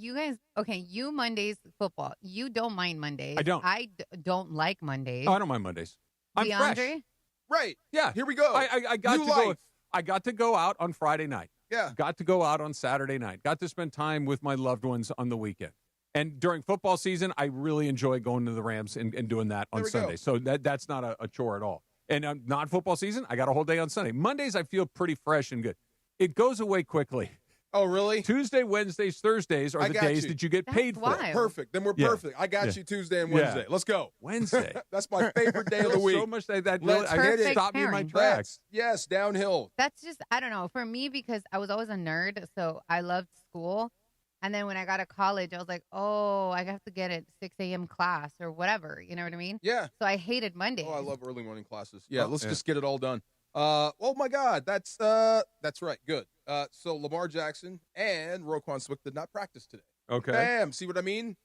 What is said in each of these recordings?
you guys, okay, you Mondays football. You don't mind Mondays. I don't. Don't like Mondays. Oh, I don't mind Mondays. I'm DeAndre? fresh. Right. Yeah. Here we go. I got New to go. life. I got to go out on Friday night. Yeah. Got to go out on Saturday night. Got to spend time with my loved ones on the weekend. And during football season, I really enjoy going to the Rams and doing that on Sunday. So that's not a chore at all. And non-football season, I got a whole day on Sunday. Mondays, I feel pretty fresh and good. It goes away quickly. Oh, really? Tuesday, Wednesdays, Thursdays are the days that you get paid for. Perfect. Then we're perfect. I got you Tuesday and Wednesday. Let's go. Wednesday. That's my favorite day of the week. So much that really, I had to stop me in my tracks. Yes, downhill. That's just, I don't know. For me, because I was always a nerd, so I loved school. And then when I got to college, I was like, oh, I have to get a 6 a.m. class or whatever. You know what I mean? Yeah. So I hated Mondays. Oh, I love early morning classes. Yeah, let's just get it all done. Oh, my God. That's right. Good. So Lamar Jackson and Roquan Swift did not practice today. Okay. Bam. See what I mean?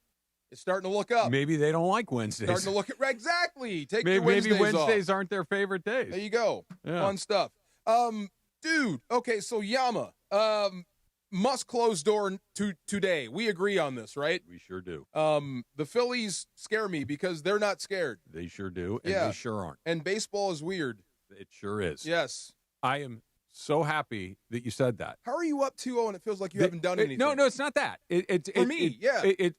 It's starting to look up. Maybe they don't like Wednesdays. Starting to look at exactly. Take maybe, your Wednesdays maybe Wednesdays off. aren't their favorite days. There you go. Yeah. Fun stuff. Dude. Okay, so Yama. Must close door today. We agree on this, right? We sure do. The Phillies scare me because they're not scared. They sure do, and they sure aren't. And baseball is weird. It sure is. Yes. I am so happy that you said that. How are you up 2-0 and it feels like you haven't done anything? No, it's not that.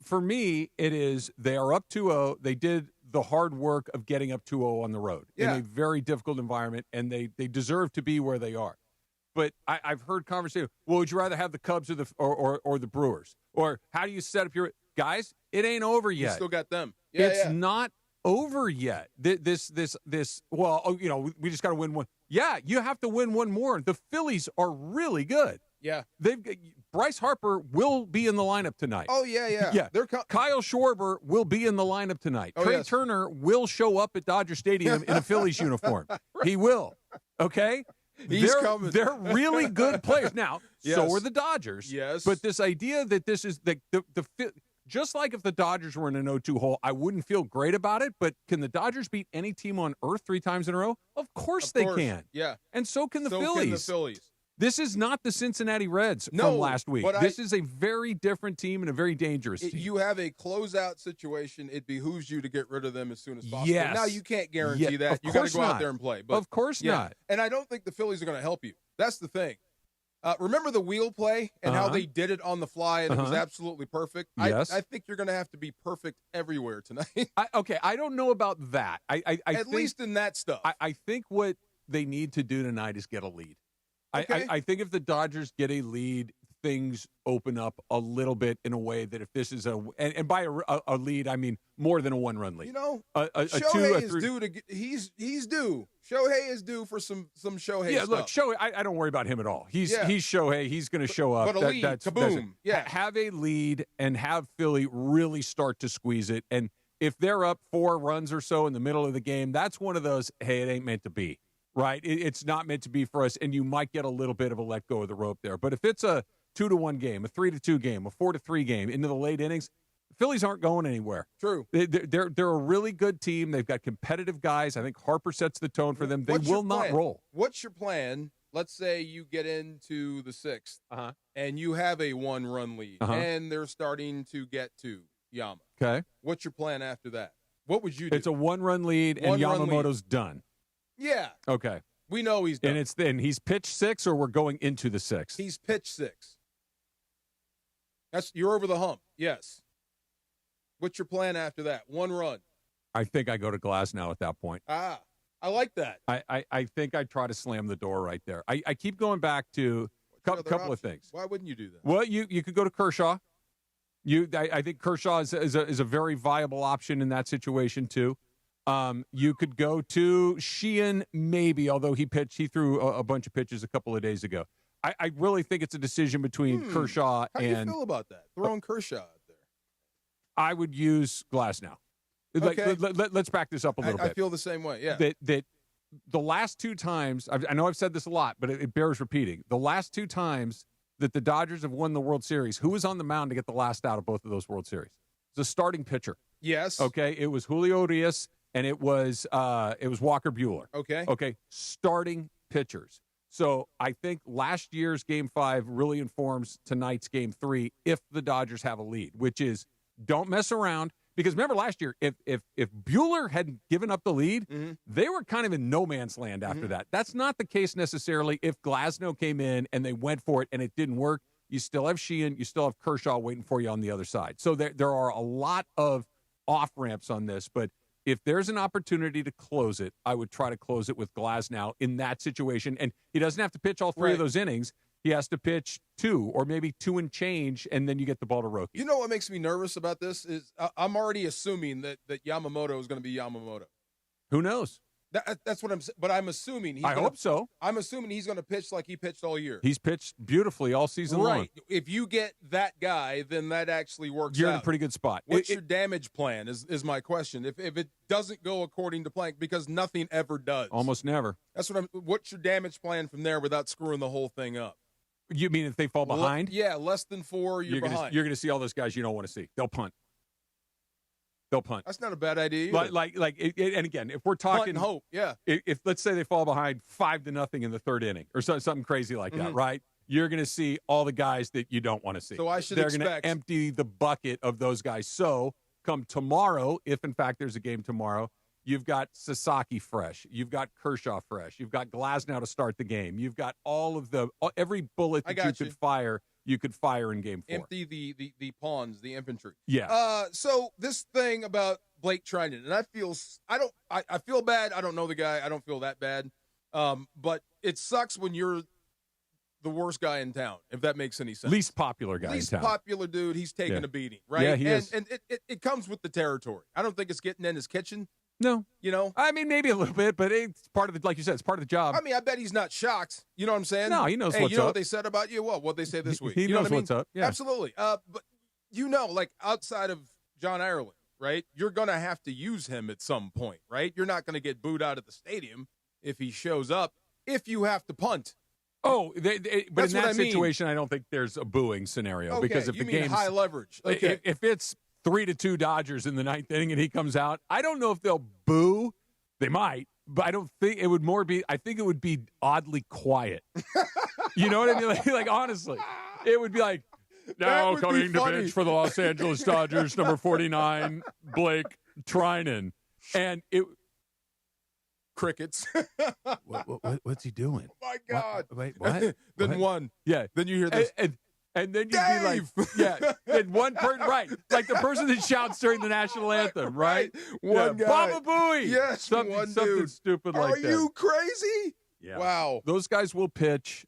For me, it is they are up 2-0. They did the hard work of getting up 2-0 on the road in a very difficult environment, and they deserve to be where they are. But I've heard conversation. Well, would you rather have the Cubs or the Brewers? Or how do you set up your guys? It ain't over yet. You still got them. It's not over yet. This. Well, we just got to win one. Yeah, you have to win one more. The Phillies are really good. Yeah, Bryce Harper will be in the lineup tonight. Oh yeah. Kyle Schwarber will be in the lineup tonight. Trey Turner will show up at Dodger Stadium in a Phillies uniform. He will. Okay. He's coming. They're really good players. Now, so are the Dodgers. Yes. But this idea that this is the just like if the Dodgers were in an 0-2 hole, I wouldn't feel great about it. But can the Dodgers beat any team on earth 3 times in a row? Of course they can. Yeah. And so can the Phillies. Phillies. The Phillies. This is not the Cincinnati Reds from last week. This is a very different team and a very dangerous team. You have a closeout situation. It behooves you to get rid of them as soon as possible. Yes. Now, you can't guarantee that. You got to go out there and play. But, of course not. And I don't think the Phillies are going to help you. That's the thing. Remember the wheel play and how they did it on the fly, and it was absolutely perfect? Yes. I think you're going to have to be perfect everywhere tonight. I don't know about that. At least in that stuff. I think what they need to do tonight is get a lead. Okay. I think if the Dodgers get a lead, things open up a little bit in a way that if this is and by a lead, I mean more than a 1-run lead. Shohei is due to he's due. Shohei is due for some Shohei stuff. Look, Shohei, I don't worry about him at all. He's Shohei. He's going to show up. But a lead, kaboom. Have a lead and have Philly really start to squeeze it. And if they're up 4 runs or so in the middle of the game, that's one of those, hey, it ain't meant to be. Right? It's not meant to be for us, and you might get a little bit of a let go of the rope there. But if it's a 2-1 game, a 3-2 game, a 4-3 game into the late innings, the Phillies aren't going anywhere. True. They're a really good team. They've got competitive guys. I think Harper sets the tone for them. They will not roll. What's your plan? Let's say you get into the 6th, and you have a 1-run lead, and they're starting to get to Yama. Okay. What's your plan after that? What would you do? It's a 1-run lead, and Yamamoto's done. Yeah. Okay. We know he's done. And he's pitched 6, or we're going into the 6th? He's pitched 6. You're over the hump. Yes. What's your plan after that? 1 run. I think I go to Glass now at that point. I like that. I think I try to slam the door right there. I keep going back to a couple of things. Why wouldn't you do that? Well, you could go to Kershaw. I think Kershaw is a very viable option in that situation too. You could go to Sheehan, maybe, although he threw a bunch of pitches a couple of days ago. I really think it's a decision between Kershaw and... How do you feel about that? Throwing Kershaw out there. I would use Glass now. Okay. Let's back this up a little bit. I feel the same way, yeah. That the last 2 times, I know I've said this a lot, but it bears repeating. The last 2 times that the Dodgers have won the World Series, who was on the mound to get the last out of both of those World Series? It was a starting pitcher. Yes. Okay, it was Julio Urias, and it was Walker Buehler. Okay. Okay, starting pitchers. So I think last year's Game 5 really informs tonight's Game 3 if the Dodgers have a lead, which is don't mess around. Because remember last year, if Buehler had given up the lead, they were kind of in no man's land after that. That's not the case necessarily if Glasnow came in and they went for it and it didn't work. You still have Sheehan, you still have Kershaw waiting for you on the other side. So there are a lot of off-ramps on this, but if there's an opportunity to close it, I would try to close it with Glasnow in that situation. And he doesn't have to pitch all three of those innings. He has to pitch 2 or maybe 2 and change, and then you get the ball to Roki. You know what makes me nervous about this is I'm already assuming that Yamamoto is going to be Yamamoto. Who knows? That's what I'm saying. But I'm assuming I hope so. I'm assuming he's going to pitch like he pitched all year. He's pitched beautifully all season long. If you get that guy, then that actually works You're out. in a pretty good spot. What's your damage plan is my question. If it doesn't go according to plan, because nothing ever does. Almost never. What's your damage plan from there without screwing the whole thing up? You mean if they fall behind? Less than 4, you're behind. You're going to see all those guys you don't want to see. They'll punt. That's not a bad idea. And again, if we're talking punt and hope, If let's say they fall behind 5-0 in the third inning or something crazy like that, right? You're going to see all the guys that you don't want to see. So they're going to empty the bucket of those guys. So come tomorrow, if in fact there's a game tomorrow, you've got Sasaki fresh. You've got Kershaw fresh. You've got Glasnow to start the game. You've got every bullet that you could fire. You could fire in Game 4. Empty the pawns, the infantry. Yeah. So this thing about Blake Trinan, and I feel bad. I don't know the guy. I don't feel that bad. But it sucks when you're the worst guy in town, if that makes any sense. Least popular guy in town. Least popular dude. He's taking a beating, right? Yeah, he is. And it comes with the territory. I don't think it's getting in his kitchen. No. You know? I mean, maybe a little bit, but it's part of the, like you said, it's part of the job. I mean, I bet he's not shocked. You know what I'm saying? No, he knows what's up. You know what they said about you? What'd they say this week? He you knows know what what's up. Yeah. Absolutely. But like outside of John Ireland, right? You're going to have to use him at some point, right? You're not going to get booed out of the stadium if he shows up, if you have to punt. Oh, but in that situation, I don't think there's a booing scenario. Okay, because if you the mean game's high leverage. Okay. If it's 3-2 Dodgers in the ninth inning and he comes out, I don't know if they'll boo. They might, but I don't think it would I think it would be oddly quiet. You know what I mean? Like honestly, it would be like, now coming to pitch for the Los Angeles Dodgers, number 49, Blake Trinan. And crickets. What's he doing? Oh, my God. Wait, what? Then one. Yeah. Then you hear this. And then you'd be like, and one person, right, like the person that shouts during the national anthem, right? One guy. Baba Booey. Yes, something stupid like that. Are you crazy? Yeah. Wow. Those guys will pitch,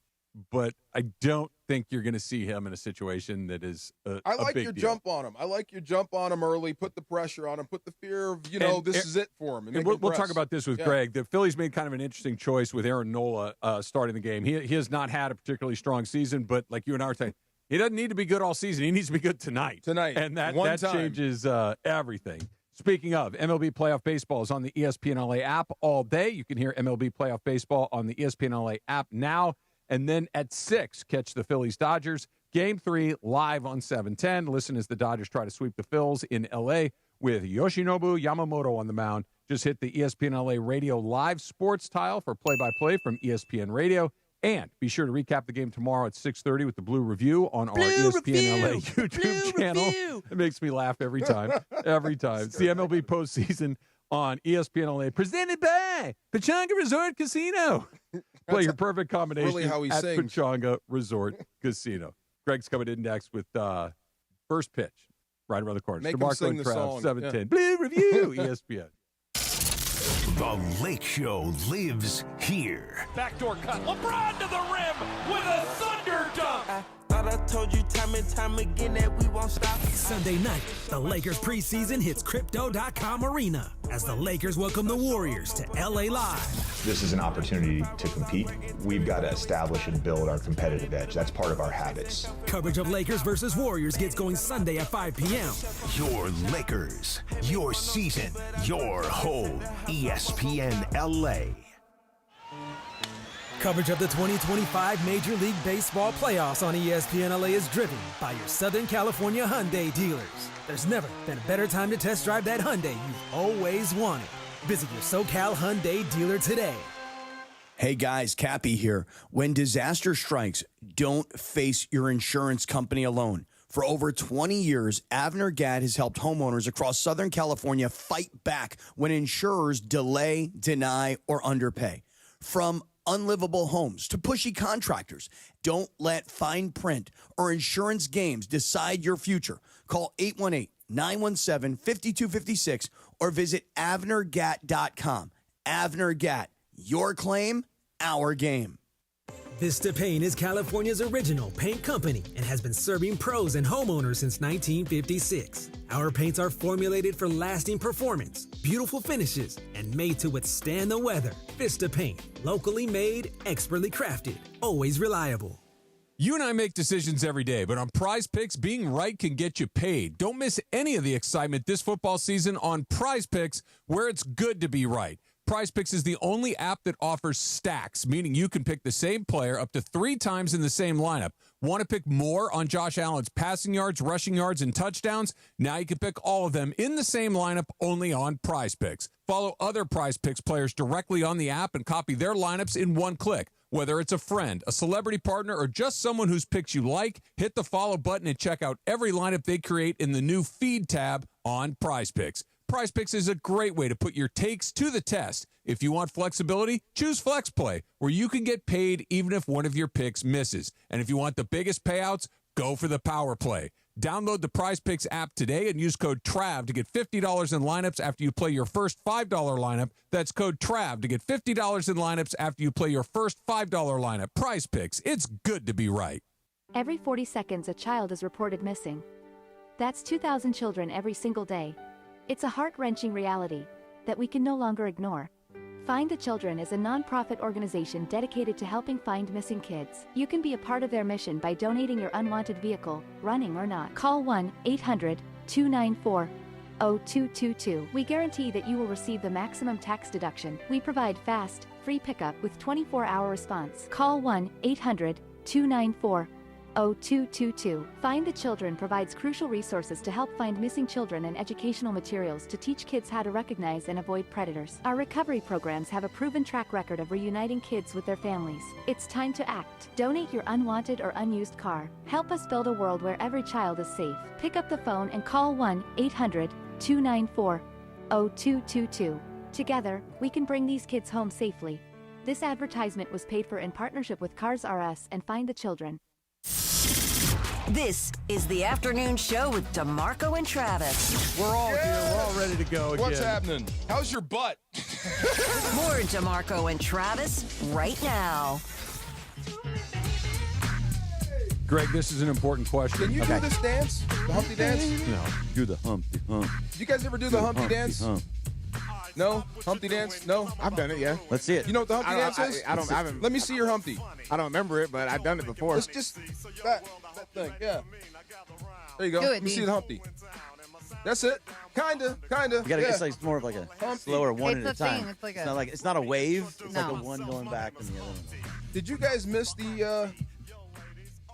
but I don't think you're going to see him in a situation that is I like a big your deal. jump on him. I like your jump on him early, put the pressure on him, put the fear of, this is it for him. And we'll talk about this with Greg. The Phillies made kind of an interesting choice with Aaron Nola starting the game. He has not had a particularly strong season, but like you and I were saying, he doesn't need to be good all season. He needs to be good tonight. And that changes everything. Speaking of, MLB Playoff Baseball is on the ESPN LA app all day. You can hear MLB Playoff Baseball on the ESPN LA app now. And then at 6, catch the Phillies-Dodgers. Game 3 live on 710. Listen as the Dodgers try to sweep the Phils in LA with Yoshinobu Yamamoto on the mound. Just hit the ESPN LA Radio live sports tile for play-by-play from ESPN Radio. And be sure to recap the game tomorrow at 6:30 with the Blue Review on our ESPN LA YouTube channel. It makes me laugh every time. Every time. It's the MLB postseason on ESPN LA, presented by Pechanga Resort Casino. Play your perfect combination really how he at sings. Pechanga Resort Casino. Greg's coming in next with first pitch right around the corner. Make him DeMarco sing and the Kraft, song. 710. Blue Review, ESPN. The Lake Show lives here. Backdoor cut. LeBron to the rim with a thunder dunk. Thought I told you time and time again that we won't stop. Sunday night, the Lakers preseason hits Crypto.com Arena as the Lakers welcome the Warriors to LA Live. This is an opportunity to compete. We've got to establish and build our competitive edge. That's part of our habits. Coverage of Lakers versus Warriors gets going Sunday at 5 p.m. Your Lakers, your season, your home. ESPN LA. Coverage of the 2025 Major League Baseball playoffs on ESPN LA is driven by your Southern California Hyundai dealers. There's never been a better time to test drive that Hyundai you've always wanted. Visit your SoCal Hyundai dealer today. Hey guys, Cappy here. When disaster strikes, don't face your insurance company alone. For over 20 years, Avner Gadd has helped homeowners across Southern California fight back when insurers delay, deny, or underpay. From unlivable homes to pushy contractors, don't let fine print or insurance games decide your future. Call 818-917-5256 or visit avnergat.com. Avner Gatt, your claim, our game. Vista Paint is California's original paint company and has been serving pros and homeowners since 1956. Our paints are formulated for lasting performance, beautiful finishes, and made to withstand the weather. Vista Paint, locally made, expertly crafted, always reliable. You and I make decisions every day, but on Prize Picks, being right can get you paid. Don't miss any of the excitement this football season on Prize Picks, where it's good to be right. Prize Picks is the only app that offers stacks, meaning you can pick the same player up to 3 times in the same lineup. Want to pick more on Josh Allen's passing yards, rushing yards, and touchdowns? Now you can pick all of them in the same lineup only on Prize Picks. Follow other Prize Picks players directly on the app and copy their lineups in one click. Whether it's a friend, a celebrity partner, or just someone whose picks you like, hit the follow button and check out every lineup they create in the new Feed tab on Prize Picks. Prize Picks is a great way to put your takes to the test. If you want flexibility, choose Flex Play, where you can get paid even if one of your picks misses. And if you want the biggest payouts, go for the Power Play. Download the Prize Picks app today and use code TRAV to get $50 in lineups after you play your first $5 lineup. That's code TRAV to get $50 in lineups after you play your first $5 lineup. Prize Picks, it's good to be right. Every 40 seconds, a child is reported missing. That's 2,000 children every single day. It's a heart-wrenching reality that we can no longer ignore. Find the Children is a non-profit organization dedicated to helping find missing kids. You can be a part of their mission by donating your unwanted vehicle, running or not. Call 1-800-294-0222. We guarantee that you will receive the maximum tax deduction. We provide fast, free pickup with 24-hour response. Call 1-800-294-0222. Find the Children provides crucial resources to help find missing children and educational materials to teach kids how to recognize and avoid predators. Our recovery programs have a proven track record of reuniting kids with their families. It's time to act. Donate your unwanted or unused car. Help us build a world where every child is safe. Pick up the phone and call 1-800-294-0222. Together, we can bring these kids home safely. This advertisement was paid for in partnership with Cars R Us and Find the Children. This is the afternoon show with DeMarco and Travis. We're all here. We're all ready to go again. What's happening? How's your butt? More DeMarco and Travis right now. Greg, this is an important question. Can you do this dance? The Humpty dance? No. Do the Humpty hump. Did you guys ever do the Humpty dance? Hump. No? Humpty dance? No? I've done it, yeah. Let's see it. You know what the Humpty dance is? I haven't. Let me see your Humpty. I don't remember it, but I've done it before. It's just that thing, yeah. There you go. Do it, Let me D. see the Humpty. That's it. Kinda. You gotta yeah. get it's more of like a Humpty. slower one It's at a a time. thing. It's like it's not a wave. It's No. like a one going back and the other one. Did you guys miss the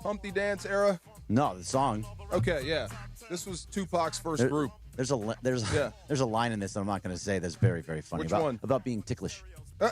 Humpty dance era? No, the song. Okay, yeah. This was Tupac's first group. There's a line in this that I'm not going to say that's very, very funny. Which about, one? About being ticklish. I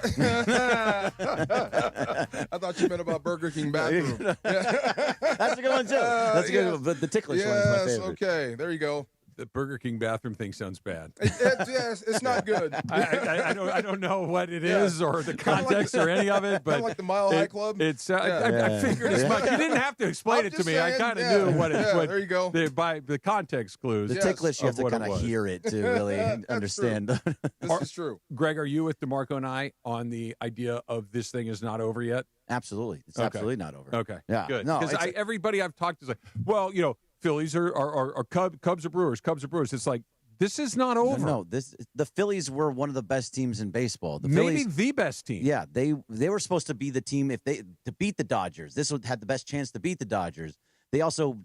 thought you meant about Burger King bathroom. That's a good one too. That's a good one, but the ticklish one is my favorite. Okay, there you go. The Burger King bathroom thing sounds bad. Yes, it's not good. I don't know what it is or the context or any of it, but kind of like the Mile High Club. It's I figured as much. You didn't have to explain it to me. I kind of knew what it. Yeah, there you go. By the context clues. The ticklish, you have to kind of hear it to really understand. This is true. Greg, are you with DeMarco and I on the idea of this thing is not over yet? Absolutely, it's absolutely not over. Okay, yeah, good. No, because everybody I've talked to is like, well, you know. Phillies are Cubs or Brewers. Cubs or Brewers. It's like this is not over. No, the Phillies were one of the best teams in baseball. The Maybe Phillies, the best team. Yeah, they were supposed to be the team to beat the Dodgers. This had the best chance to beat the Dodgers. They also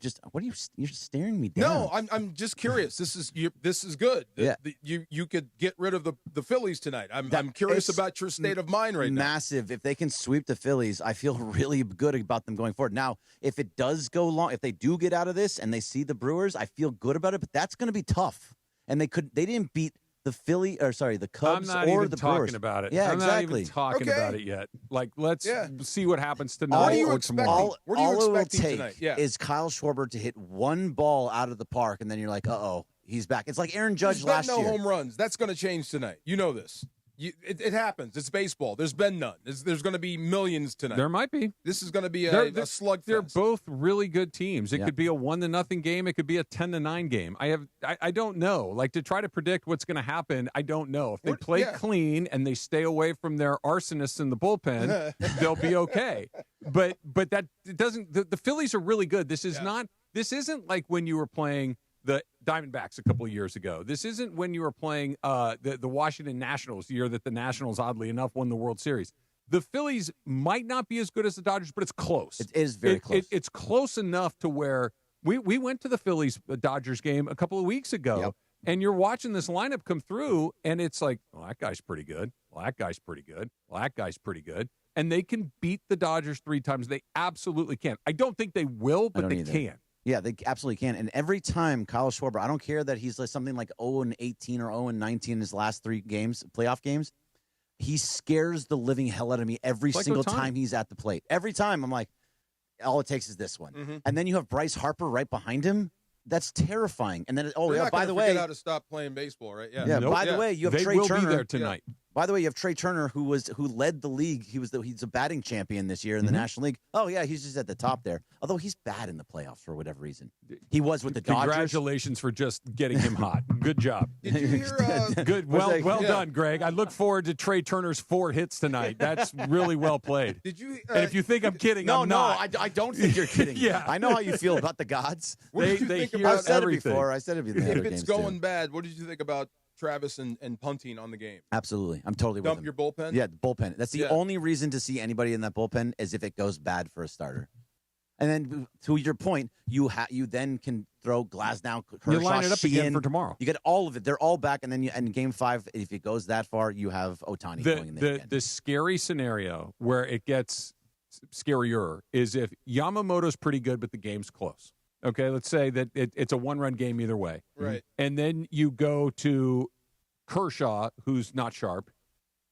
you're staring me down. No, I'm just curious. This is good. Yeah. You could get rid of the Phillies tonight. I'm curious about your state of mind right now. Massive. If they can sweep the Phillies, I feel really good about them going forward. Now, if it does go long, if they do get out of this and they see the Brewers, I feel good about it. But that's going to be tough. And they didn't beat the Cubs I'm not or even the talking Brewers. about it. Yeah, I'm exactly. not even talking about it yet. Like, let's see what happens tonight What are you or expecting? tomorrow. What are you all it will expecting take tonight? Yeah. is Kyle Schwarber to hit one ball out of the park, and then you're like, uh-oh, he's back. It's like Aaron Judge There's last been no year. home runs. That's going to change tonight. You know this. It happens. It's baseball. There's been none. There's going to be millions tonight. There might be. This is going to be a slugfest. They're both really good teams. It could be a 1-0 game. It could be a 10-9 game. I don't know. Like, to try to predict what's going to happen, I don't know. If they play clean and they stay away from their arsonists in the bullpen, they'll be okay. But that it doesn't. The Phillies are really good. This is not. This isn't like when you were playing the Diamondbacks a couple of years ago. This isn't when you were playing the Washington Nationals, the year that the Nationals, oddly enough, won the World Series. The Phillies might not be as good as the Dodgers, but it's close. It is very close. It's close enough to where we went to the Phillies-Dodgers game a couple of weeks ago, and you're watching this lineup come through, and it's like, well, that guy's pretty good. Well, that guy's pretty good. Well, that guy's pretty good. And they can beat the Dodgers 3 times. They absolutely can. I don't think they will, but they can. Yeah, they absolutely can. And every time Kyle Schwarber, I don't care that he's like something like 0-18 or 0-19 in his last 3 games, playoff games, he scares the living hell out of me every single time he's at the plate. Every time I'm like, all it takes is this one. Mm-hmm. And then you have Bryce Harper right behind him. That's terrifying. And then, by the way, forget how to stop playing baseball, right? Yeah. By the way, you have Trey Turner. They will be there tonight. By the way, you have Trey Turner, who led the league. He's a batting champion this year in the National League. Oh yeah, he's just at the top there. Although he's bad in the playoffs for whatever reason. He was with the Dodgers. Congratulations for just getting him hot. Good job. Did you hear? Good. Well done, Greg. I look forward to Trey Turner's 4 hits tonight. That's really well played. Did you? And if you think I'm kidding, I'm not. I don't think you're kidding. Yeah, I know how you feel about the gods. They hear I've said everything. it before. I said it before. If it's going bad, what did you think about Travis and punting on the game? Absolutely. I'm totally with him. Dump your bullpen? Yeah, the bullpen. That's the only reason to see anybody in that bullpen is if it goes bad for a starter. And then, to your point, you then can throw Glasnow, Kershaw, You line it up again Sheehan. for tomorrow. You get all of it. They're all back, and then in Game 5, if it goes that far, you have Ohtani going in there again. The scary scenario where it gets scarier is if Yamamoto's pretty good, but the game's close. Okay, let's say that it's a 1-run game either way. Right. And then you go to Kershaw, who's not sharp.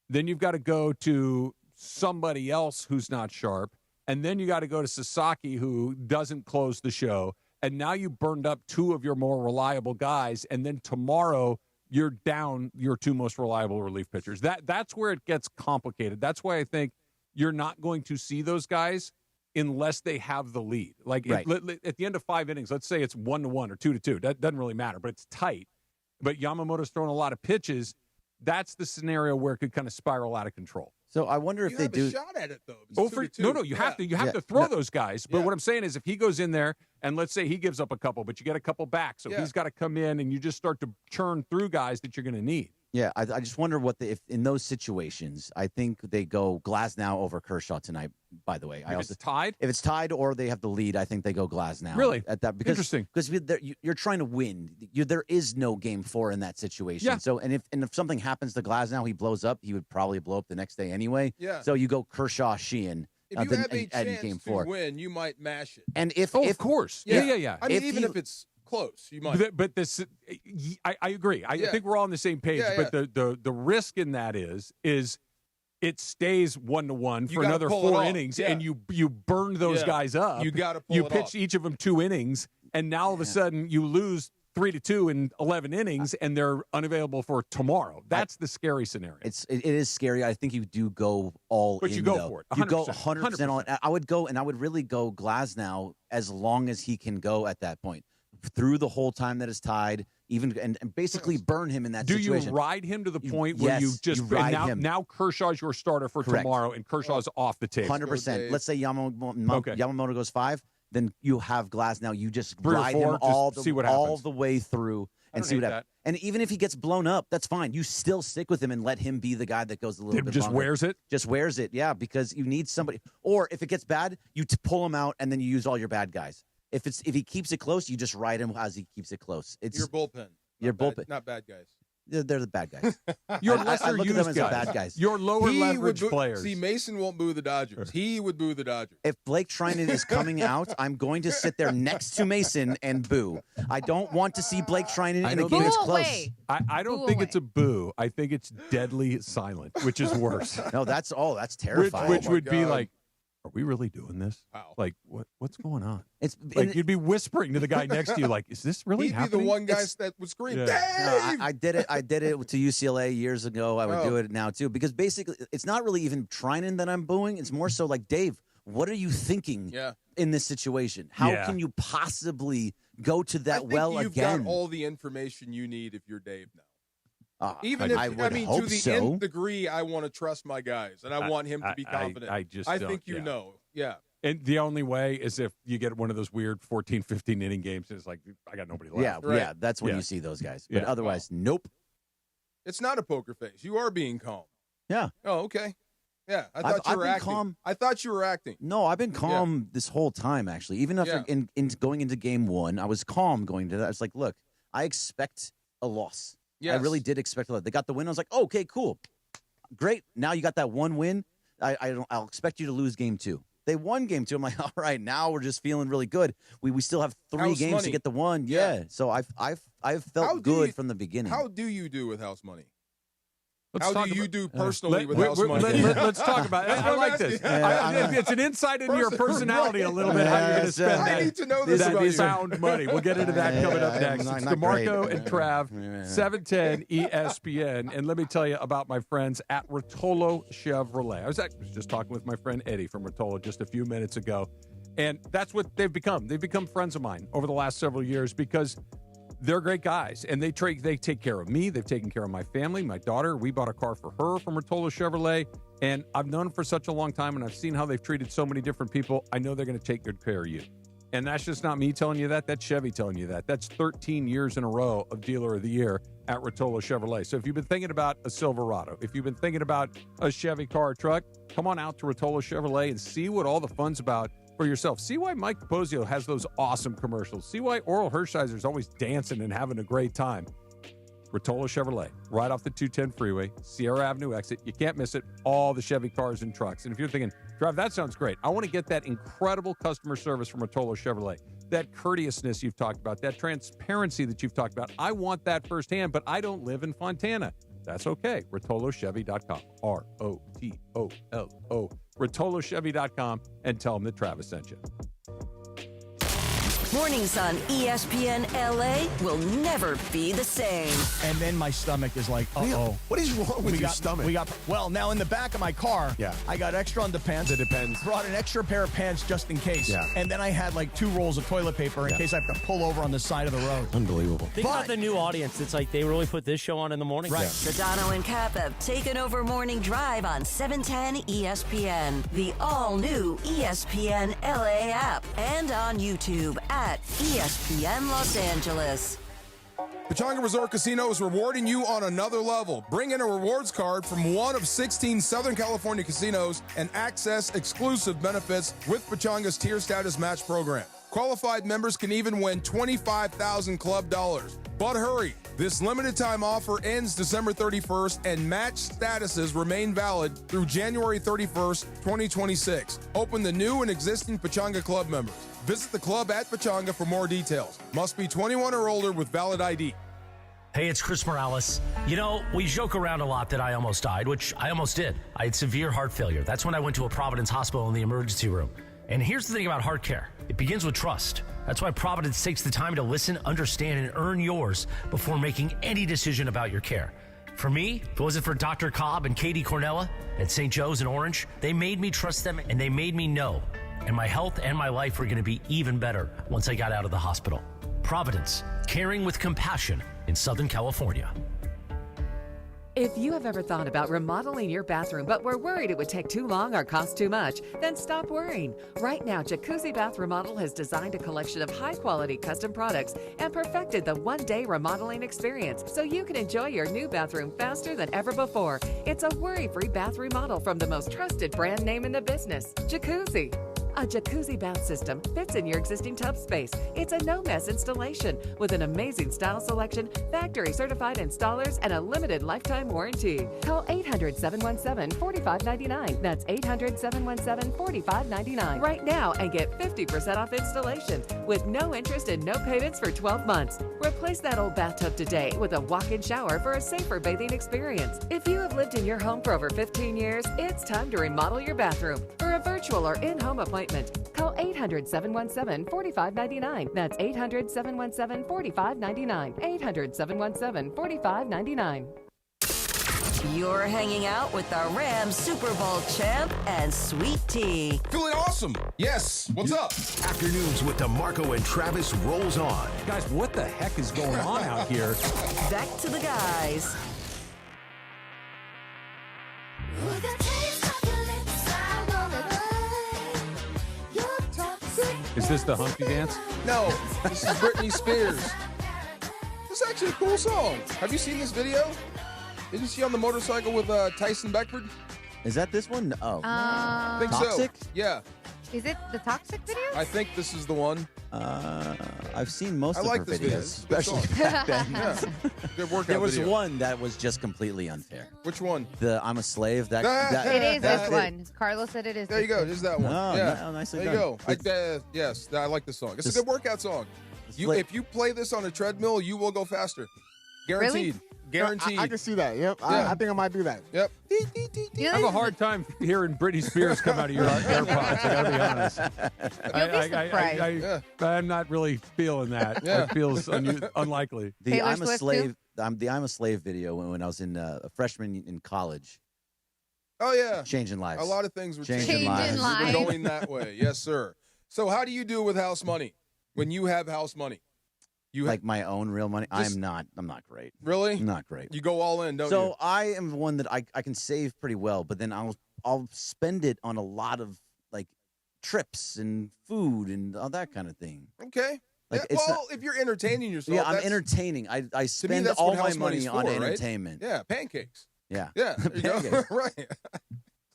Then you've got to go to somebody else who's not sharp. And then you got to go to Sasaki, who doesn't close the show. And now you burned up 2 of your more reliable guys. And then tomorrow you're down your 2 most reliable relief pitchers. That's where it gets complicated. That's why I think you're not going to see those guys unless they have the lead. Like at the end of 5 innings, let's say it's 1-1 or 2-2. That doesn't really matter, but it's tight. But Yamamoto's throwing a lot of pitches. That's the scenario where it could kind of spiral out of control. So I wonder if they do. You have a shot at it though. You have to throw those guys. But what I'm saying is, if he goes in there and let's say he gives up a couple, but you get a couple back, so he's got to come in and you just start to churn through guys that you're going to need. Yeah, I just wonder if in those situations, I think they go Glasnow over Kershaw tonight. By the way, If it's tied or they have the lead, I think they go Glasnow. Really? At that because, Interesting. Because you're trying to win. There is no Game 4 in that situation. Yeah. So if something happens to Glasnow, he blows up. He would probably blow up the next day anyway. Yeah. So you go Kershaw, Sheehan. If you have a chance Game to 4. win, you might mash it. And if of course, yeah. I mean, even if it's close, you might. But this, I agree. I think we're all on the same page. But the risk in that is it stays 1-1 for another 4 innings, and you burn those guys up. You got to pull You it pitch off. each of them 2 innings, and now all of a sudden you lose 3-2 in 11 innings, and they're unavailable for tomorrow. That's the scary scenario. It is scary. I think you do go all but in. You go though. for it. 100%, You go 100% all in. I would go, and I would really go Glasnow as long as he can go at that point through the whole time that is tied. Even and basically burn him in that situation. Do you ride him to the point where you just ride him? Now Kershaw's your starter for tomorrow, and Kershaw's off the table. 100%. Let's say Yamamoto goes 5, then you have Glasnow. You just 3 or ride 4, him all just the way through and see what happens. And even if he gets blown up, that's fine. You still stick with him and let him be the guy that goes a little bit just longer. wears it? Just wears it, yeah, because you need somebody. Or if it gets bad, you pull him out, and then you use all your bad guys. If he keeps it close, you just ride him as he keeps it close. It's your bullpen. Your bullpen. Not bad guys. They're the bad guys. Your I lesser look at used them as guys. the bad guys. Your lower leverage players. See, Mason won't boo the Dodgers. He would boo the Dodgers. If Blake Trinan is coming out, I'm going to sit there next to Mason and boo. I don't want to see Blake Trinan in a game that's close. I don't think it's a boo. I think it's deadly silent, which is worse. No, that's terrifying. Which would be like, are we really doing this? Wow. Like, what's going on? It's like you'd be whispering to the guy next to you, like, is this really happening? He'd be the one guy that would scream, Dave! No, I did it. I did it to UCLA years ago. I would do it now too, because basically, it's not really even Trinan that I'm booing. It's more so like, Dave, what are you thinking in this situation? How can you possibly go to that you've again? got all the information you need if you're Dave now. Even I mean, to the nth so. degree, I want to trust my guys, and I want him to be confident. I think you know. Yeah. And the only way is if you get one of those weird 14, 15 inning games, and it's like, I got nobody left. Yeah, that's when you see those guys. But otherwise, nope. It's not a poker face. You are being calm. Yeah. Oh, okay. Yeah, I thought you were acting. Calm. I thought you were acting. No, I've been calm this whole time, actually. Even after going into game one, I was calm going to that. I was like, look, I expect a loss. Yes. I really did expect a lot. They got the win. I was like, okay, cool. Great. Now you got that one win. I'll expect you to lose game two. They won game two. I'm like, all right, now we're just feeling really good. We still have 3 games to get the one. Yeah. So I've felt good from the beginning. How do you do with house money? How do you do personally with house money? Let's talk about it. I like this. It's an insight into your personality a little bit, how you're going to spend I need to know this about you. sound money. We'll get into that coming up next. It's DeMarco and Trav, 710 ESPN. And let me tell you about my friends at Rotolo Chevrolet. I was just talking with my friend Eddie from Rotolo just a few minutes ago. And that's what they've become. They've become friends of mine over the last several years because they're great guys, and they take care of me. They've taken care of my family, my daughter. We bought a car for her from Rotolo Chevrolet, and I've known them for such a long time, and I've seen how they've treated so many different people. I know they're going to take good care of you. And that's just not me telling you that. That's Chevy telling you that. That's 13 years in a row of Dealer of the Year at Rotolo Chevrolet. So if you've been thinking about a Silverado, if you've been thinking about a Chevy car or truck, come on out to Rotolo Chevrolet and see what all the fun's about for yourself. See why Mike Capozio has those awesome commercials. See why Oral Hershiser's always dancing and having a great time. Rotolo Chevrolet, right off the 210 freeway, Sierra Avenue exit. You can't miss it. All the Chevy cars and trucks. And if you're thinking, Trav, that sounds great. I want to get that incredible customer service from Rotolo Chevrolet, that courteousness you've talked about, that transparency that you've talked about. I want that firsthand, but I don't live in Fontana. That's okay. RotoloChevy.com. ROTOLO. RotoloChevy.com and tell them that Travis sent you. Mornings on ESPN LA will never be the same. And then my stomach is like, uh-oh. What is wrong with your stomach? Well, now in the back of my car, I got extra underpants. It depends. Brought an extra pair of pants just in case. Yeah. And then I had like 2 rolls of toilet paper in case I have to pull over on the side of the road. Unbelievable. Think about the new audience. It's like they really put this show on in the morning. Right. Sedano and Cap have taken over Morning Drive on 710 ESPN, the all-new ESPN LA app, and on YouTube at ESPN Los Angeles. Pechanga Resort Casino is rewarding you on another level. Bring in a rewards card from one of 16 Southern California casinos and access exclusive benefits with Pechanga's tier status match program. Qualified members can even win $25,000 club dollars. But hurry, this limited time offer ends December 31st and match statuses remain valid through January 31st, 2026. Open to new and existing Pechanga Club members. Visit the club at Pechanga for more details. Must be 21 or older with valid ID. Hey, it's Chris Morales. You know, we joke around a lot that I almost died, which I almost did. I had severe heart failure. That's when I went to a Providence hospital in the emergency room. And here's the thing about heart care. It begins with trust. That's why Providence takes the time to listen, understand, and earn yours before making any decision about your care. For me, if it wasn't for Dr. Cobb and Katie Cornella at St. Joe's in Orange, they made me trust them and they made me know. And my health and my life were going to be even better once I got out of the hospital. Providence, caring with compassion in Southern California. If you have ever thought about remodeling your bathroom but were worried it would take too long or cost too much, then stop worrying. Right now, Jacuzzi Bath Remodel has designed a collection of high-quality custom products and perfected the one-day remodeling experience so you can enjoy your new bathroom faster than ever before. It's a worry-free bath remodel from the most trusted brand name in the business, Jacuzzi. A jacuzzi bath system fits in your existing tub space. It's a no-mess installation with an amazing style selection, factory-certified installers, and a limited lifetime warranty. Call 800-717-4599. That's 800-717-4599 right now and get 50% off installation with no interest and no payments for 12 months. Replace that old bathtub today with a walk-in shower for a safer bathing experience. If you have lived in your home for over 15 years, it's time to remodel your bathroom. For a virtual or in-home appointment, call 800-717-4599. That's 800-717-4599. 800-717-4599. You're hanging out with the Rams Super Bowl champ and Sweet Tea. Feeling awesome. Yes. What's up? Afternoons with DeMarco and Travis rolls on. Guys, what the heck is going on out here? Back to the guys. Is this the Humpty dance? No, this is Britney Spears. This is actually a cool song. Have you seen this video? Did you see on the motorcycle with Tyson Beckford? Is that this one? Oh. I think Toxic? so. Yeah. Is it the Toxic video? I think this is the one. I've seen most of her this videos, video. especially back then. Yeah. Good workout There was video. one that was just completely unfair. Which one? The I'm a slave. That It is that's this one. Carlos said it is. There you go. There's that one. Oh, yeah. nicely there you done. go. Yes, I like this song. It's a good workout song. If you play this on a treadmill, you will go faster. Guaranteed. Really? Guaranteed. I can see that. Yep. Yeah. I think I might do that. Yep. I have a hard time hearing Britney Spears come out of your AirPods. I gotta be honest. I'm not really feeling that. Yeah. It feels unlikely. The Taylor I'm a Swift slave. The I'm a slave video when I was a freshman in college. Oh yeah. Changing lives. A lot of things were Changing lives. We're going that way. Yes, sir. So how do you do with house money when you have house money? Like my own real money. I'm not great. Really? I'm not great. You go all in, don't you? So I am one that I can save pretty well, but then I'll spend it on a lot of like trips and food and all that kind of thing. Okay. Like, yeah, well, if you're entertaining yourself. Yeah, I'm entertaining. I spend all my money on entertainment. Right? Yeah, pancakes. Yeah. Yeah. There you go. Right. A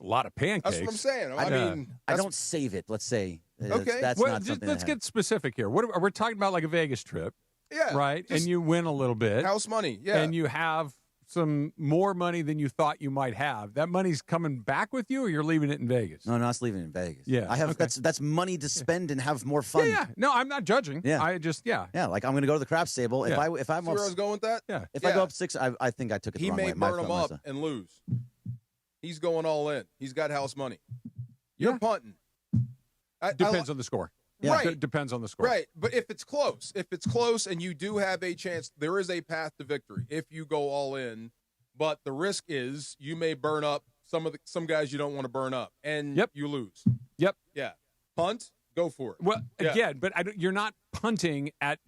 lot of pancakes. That's what I'm saying. I mean, I don't save it. Let's say. Okay. That's not something. Let's get specific here. What we're talking about, like a Vegas trip. Yeah. Right. And you win a little bit. House money. Yeah. And you have some more money than you thought you might have. That money's coming back with you, or you're leaving it in Vegas? No, it's leaving it in Vegas. Yeah. I have that's money to spend and have more fun. Yeah. No, I'm not judging. Yeah. I just Yeah, like I'm going to go to the craps table. Yeah. If I'm See where I was going with that? Yeah. If I go up 6, I think I took it the wrong way. He may burn them up and lose. He's going all in. He's got house money. You're punting. Depends on the score. Yeah. Right. Depends on the score. Right. But if it's close and you do have a chance, there is a path to victory if you go all in. But the risk is you may burn up some guys you don't want to burn up, and you lose. Yep. Yeah. Punt, go for it. Well, again, but you're not punting at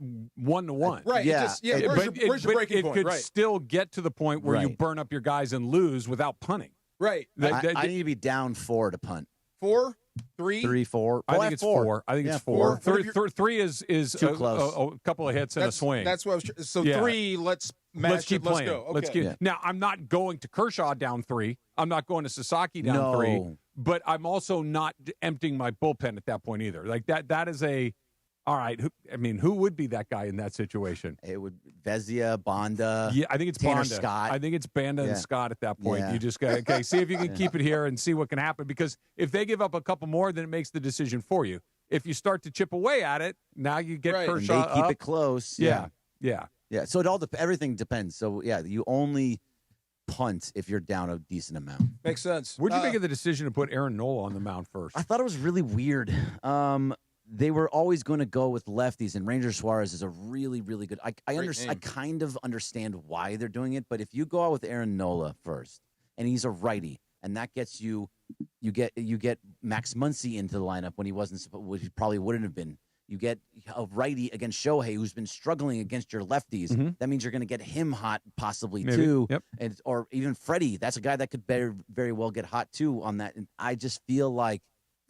1-1. Right. Yeah. Where's your breaking point? It could Right. still get to the point where you Right. burn up your guys and lose without punting. Right. I need to be down 4 to punt. 4, 3, 3, 4. I think it's 4. I think it's 4. 3 is too close. A couple of hits and a swing. That's what I was. So Yeah. 3. Let's match Let's keep it. Let's playing. go. Okay. Let's keep. Now, I'm not going to Kershaw down 3. I'm not going to Sasaki down 3. But I'm also not emptying my bullpen at that point either. Like that is a. All right. Who would be that guy in that situation? It would Vezia, Bonda. Yeah, I think it's Tanner Bonda. Scott. I think it's Banda and Scott at that point. Yeah. You just got see if you can keep it here and see what can happen. Because if they give up a couple more, then it makes the decision for you. If you start to chip away at it, now you get Kershaw and they keep up. it close. Yeah. So it all everything depends. So you only punt if you're down a decent amount. Makes sense. Where'd you make of the decision to put Aaron Nola on the mound first? I thought it was really weird. They were always going to go with lefties, and Ranger Suarez is a really, really good. I kind of understand why they're doing it, but if you go out with Aaron Nola first, and he's a righty, and that gets you get Max Muncy into the lineup when he wasn't supposed, which he probably wouldn't have been. You get a righty against Shohei, who's been struggling against your lefties. Mm-hmm. That means you're going to get him hot, possibly Maybe. too. Yep. Or even Freddie. That's a guy that could very well get hot too on that. And I just feel like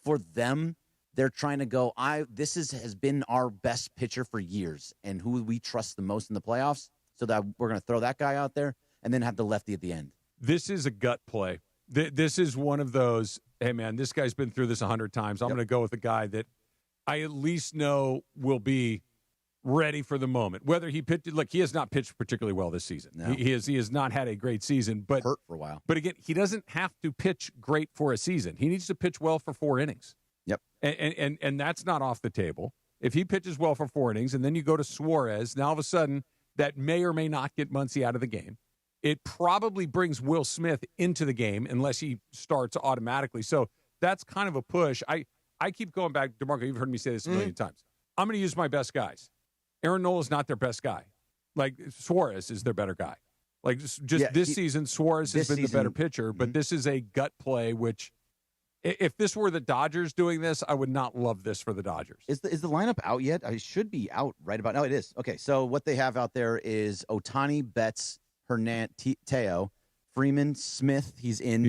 for them, they're trying to go. This has been our best pitcher for years, and who we trust the most in the playoffs. So that we're going to throw that guy out there, and then have the lefty at the end. This is a gut play. This is one of those. hey, man, this guy's been through this 100 times. I'm going to go with a guy that I at least know will be ready for the moment. Whether he pitched, look, he has not pitched particularly well this season. No. He has not had a great season, but hurt for a while. But again, he doesn't have to pitch great for a season. He needs to pitch well for 4 innings. Yep. And that's not off the table. If he pitches well for 4 innings, and then you go to Suarez, now all of a sudden that may or may not get Muncy out of the game. It probably brings Will Smith into the game unless he starts automatically. So that's kind of a push. I keep going back, DeMarco, you've heard me say this a million times. I'm going to use my best guys. Aaron Nola is not their best guy. Like, Suarez is their better guy. Like, this season, Suarez has been the better pitcher, but this is a gut play, which, if this were the Dodgers doing this, I would not love this for the Dodgers. Is the lineup out yet? I should be out right about now. It is. Okay, so what they have out there is Ohtani, Betts, Teo, Freeman, Smith, he's in.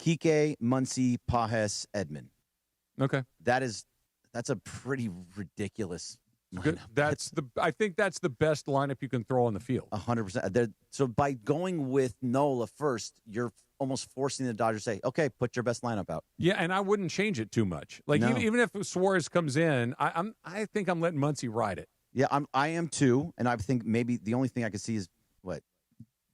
Kike, Muncy, Pages, Edman. Okay. That's a pretty ridiculous good. I think that's the best lineup you can throw on the field. 100%. So by going with Nola first, you're almost forcing the Dodgers to say, okay, put your best lineup out. Yeah, and I wouldn't change it too much. Like, even if Suarez comes in, I think I'm letting Muncy ride it. Yeah, I am too, and I think maybe the only thing I could see is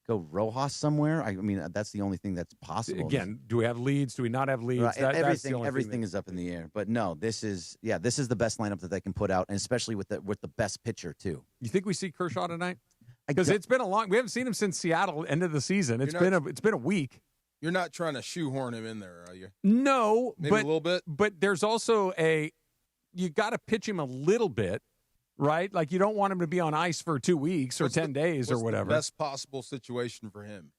go Rojas somewhere. I mean, that's the only thing that's possible. Again, do we have leads? Do we not have leads? Right. Everything is up in the air. But no, this is the best lineup that they can put out, and especially with the best pitcher too. You think we see Kershaw tonight? Because it's been we haven't seen him since Seattle end of the season. It's been a week. You're not trying to shoehorn him in there, are you? No, maybe a little bit. But there's also you got to pitch him a little bit. Right? Like, you don't want him to be on ice for 2 weeks or 10 days or whatever. The best possible situation for him.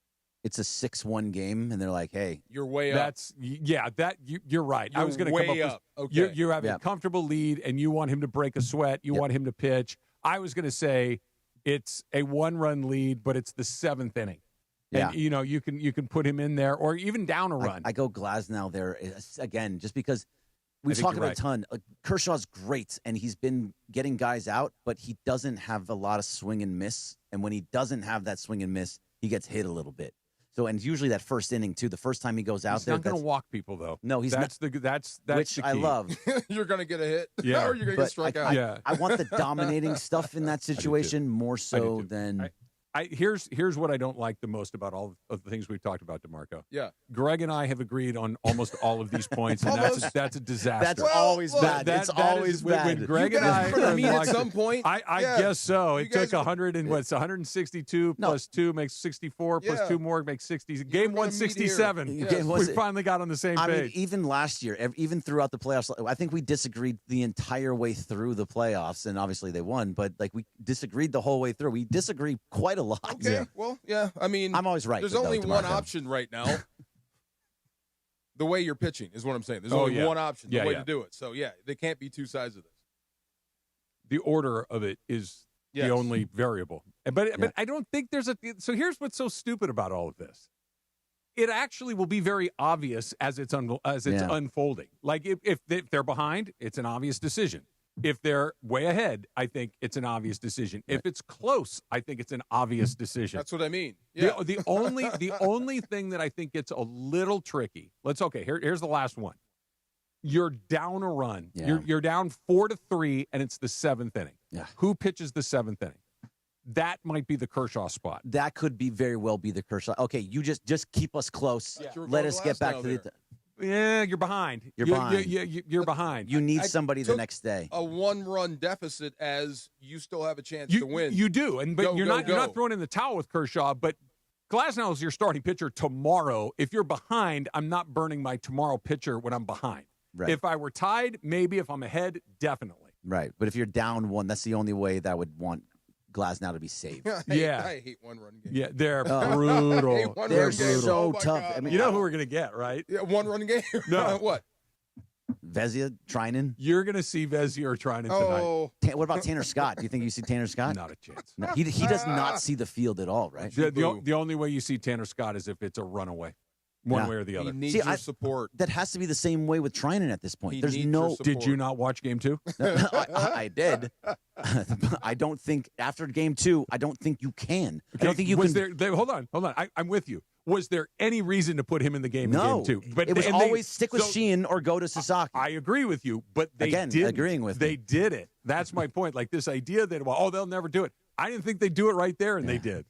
It's a 6-1 game, and they're like, hey. You're way up. You're right. I was going to come up with, okay. You have a comfortable lead, and you want him to break a sweat. You want him to pitch. I was going to say it's a 1-run lead, but it's the 7th inning. Yeah. And, you can put him in there or even down a run. I go Glasnow there, again, just because – we've talked about a ton. Kershaw's great, and he's been getting guys out, but he doesn't have a lot of swing and miss. And when he doesn't have that swing and miss, he gets hit a little bit. So, and usually that first inning too. The first time he goes out he's there, not going to walk people though. No, he's not. That's which the key. I love. You're going to get a hit, or you're going to get struck out. I want the dominating stuff in that situation more so than. Here's what I don't like the most about all of the things we've talked about, DeMarco. Yeah. Greg and I have agreed on almost all of these points, and that's a disaster. That's always bad. It's always bad. When Greg and I are meet at some point. I guess so. It took 162 plus 2 makes 64 plus 2 more makes 60. Game 167. We finally got on the same page. I mean, even last year, even throughout the playoffs, I think we disagreed the entire way through the playoffs, and obviously they won, but we disagreed the whole way through. We disagree quite a lot. Okay, well, yeah. I mean, I'm always right. There's only one option right now. The way you're pitching is what I'm saying. There's only one option, the way to do it. So, yeah, there can't be two sides of this. The order of it is the only variable. But I don't think there's a – so here's what's so stupid about all of this. It actually will be very obvious as it's unfolding. Like, if they're behind, it's an obvious decision. If they're way ahead, I think it's an obvious decision. If it's close, I think it's an obvious decision. That's what I mean. Yeah. The only thing that I think gets a little tricky. Here's the last one. You're down a run. Yeah. You're down 4-3, and it's the 7th inning. Yeah. Who pitches the 7th inning? That might be the Kershaw spot. That could very well be the Kershaw. Okay, you just keep us close. Yeah. Let us get back to the. Yeah, you're behind. You're behind. You need somebody the next day. A 1-run deficit as you still have a chance to win. You do, but you're not throwing in the towel with Kershaw. But Glasnow is your starting pitcher tomorrow. If you're behind, I'm not burning my tomorrow pitcher when I'm behind. Right. If I were tied, maybe. If I'm ahead, definitely. Right, but if you're down 1, that's the only way that I would want Glasnow to be saved. I hate 1-run games. Yeah, they're brutal. They're so tough. God. I mean, you know who we're going to get, right? Yeah, 1-run game. No. What? Vezina, Trinan. You're going to see Vezina or Trinan tonight. What about Tanner Scott? Do you think you see Tanner Scott? Not a chance. No, he does not see the field at all, right? The only way you see Tanner Scott is if it's a runaway. One way or the other. He needs your support. That has to be the same way with Trinan at this point. There's no. Did you not watch Game 2? I did. I don't think after Game 2. I don't think you can. Okay, I don't think you can. Hold on. I'm with you. was there any reason to put him in the game No. in game 2? But it was always stick with Sheehan or go to Sasaki. I agree with you, but they Again, didn't. agreeing with They me. did it. That's my point. Like this idea that, they'll never do it. I didn't think they'd do it right there, and they did.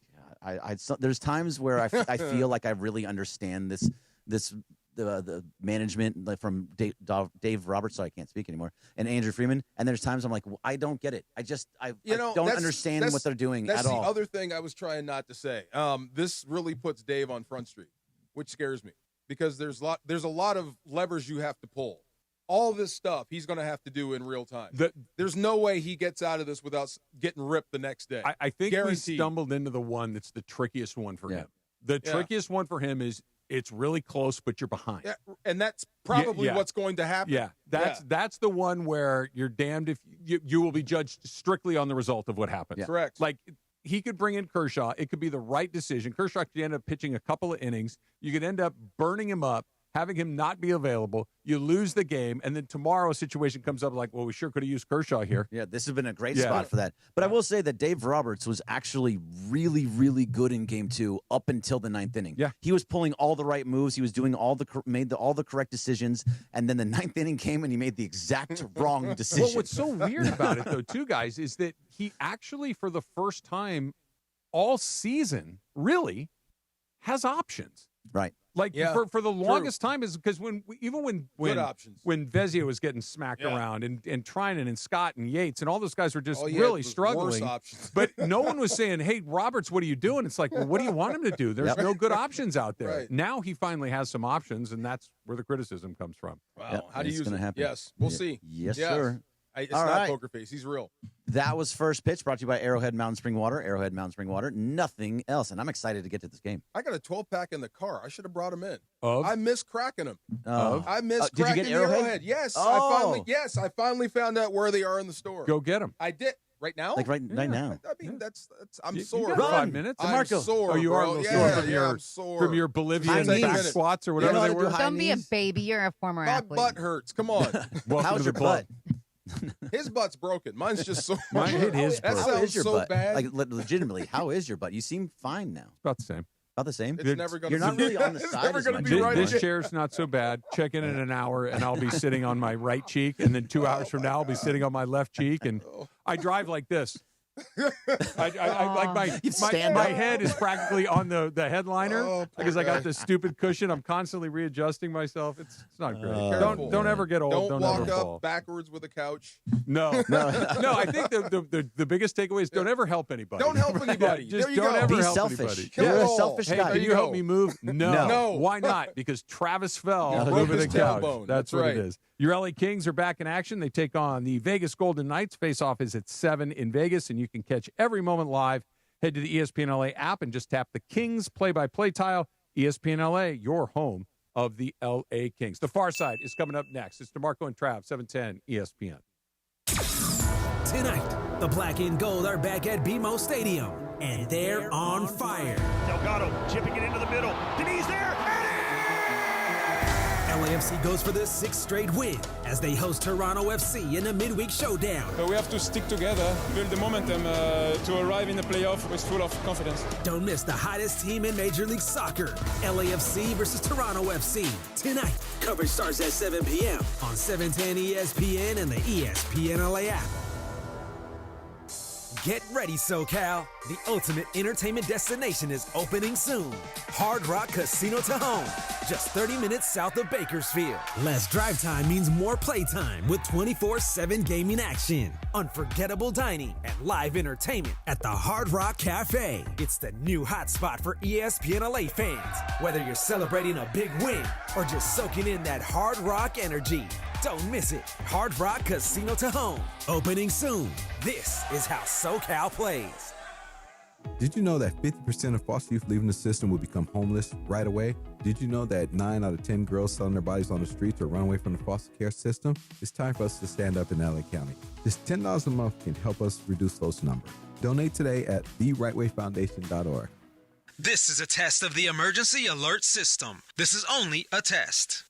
There's times where I feel like I really understand the management, like from Dave Roberts, so I can't speak anymore, and Andrew Freeman. And there's times I'm like, well, I don't get it. I don't understand what they're doing at all. That's the other thing I was trying not to say. This really puts Dave on Front Street, which scares me because there's a lot of levers you have to pull. All this stuff he's going to have to do in real time. There's no way he gets out of this without getting ripped the next day. I think Guaranteed. we stumbled into the one that's the trickiest one for him. The trickiest one for him is it's really close, but you're behind. Yeah, and that's probably what's going to happen. Yeah, that's the one where you're damned if you will be judged strictly on the result of what happens. Yeah. Correct. Like he could bring in Kershaw. It could be the right decision. Kershaw could end up pitching a couple of innings. You could end up burning him up, having him not be available. You lose the game, and then tomorrow a situation comes up like, well, we sure could have used Kershaw here. Yeah, this has been a great spot for that. But I will say that Dave Roberts was actually really, really good in game 2 up until the 9th inning. Yeah. He was pulling all the right moves. He was doing all the correct decisions. And then the 9th inning came and he made the exact wrong decision. Well, what's so weird about it, though, too, guys, is that he actually, for the first time all season, really has options. Right. Like for the longest time is because when good options. When Vezio was getting smacked around and Trinan and Scott and Yates and all those guys were just really struggling. Worse options. But no one was saying, "Hey, Roberts, what are you doing?" It's like, well, what do you want him to do? There's no good options out there. Right. Now he finally has some options, and that's where the criticism comes from. Wow, how do you use it? Happen. Yes, we'll see. Yes, sir. It's all not right. poker face. He's real. That was First Pitch, brought to you by Arrowhead Mountain Spring Water. Arrowhead Mountain Spring Water, nothing else. And I'm excited to get to this game. I got a 12-pack in the car. I should have brought him in. Of? I miss cracking them. I miss did you cracking get the Arrowhead? Yes, Oh. I finally found out where they are in the store. Go get them. I did. Right now? Like right now. I mean, that's I'm You sore. got bro. 5 minutes. I'm DeMarco. sore. Oh, you are a bro. little yeah, sore from yeah, your I'm sore. from your Bolivian High back knees. squats or You whatever know how they to do were. high Don't be a knees? baby. You're a former My athlete. butt hurts. Come on. Welcome How's to your the club. butt? His butt's broken. Mine's just sore. Mine hit his That butt. How sounds is your so butt? bad. Like legitimately, how is your butt? You seem fine now. About the same. About the same. It's never going to You're not really on the it's side never as gonna much be anymore. right This again. chair's not so bad. Check in an hour, and I'll be sitting on my right cheek, and then 2 hours from now, I'll be sitting on my left cheek, and I drive like this. I like my head is practically on the headliner because I got this stupid cushion. I'm constantly readjusting myself. It's not great. Don't ever get old. Don't ever walk fall. up backwards with a couch. No. I think the biggest takeaway is don't ever help anybody. Don't help anybody. Just There you don't go. ever Be help selfish. anybody. Kill You're it a all. selfish Hey, guy. can you help me move? No. No. Why not? Because Travis fell No. over Broke the his couch. tailbone. That's That's what right. it is. Your LA Kings are back in action. They take on the Vegas Golden Knights. Face-off is at 7 in Vegas, and you can catch every moment live. Head to the ESPN LA app and just tap the Kings play-by-play tile. ESPN LA, your home of the LA Kings. The Far Side is coming up next. It's DeMarco and Trav, 710 ESPN. Tonight, the black and gold are back at BMO Stadium, and they're on fire. Delgado chipping it into the middle. Denise there. LAFC goes for their 6th straight win as they host Toronto FC in a midweek showdown. We have to stick together, build the momentum to arrive in the playoff with full of confidence. Don't miss the hottest team in Major League Soccer, LAFC versus Toronto FC. Tonight, coverage starts at 7 p.m. on 710 ESPN and the ESPN LA app. Get ready, SoCal. The ultimate entertainment destination is opening soon. Hard Rock Casino to Home, just 30 minutes south of Bakersfield. Less drive time means more playtime with 24/7 gaming action, unforgettable dining, and live entertainment at the Hard Rock Cafe. It's the new hotspot for ESPN LA fans. Whether you're celebrating a big win or just soaking in that Hard Rock energy, don't miss it. Hard Rock Casino to Home, opening soon. This is how SoCal plays. Did you know that 50% of foster youth leaving the system will become homeless right away? Did you know that 9 out of 10 girls selling their bodies on the streets or run away from the foster care system? It's time for us to stand up in LA County. Just $10 a month can help us reduce those numbers. Donate today at therightwayfoundation.org. This is a test of the emergency alert system. This is only a test.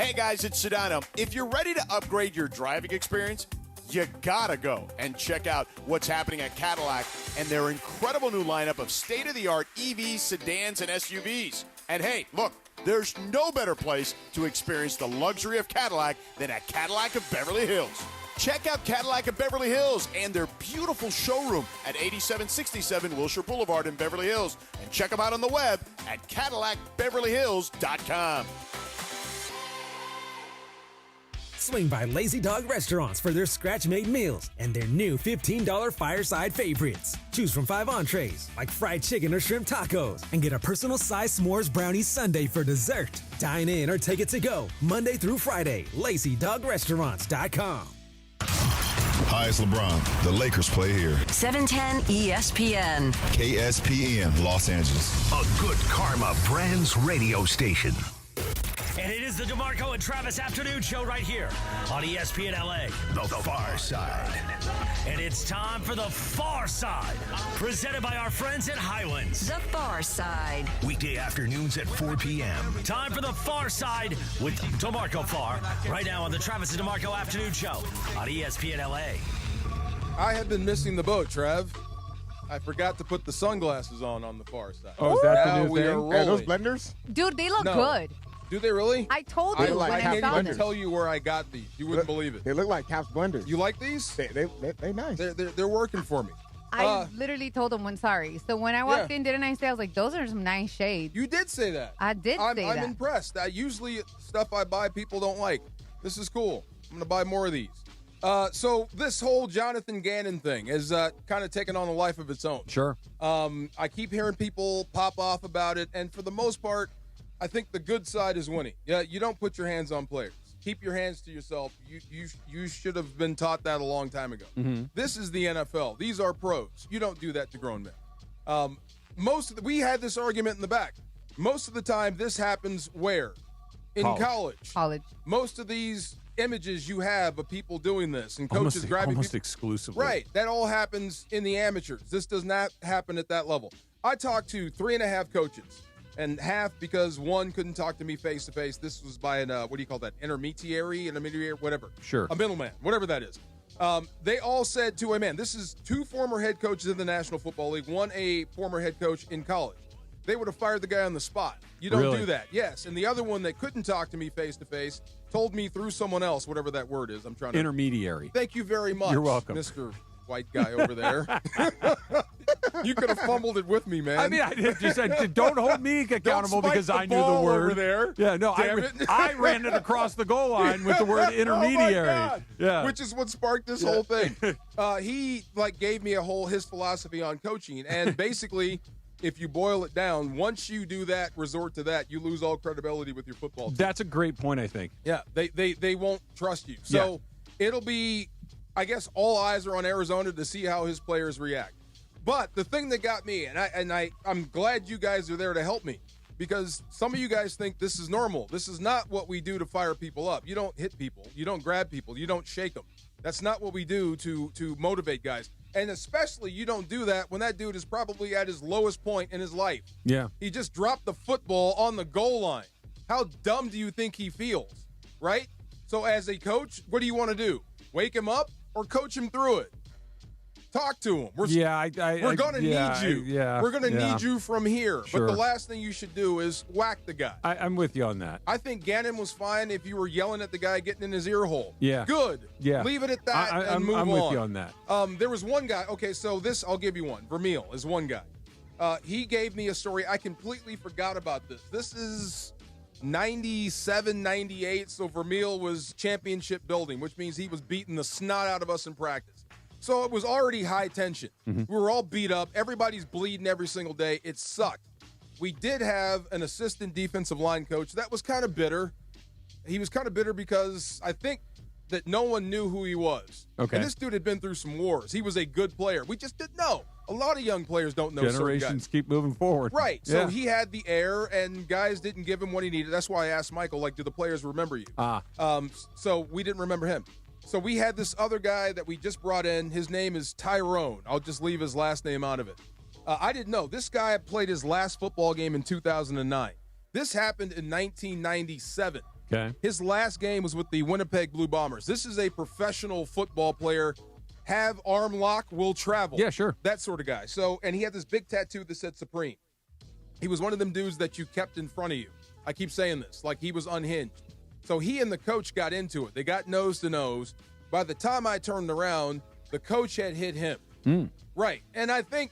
Hey guys, it's Sedano. If you're ready to upgrade your driving experience, you gotta go and check out what's happening at Cadillac and their incredible new lineup of state-of-the-art EVs, sedans, and SUVs. And hey, look, there's no better place to experience the luxury of Cadillac than at Cadillac of Beverly Hills. Check out Cadillac of Beverly Hills and their beautiful showroom at 8767 Wilshire Boulevard in Beverly Hills. And check them out on the web at CadillacBeverlyHills.com. Swing by Lazy Dog Restaurants for their scratch-made meals and their new $15 fireside favorites. Choose from 5 entrees, like fried chicken or shrimp tacos, and get a personal-sized s'mores brownie sundae for dessert. Dine in or take it to go, Monday through Friday. LazyDogRestaurants.com. Hi, it's LeBron. The Lakers play here. 710 ESPN. KSPN, Los Angeles. A good karma brands radio station. And it is the DeMarco and Travis Afternoon Show right here on ESPN LA. The Far Side. And it's time for The Far Side, presented by our friends at Highlands. The Far Side. Weekday afternoons at 4 p.m. Time for The Far Side with DeMarco Farr, right now on the Travis and DeMarco Afternoon Show on ESPN LA. I have been missing the boat, Trev. I forgot to put the sunglasses on the Far Side. Oh, is that now the new we thing? are rolling. Hey, those blenders? Dude, they look No. good. Do they really? I told you when I can't found even them. tell you where I got these. You wouldn't believe it. They look like Cap's blenders. You like these? They nice. They're working for me. I literally told them sorry. So when I walked in, didn't I say, I was like, those are some nice shades. You did say that. I did say that. I'm impressed. Usually stuff I buy people don't like. This is cool. I'm going to buy more of these. So this whole Jonathan Gannon thing is kind of taken on a life of its own. Sure. I keep hearing people pop off about it, and for the most part, I think the good side is winning. Yeah, you don't put your hands on players. Keep your hands to yourself. You should have been taught that a long time ago. Mm-hmm. This is the NFL. These are pros. You don't do that to grown men. We had this argument in the back. Most of the time, this happens where? In college. Most of these images you have of people doing this and coaches grabbing almost people. exclusively. Right. That all happens in the amateurs. This does not happen at that level. I talked to 3.5 coaches. And half because one couldn't talk to me face to face. This was by an what do you call that? Intermediary, whatever. Sure. A middleman, whatever that is. They all said to a man. This is 2 former head coaches in the National Football League. One a former head coach in college. They would have fired the guy on the spot. You don't do that. Yes. And the other one that couldn't talk to me face to face told me through someone else, whatever that word is. I'm trying to intermediary. Thank you very much. You're welcome, Mr. White guy over there. You could have fumbled it with me, man. I mean, I just said, don't hold me accountable because I knew the word. Over there. Yeah, no, I ran it across the goal line with the word intermediary. Oh my God. Yeah, which is what sparked this whole thing. He gave me his philosophy on coaching, and basically, if you boil it down, once you do that, resort to that, you lose all credibility with your football team. That's a great point, I think. Yeah, they won't trust you. So it'll be, I guess, all eyes are on Arizona to see how his players react. But the thing that got me, and I'm glad you guys are there to help me, because some of you guys think this is normal. This is not what we do to fire people up. You don't hit people. You don't grab people. You don't shake them. That's not what we do to motivate guys. And especially you don't do that when that dude is probably at his lowest point in his life. Yeah. He just dropped the football on the goal line. How dumb do you think he feels, right? So as a coach, what do you want to do? Wake him up or coach him through it? Talk to him. We're going to need you. We're going to need you from here. Sure. But the last thing you should do is whack the guy. I'm with you on that. I think Gannon was fine if you were yelling at the guy getting in his ear hole. Yeah. Good. Yeah. Leave it at that and move on. I'm with you on that. There was one guy. Okay, so this, I'll give you one. Vermeil is one guy. He gave me a story. I completely forgot about this. This is 97, 98. So Vermeil was championship building, which means he was beating the snot out of us in practice. So it was already high tension. Mm-hmm. We were all beat up. Everybody's bleeding every single day. It sucked. We did have an assistant defensive line coach that was kind of bitter. He was kind of bitter because I think that no one knew who he was. Okay. And this dude had been through some wars. He was a good player. We just didn't know. A lot of young players don't know. Generations keep moving forward. Right. So he had the air, and guys didn't give him what he needed. That's why I asked Michael, do the players remember you? So we didn't remember him. So we had this other guy that we just brought in. His name is Tyrone. I'll just leave his last name out of it. I didn't know. This guy played his last football game in 2009. This happened in 1997. Okay. His last game was with the Winnipeg Blue Bombers. This is a professional football player. Have arm lock, will travel. Yeah, sure. That sort of guy. So, and he had this big tattoo that said Supreme. He was one of them dudes that you kept in front of you. I keep saying this, like he was unhinged. So he and the coach got into it. They got nose to nose. By the time I turned around, the coach had hit him. Right. And I think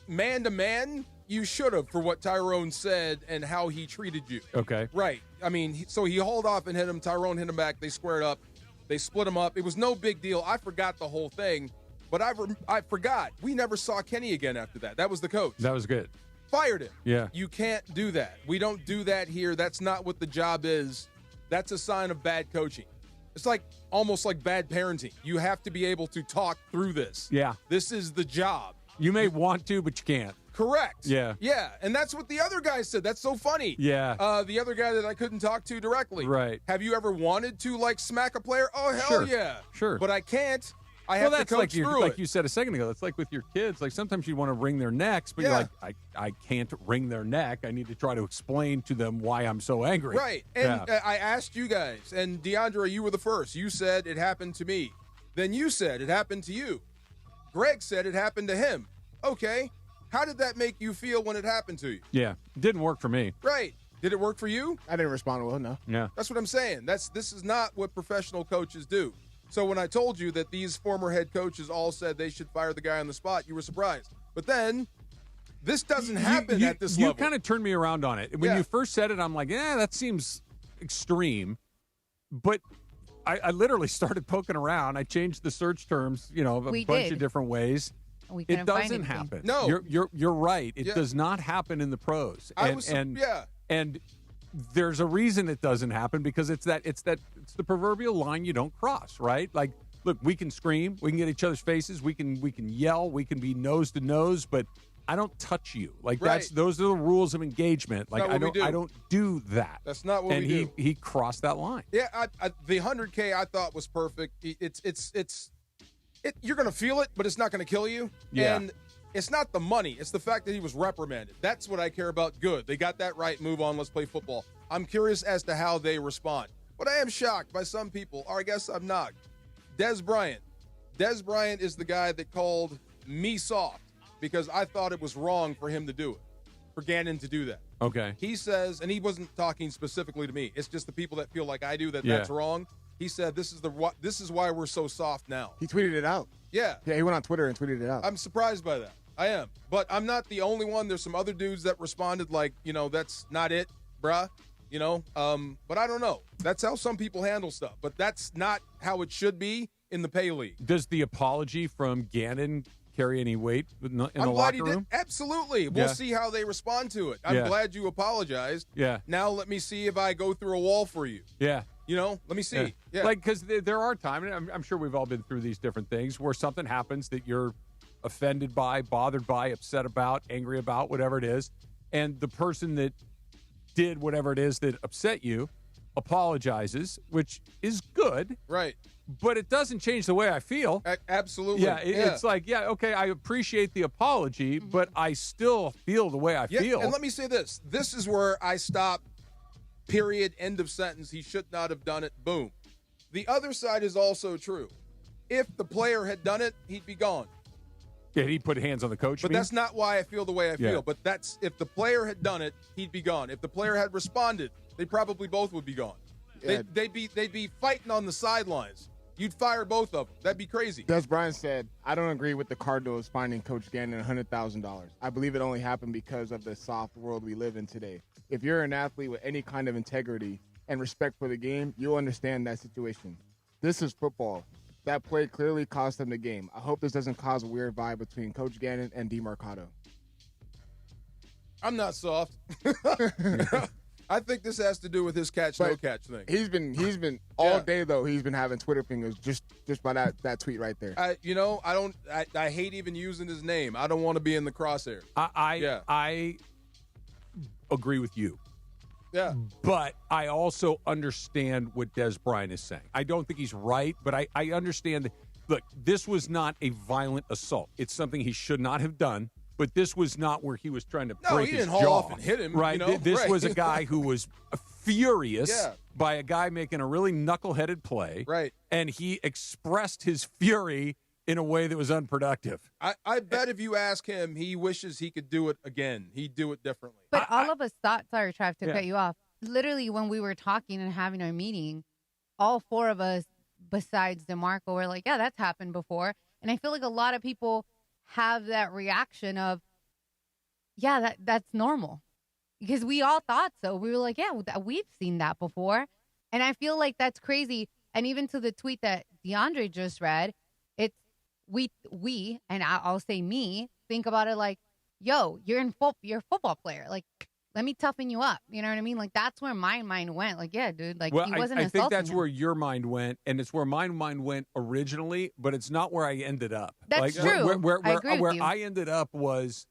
man to man, you should have for what Tyrone said and how he treated you. Okay. Right. I mean, so he hauled off and hit him. Tyrone hit him back. They squared up. They split him up. It was no big deal. I forgot the whole thing, but I forgot. We never saw Kenny again after that. That was the coach. That was good. Fired him. Yeah. You can't do that. We don't do that here. That's not what the job is. That's a sign of bad coaching. It's like almost like bad parenting. You have to be able to talk through this. Yeah. This is the job. You may want to, but you can't. Correct. Yeah. Yeah. And that's what the other guy said. That's so funny. Yeah. The other guy that I couldn't talk to directly. Right. Have you ever wanted to, like, smack a player? Oh, hell Sure. yeah. Sure. But I can't. I have to coach through it. Like you said a second ago, that's like with your kids. Like sometimes you want to wring their necks, but you're like, I can't wring their neck. I need to try to explain to them why I'm so angry. Right. And I asked you guys, and DeAndre, you were the first. You said it happened to me. Then you said it happened to you. Greg said it happened to him. Okay. How did that make you feel when it happened to you? Yeah. It didn't work for me. Right. Did it work for you? I didn't respond well, no. Yeah. That's what I'm saying. This is not what professional coaches do. So when I told you that these former head coaches all said they should fire the guy on the spot, you were surprised. But then this doesn't happen at this level. You kind of turned me around on it. When you first said it, I'm like, that seems extreme. But I literally started poking around. I changed the search terms, a bunch of different ways. It doesn't happen. No. You're right. It does not happen in the pros. And there's a reason it doesn't happen because it's the proverbial line you don't cross, right? Like, look, we can scream, we can get each other's faces, we can yell, we can be nose to nose, but I don't touch you. Like those are the rules of engagement. Like I don't do that. That's not what we do. And he crossed that line. Yeah, the 100K I thought was perfect. You're going to feel it, but it's not going to kill you. Yeah. And it's not the money. It's the fact that he was reprimanded. That's what I care about. Good. They got that right. Move on. Let's play football. I'm curious as to how they respond. But I am shocked by some people, or I guess I'm not. Des Bryant. Des Bryant is the guy that called me soft because I thought it was wrong for him to do it, for Gannon to do that. Okay. He says, and he wasn't talking specifically to me. It's just the people that feel like I do that's wrong. He said, this is why we're so soft now. He tweeted it out. Yeah. Yeah, he went on Twitter and tweeted it out. I'm surprised by that. I am. But I'm not the only one. There's some other dudes that responded like, that's not it, bruh. But I don't know. That's how some people handle stuff. But that's not how it should be in the pay league. Does the apology from Gannon carry any weight in the I'm glad locker he room? did. Absolutely. We'll see how they respond to it. I'm glad you apologized. Yeah. Now let me see if I go through a wall for you. Yeah. Let me see. Yeah. Like, because there are times, and I'm sure we've all been through these different things, where something happens that you're offended by, bothered by, upset about, angry about, whatever it is, and the person that did whatever it is that upset you apologizes, which is good. Right. But it doesn't change the way I feel. Absolutely. Yeah, it's like, okay, I appreciate the apology, but I still feel the way I feel. And let me say this. This is where I stop. Period. End of sentence. He should not have done it. Boom. The other side is also true. If the player had done it, he'd be gone. Yeah, he put hands on the coach. But that's not why I feel the way I feel. Yeah. But that's if the player had done it, he'd be gone. If the player had responded, they probably both would be gone. Yeah. They'd be fighting on the sidelines. You'd fire both of them. That'd be crazy. Des Bryant said, I don't agree with the Cardinals finding Coach Gannon $100,000. I believe it only happened because of the soft world we live in today. If you're an athlete with any kind of integrity and respect for the game, you'll understand that situation. This is football. That play clearly cost them the game. I hope this doesn't cause a weird vibe between Coach Gannon and DeMarcado. I'm not soft. I think this has to do with his catch, no catch thing. He's been all day though. He's been having Twitter fingers just by that tweet right there. I hate even using his name. I don't want to be in the crosshair. I agree with you. Yeah. But I also understand what Des Bryant is saying. I don't think he's right, but I understand that. Look, this was not a violent assault. It's something he should not have done. but this was not where he was trying to No, break he his didn't haul jaw. off and hit him. Right. You know? This Right. was a guy who was furious Yeah. by a guy making a really knuckleheaded play. Right. And he expressed his fury in a way that was unproductive. I bet if you ask him, he wishes he could do it again. He'd do it differently. But all of us thought, sorry, Trav, to Yeah. cut you off. Literally, when we were talking and having our meeting, all four of us, besides DeMarco, were like, yeah, that's happened before. And I feel like a lot of people have that reaction of, yeah, that's normal. Because we all thought so. We were like, yeah, we've seen that before. And I feel like that's crazy. And even to the tweet that DeAndre just read, it's we, and I'll say me, think about it like, yo, you're a football player. Like, let me toughen you up. You know what I mean? Like, that's where my mind went. Like, yeah, dude. Like, he wasn't I insulting think that's him. where your mind went, and it's where my mind went originally, but it's not where I ended up. That's like, true. Where I agree with where you. I ended up was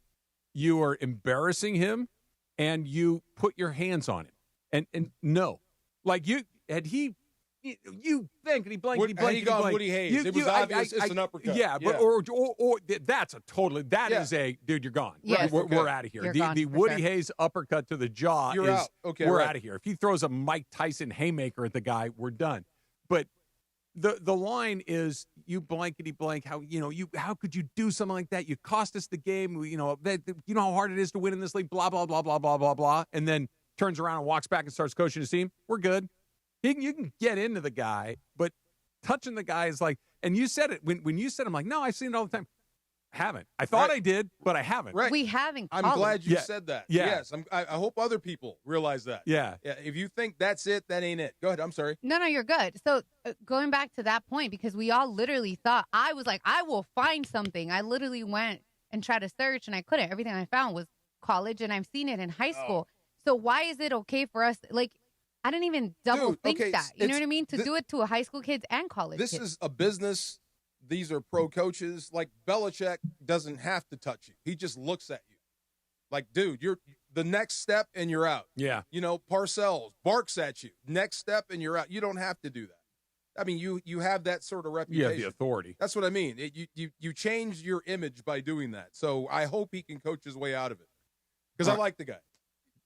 you are embarrassing him, and you put your hands on him. And no. Like, you blankety, blankety, blankety, blank. Woody Hayes. It was obvious it's an uppercut. Yeah, but or that's a totally, that is a, dude, you're gone. Yes. We're out of here. You're The gone, for Woody sure. Hayes uppercut to the jaw You're is, out. Okay, we're right. out of here. If he throws a Mike Tyson haymaker at the guy, we're done. But the line is, you blankety blank, how could you do something like that? You cost us the game. You know how hard it is to win in this league, blah, blah, blah, blah, blah, blah, blah. And then turns around and walks back and starts coaching his team. We're good. You can get into the guy, but touching the guy is like, and you said it when you said, I'm like, no, I've seen it all the time. I haven't. I thought I did, but I haven't. Right. We haven't. I'm glad you Yeah. said that. Yeah. Yes. I hope other people realize that. Yeah. If you think that's it, that ain't it. Go ahead. I'm sorry. No, you're good. So going back to that point, because we all literally thought, I was like, I will find something. I literally went and tried to search, and I couldn't. Everything I found was college, and I've seen it in high school. So why is it okay for us? Like, I didn't even double think that. You know what I mean? To do it to a high school kids and college This kids. is a business. These are pro coaches. Like, Belichick doesn't have to touch you. He just looks at you. Like, dude, you're the next step and you're out. Yeah. You know, Parcells barks at you. Next step and you're out. You don't have to do that. I mean, you have that sort of You reputation. have the authority. That's what I mean. You change your image by doing that. So I hope he can coach his way out of it. Because I like the guy.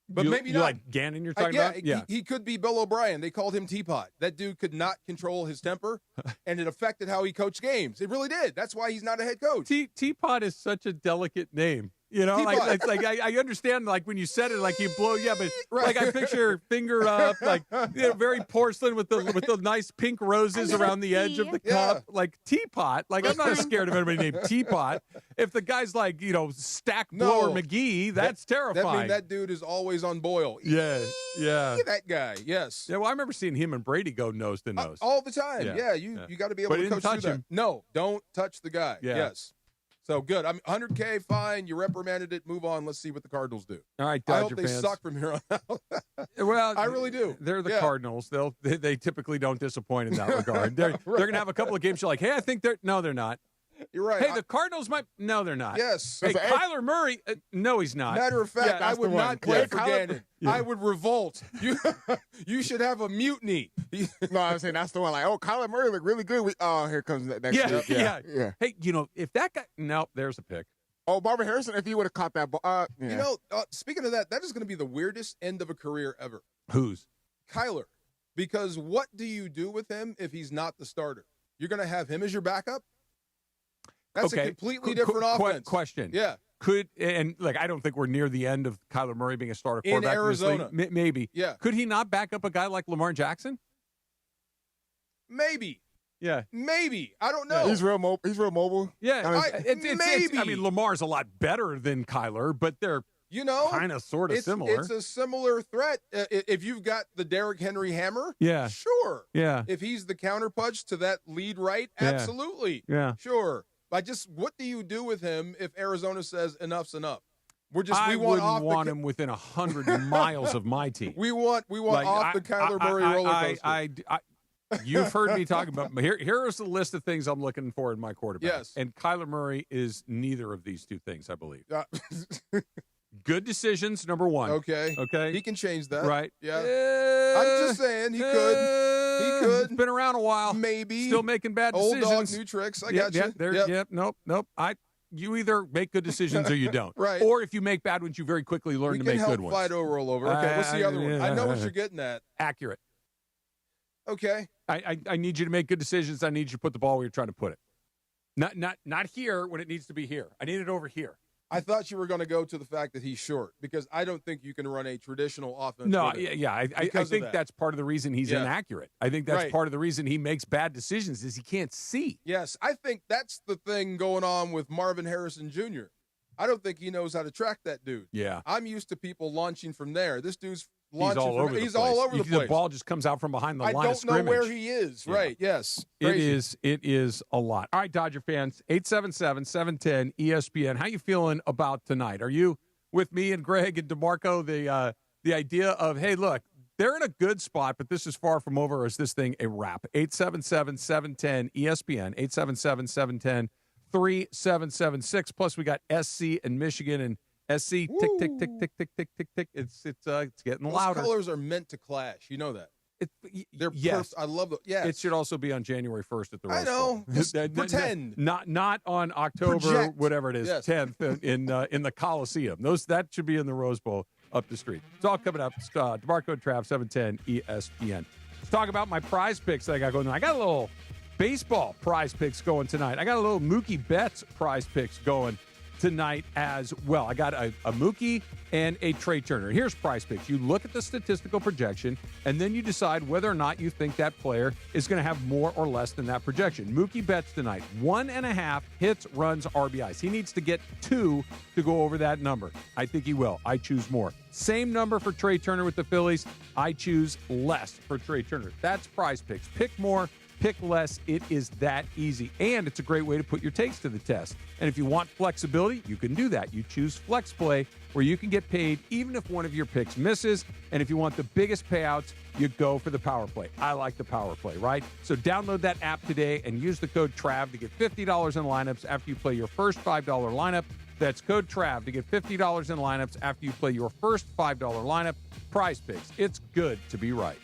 But maybe you not. like Gannon you're talking about? Yeah. He could be Bill O'Brien. They called him Teapot. That dude could not control his temper, and it affected how he coached games. It really did. That's why he's not a head coach. Teapot is such a delicate name. You know, Teapot. like it's like I understand, like when you said it, like you blow, but like I picture finger up, like very porcelain with the nice pink roses around the edge of the cup, like Teapot. Like I'm not scared of anybody named Teapot. If the guy's like Stack Blower McGee, that's terrifying. That means that dude is always on boil. Yeah. That guy. Yes. Yeah. Well, I remember seeing him and Brady go nose to nose all the time. Yeah. You got to be able But to he didn't coach touch through that. him. No, don't touch the guy. Yeah. Yes. So good. I'm 100K, fine. You reprimanded it. Move on. Let's see what the Cardinals do. All right, I Dodger hope they fans. suck from here on out. Well, I really do. They're the Yeah. Cardinals. They typically don't disappoint in that regard. They're going to have a couple of games. You're like, hey, I think they're not. You're right. Hey, the Cardinals might. No, they're not. Yes. Hey, Kyler Murray. No, he's not. Matter of fact, I would not play for Gannon. Yeah. I would revolt. You should have a mutiny. No, I'm saying that's the one. Like, Kyler Murray looked really good. Here comes that next Yeah, year. yeah. Hey, if that guy. No, there's a pick. Oh, Marvin Harrison, if he would have caught that ball. You know, speaking of that is going to be the weirdest end of a career ever. Whose? Kyler. Because what do you do with him if he's not the starter? You're going to have him as your backup? That's a completely different offense. Question. Yeah. I don't think we're near the end of Kyler Murray being a starter quarterback in Arizona. this league. Maybe. Yeah. Could he not back up a guy like Lamar Jackson? Maybe. Yeah. Maybe. I don't know. He's real mobile. Yeah. Maybe. I mean, Lamar's a lot better than Kyler, but they're kind of sort of similar. It's a similar threat. If you've got the Derrick Henry hammer, Yeah. sure. Yeah. If he's the counterpunch to that lead right, Yeah. absolutely. Yeah. Sure. What do you do with him if Arizona says enough's enough? I wouldn't want him within 100 miles of my team. We want off the Kyler Murray roller coaster. You've heard me talk about. Here's the list of things I'm looking for in my quarterback. Yes. And Kyler Murray is neither of these two things, I believe. Good decisions, number one. Okay. Okay. He can change that. Right. Yeah. I'm just saying he could. He's been around a while. Maybe. Still making bad Old decisions. dog, new tricks. I got you. Nope. you either make good decisions or you don't. Right. Or if you make bad ones, you very quickly learn to make good ones. Fido roll over. Okay, what's the other one? I know what you're getting at. Accurate. Okay. I need you to make good decisions. I need you to put the ball where you're trying to put it. Not here when it needs to be here. I need it over here. I thought you were going to go to the fact that he's short, because I don't think you can run a traditional offense. No, I think that's part of the reason he's inaccurate. I think that's part of the reason he makes bad decisions is he can't see. Yes, I think that's the thing going on with Marvin Harrison Jr. I don't think he knows how to track that dude. Yeah. I'm used to people launching from there. This dude's He's launching all over the place. The ball just comes out from behind the line of scrimmage. I don't know where he is. Yeah. Right, yes. Crazy. It is a lot. All right, Dodger fans, 877-710-ESPN. How you feeling about tonight? Are you with me and Greg and DeMarco, the idea of, hey, look, they're in a good spot, but this is far from over, or is this thing a wrap? 877-710-ESPN, 877-710-3776. Plus, we got SC and Michigan and SC, tick, tick, tick, tick, tick, tick, tick, tick. It's getting louder. Those colors are meant to clash. You know that. They're yes. I love them. Yes. It should also be on January 1st at the Rose I know. Just pretend. Not on October, whatever it is, 10th in the Coliseum. That should be in the Rose Bowl up the street. It's all coming up. DeMarco and Trav, 710 ESPN. Let's talk about my prize picks that I got going on. I got a little baseball prize picks going tonight. I got a little Mookie Betts prize picks going tonight as well. I got a Mookie and a Trey Turner. Here's prize picks. You look at the statistical projection, and then you decide whether or not you think that player is going to have more or less than that projection. Mookie Betts tonight, 1.5 hits, runs, RBIs. He needs to get 2 to go over that number. I think he will. I choose more. Same number for Trey Turner with the Phillies. I choose less for Trey Turner. That's prize picks. Pick more. Pick less. It is that easy. And it's a great way to put your takes to the test. And if you want flexibility, you can do that. You choose Flex Play, where you can get paid even if one of your picks misses. And if you want the biggest payouts, you go for the Power Play. I like the Power Play, right? So download that app today and use the code TRAV to get $50 in lineups after you play your first $5 lineup. That's code TRAV to get $50 in lineups after you play your first $5 lineup. Prize Picks. It's good to be right.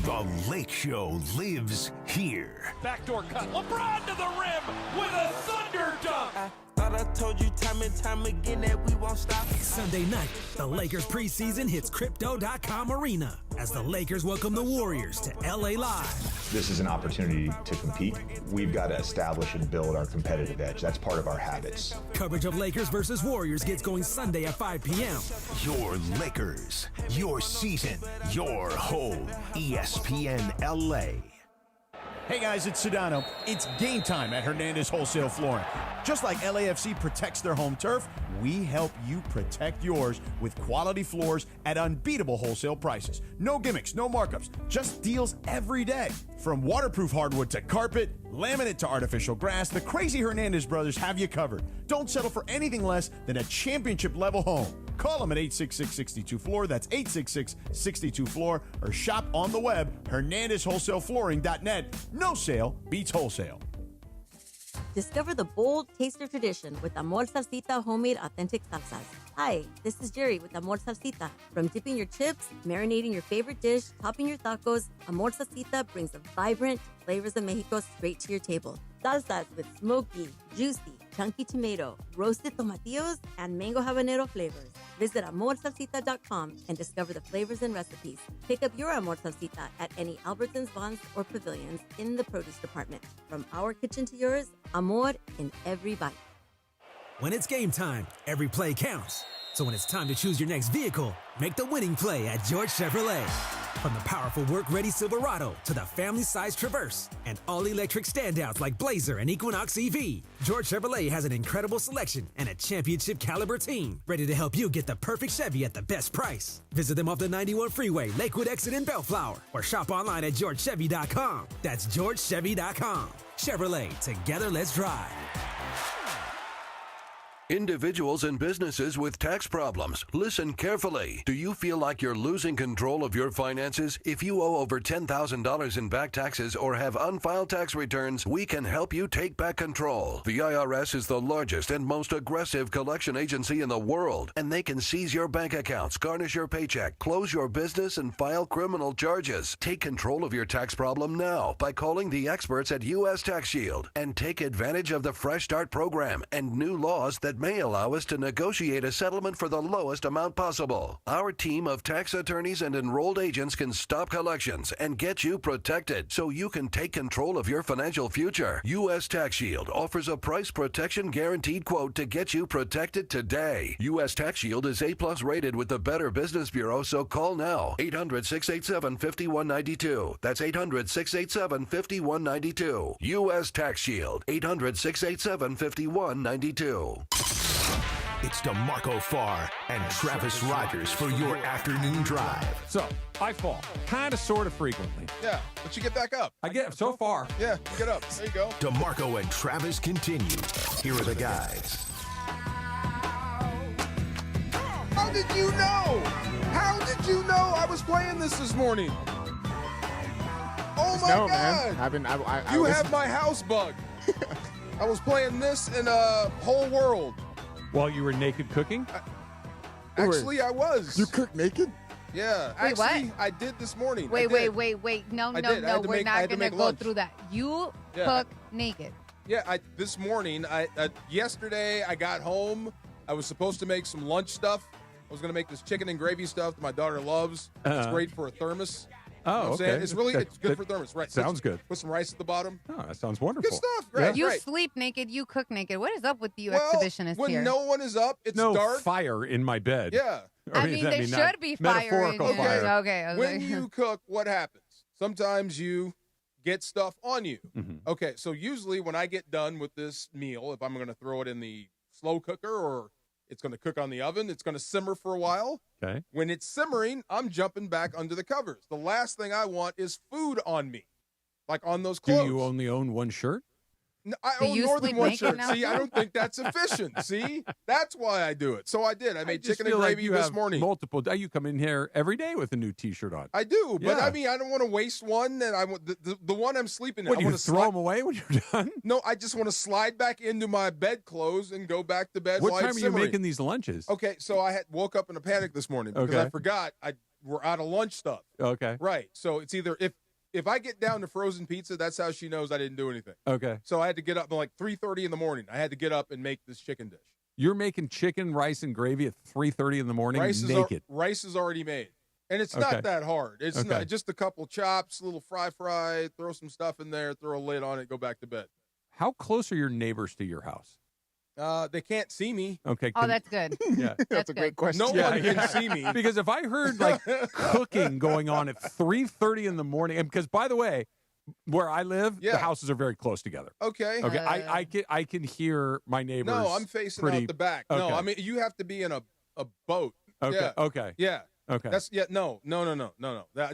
The Lake Show lives here. Backdoor cut. LeBron to the rim with a thunder dunk. Thought I told you time and time again that we won't stop. Sunday night, the Lakers preseason hits Crypto.com Arena as the Lakers welcome the Warriors to LA Live. This is an opportunity to compete. We've got to establish and build our competitive edge. That's part of our habits. Coverage of Lakers versus Warriors gets going Sunday at 5 p.m. Your Lakers, your season, your home. ESPN LA. Hey guys, it's Sedano. It's game time at Hernandez Wholesale Flooring. Just like LAFC protects their home turf, we help you protect yours with quality floors at unbeatable wholesale prices. No gimmicks, no markups, just deals every day. From waterproof hardwood to carpet, laminate to artificial grass, the crazy Hernandez brothers have you covered. Don't settle for anything less than a championship-level home. Call them at 866-62-FLOOR, that's 866-62-FLOOR, or shop on the web, hernandezwholesaleflooring.net. No sale beats wholesale. Discover the bold taste of tradition with Amor Salsita homemade authentic salsas. Hi, this is Jerry with Amor Salsita. From dipping your chips, marinating your favorite dish, topping your tacos, Amor Salsita brings the vibrant flavors of Mexico straight to your table. Salsas with smoky, juicy, chunky tomato, roasted tomatillos, and mango habanero flavors. Visit amorsalsita.com and discover the flavors and recipes. Pick up your Amor Salsita at any Albertsons, Vons, or Pavilions in the produce department. From our kitchen to yours, Amor in every bite. When it's game time, every play counts. So when it's time to choose your next vehicle, make the winning play at George Chevrolet. From the powerful work-ready Silverado to the family-sized Traverse and all-electric standouts like Blazer and Equinox EV, George Chevrolet has an incredible selection and a championship-caliber team ready to help you get the perfect Chevy at the best price. Visit them off the 91 Freeway, Lakewood Exit in Bellflower, or shop online at georgechevy.com. That's georgechevy.com. Chevrolet, together let's drive. Individuals and businesses with tax problems, listen carefully. Do you feel like you're losing control of your finances? If you owe over $10,000 in back taxes or have unfiled tax returns, we can help you take back control. The IRS is the largest and most aggressive collection agency in the world, and they can seize your bank accounts, garnish your paycheck, close your business, and file criminal charges. Take control of your tax problem now by calling the experts at U.S. Tax Shield and take advantage of the Fresh Start program and new laws that may allow us to negotiate a settlement for the lowest amount possible. Our team of tax attorneys and enrolled agents can stop collections and get you protected so you can take control of your financial future. U.S. Tax Shield offers a price protection guaranteed quote to get you protected today. U.S. Tax Shield is A+ rated with the Better Business Bureau, so call now. 800-687-5192. That's 800-687-5192. U.S. Tax Shield. 800-687-5192. It's DeMarco Farr and Travis Rogers for your afternoon drive. So, I fall. Kind of, sort of frequently. Yeah, but you get back up. I get so far. Yeah, you get up. There you go. DeMarco and Travis continue. Here are the guys. How did you know? How did you know I was playing this morning? Oh, my God. Man. You have my house bug. I was playing this in a whole world. While you were naked cooking? Actually, I was. You cook naked? Yeah. Wait, actually, what? I did this morning. Wait. No, I did. I had to we're make- I not had to going to make go lunch. through that. You Yeah. cook naked. Yeah, this morning, yesterday I got home. I was supposed to make some lunch stuff. I was going to make this chicken and gravy stuff that my daughter loves. It's great for a thermos. Oh, You know what I'm saying? okay. It's good for thermos. Right. Sounds good. Put some rice at the bottom. Oh, that sounds wonderful. Good stuff. Great. You Great. sleep naked. You cook naked. What is up with you Well, exhibitionists when here? no one is up, it's no dark. fire in my bed. Yeah. Or I mean, there not should be fire in metaphorical yours. fire. Okay. When you cook, what happens? Sometimes you get stuff on you. Mhm. Okay, so usually when I get done with this meal, if I'm going to throw it in the slow cooker or it's going to cook on the oven, it's going to simmer for a while. Okay. When it's simmering, I'm jumping back under the covers. The last thing I want is food on me, like on those Do clothes. you only own one shirt? No, I Do own you more than sleep one naked shirt. now? See, I don't think that's efficient. See, that's why I do it. So I did. I made just chicken and feel like gravy you this have morning. Multiple. You come in here every day with a new T-shirt on. I do, but Yeah. I mean, I don't want to waste one. And I want the one I'm sleeping in. What, I do want you to throw them away when you're done? No, I just want to slide back into my bedclothes and go back to bed. What while time it's are you simmering. making these lunches? Okay, so I woke up in a panic this morning because Okay. I forgot we're out of lunch stuff. Okay. Right. So it's either if I get down to frozen pizza, that's how she knows I didn't do anything. Okay. So I had to get up like 3:30 in the morning. I had to get up and make this chicken dish. You're making chicken, rice, and gravy at 3:30 in the morning naked. Rice is already made. And it's Okay. not that hard. It's Okay. not just a couple chops, a little fry, throw some stuff in there, throw a lid on it, go back to bed. How close are your neighbors to your house? They can't see me. Okay. Oh, that's good. Yeah. That's a good. great question. No one can see me. Because if I heard like cooking going on at 3:30 in the morning, and because by the way, where I live, the houses are very close together. Okay. Okay. I can hear my neighbors. No, I'm facing pretty, out the back. Okay. No, I mean you have to be in a boat. Okay. Yeah. Okay. Yeah. Okay. That's no.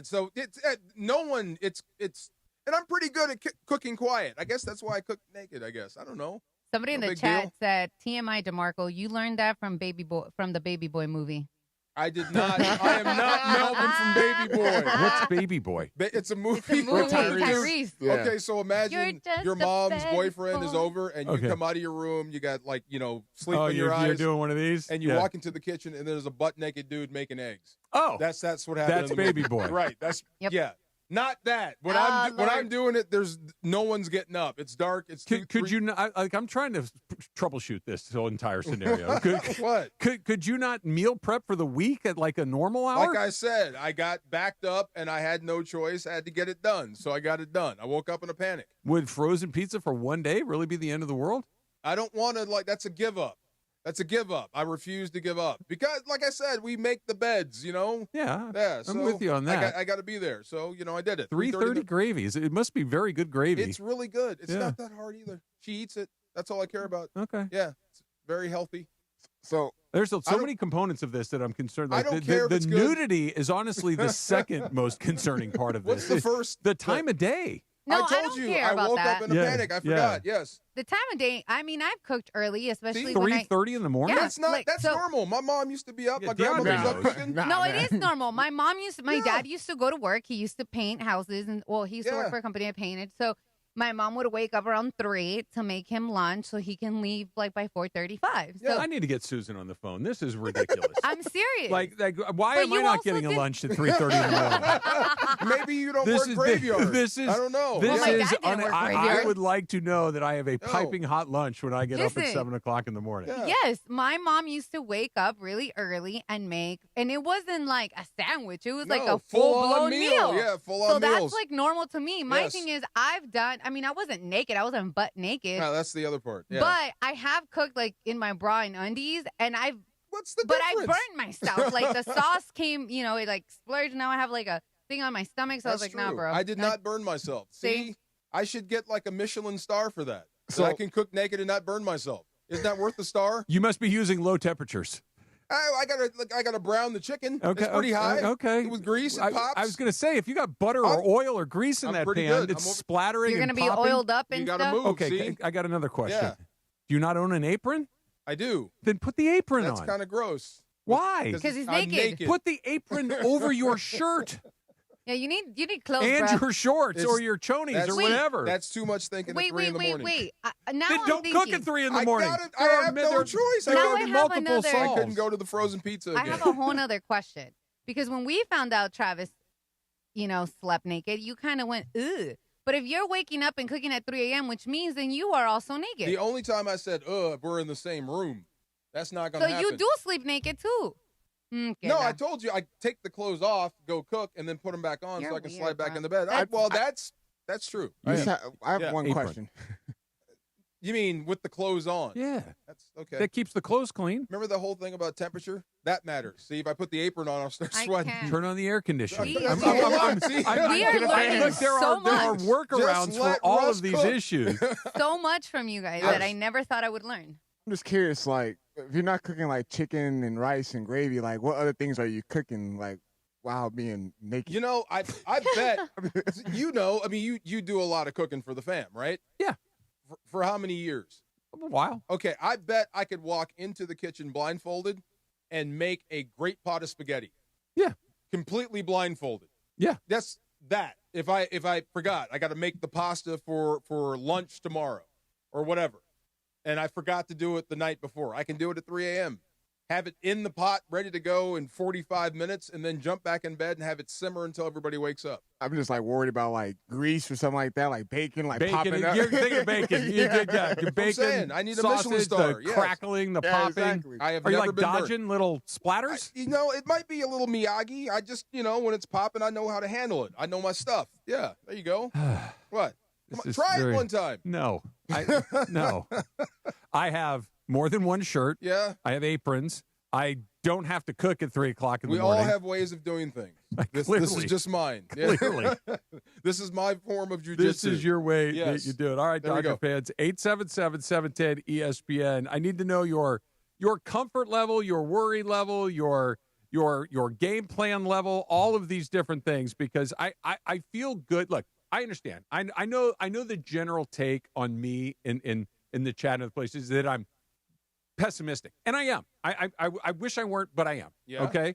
So it's no one. It's and I'm pretty good at cooking quiet. I guess that's why I cook naked. I guess I don't know. Somebody in No the big chat deal. said, "TMI, DeMarco, you learned that from the Baby Boy movie." I did not. I am not Melvin from Baby Boy. What's Baby Boy? It's a movie. It's a movie with with Tyrese. Yeah. Okay, so imagine You're your just a mom's baby boyfriend is boy. over, and you Okay. come out of your room. You got sleep in your you're eyes. doing one of these, And you Yeah. walk into the kitchen, and there's a butt naked dude making eggs. Oh, That's what happened. That's in the movie. Baby Boy. Right. That's Yep. yeah. Not that. When Lord. I'm doing it, there's no one's getting up. It's dark. It's Could you not? I'm trying to troubleshoot this whole entire scenario. What? Could you not meal prep for the week at like a normal hour? Like I said, I got backed up and I had no choice. I had to get it done. So I got it done. I woke up in a panic. Would frozen pizza for one day really be the end of the world? I don't want to, that's a give up. That's a give up. I refuse to give up. Because, like I said, we make the beds, Yeah. Yeah, I'm with you on that. I got to be there. So, I did it. 3:30 gravies. It must be very good gravy. It's really good. It's Yeah. not that hard either. She eats it. That's all I care about. Okay. Yeah. It's very healthy. So there's so many components of this that I'm concerned. I Like don't care if the it's good. nudity is honestly the second most concerning part of this. What's the first? The time of day. No, I told don't you. care I about woke that. up in a panic. I forgot. Yes. The time of day, I mean, I've cooked early, especially See, when 3:30 in the morning? Yeah, That's not. like, That's so- normal. My mom used to be up. Yeah, My grandmother was DeAndre up knows. cooking. No, it is normal. My dad used to go to work. He used to paint houses, and he used to work Yeah. for a company that painted. So my mom would wake up around 3 to make him lunch so he can leave like by 4:35. Yeah, So I need to get Susan on the phone. This is ridiculous. I'm serious. Like, why But am I you not also getting a did- lunch at 3:30 in the morning? Maybe you don't This work is graveyard. This is. I don't know. This my is. dad didn't work I graveyard. would like to know that I have a No. piping hot lunch when I get up at Listen. 7:00 in the morning. Yeah. Yes, my mom used to wake up really early and make, and it wasn't like a sandwich. It was like No, a full-blown meal. meal. Yeah, full-on So meals. that's like normal to me. My Yes. thing is, I wasn't naked. I wasn't butt naked. No, that's the other part. Yeah. But I have cooked like in my bra and undies, and What's the but difference? I burned myself. Like the sauce came, it like splurged. Now I have like a thing on my stomach. So I was That's like, nah, true. bro. I did not burn myself. See, I should get like a Michelin star for that. So I can cook naked and not burn myself. Isn't that worth the star? You must be using low temperatures. I gotta brown the chicken. Okay, It's pretty high. Okay, With grease and pops. I was going to say, if you got butter or oil or grease in I'm that pretty pan, good. it's I'm over- splattering. You're and gonna be popping. oiled up and You gotta stuff. move. Okay, see? I got another question. Yeah. Do you not own an apron? I do. Then put the apron That's on. kind of gross. Why? 'Cause he's I'm naked. Put the apron over your shirt Yeah, you need clothes, and bro. your shorts It's- or your chonies That's- or whatever. That's too much thinking Wait, at 3 in the morning. Now Then I'm don't thinking, cook at 3 in the I morning. got it. There I are have mi- no there- choice. There Now are I have multiple another- I solves. couldn't go to the frozen pizza I again. have a whole nother question. Because when we found out Travis, slept naked, you kind of went, ugh. But if you're waking up and cooking at 3 a.m., which means then you are also naked. The only time I said, if we're in the same room. That's not going So to happen. you do sleep naked too. Okay, No, now. I told you I take the clothes off, go cook, and then put them back on You're so I can weird, slide back bro. in the bed. That's true. I have Yeah. one Apron. question. You mean with the clothes on? Yeah. That's okay. That keeps the clothes clean. Remember the whole thing about temperature? That matters. See, if I put the apron on, I'll start I sweating. can't. Turn on the air conditioning. We I'm- are I'm- I'm- See? I'm- We are learning look, there so are much. workarounds Just for let all Russ of these cook. issues. So much from you guys Yes. that I never thought I would learn. I'm just curious, like, if you're not cooking like chicken and rice and gravy, like, what other things are you cooking, like, while being naked? You know, I bet you do a lot of cooking for the fam, right? Yeah. For how many years? A while. Okay, I bet I could walk into the kitchen blindfolded and make a great pot of spaghetti. Yeah. Completely blindfolded. Yeah. That's that. If I forgot, I got to make the pasta for lunch tomorrow or whatever, and I forgot to do it the night before, I can do it at 3 a.m. Have it in the pot, ready to go in 45 minutes, and then jump back in bed and have it simmer until everybody wakes up. I'm just like worried about like grease or something like that, like bacon, like Bacon. popping up. You're thinking bacon. Your bacon, saying, I need a sausage, Michelin star, the yes. crackling, the Yeah, popping. exactly. I have Are you never like been burnt. dodging little splatters? It might be a little Miyagi. I just, when it's popping, I know how to handle it. I know my stuff. Yeah, there you go. What? Come on, This is try very- it one time. No. No. I have more than one shirt. Yeah. I have aprons. I don't have to cook at 3 o'clock in We the all morning. have ways of doing things. This Clearly. is just mine. Yeah. Clearly. This is my form of jujitsu. This is your way that Yes. you do it. All right, There we Dodger go. fans, 877-710-ESPN. I need to know your comfort level, your worry level, your game plan level, all of these different things, because I feel good. Look, I understand. I know the general take on me in the chat and the places that I'm pessimistic, and I am. I wish I weren't, but I am. Yeah. Okay.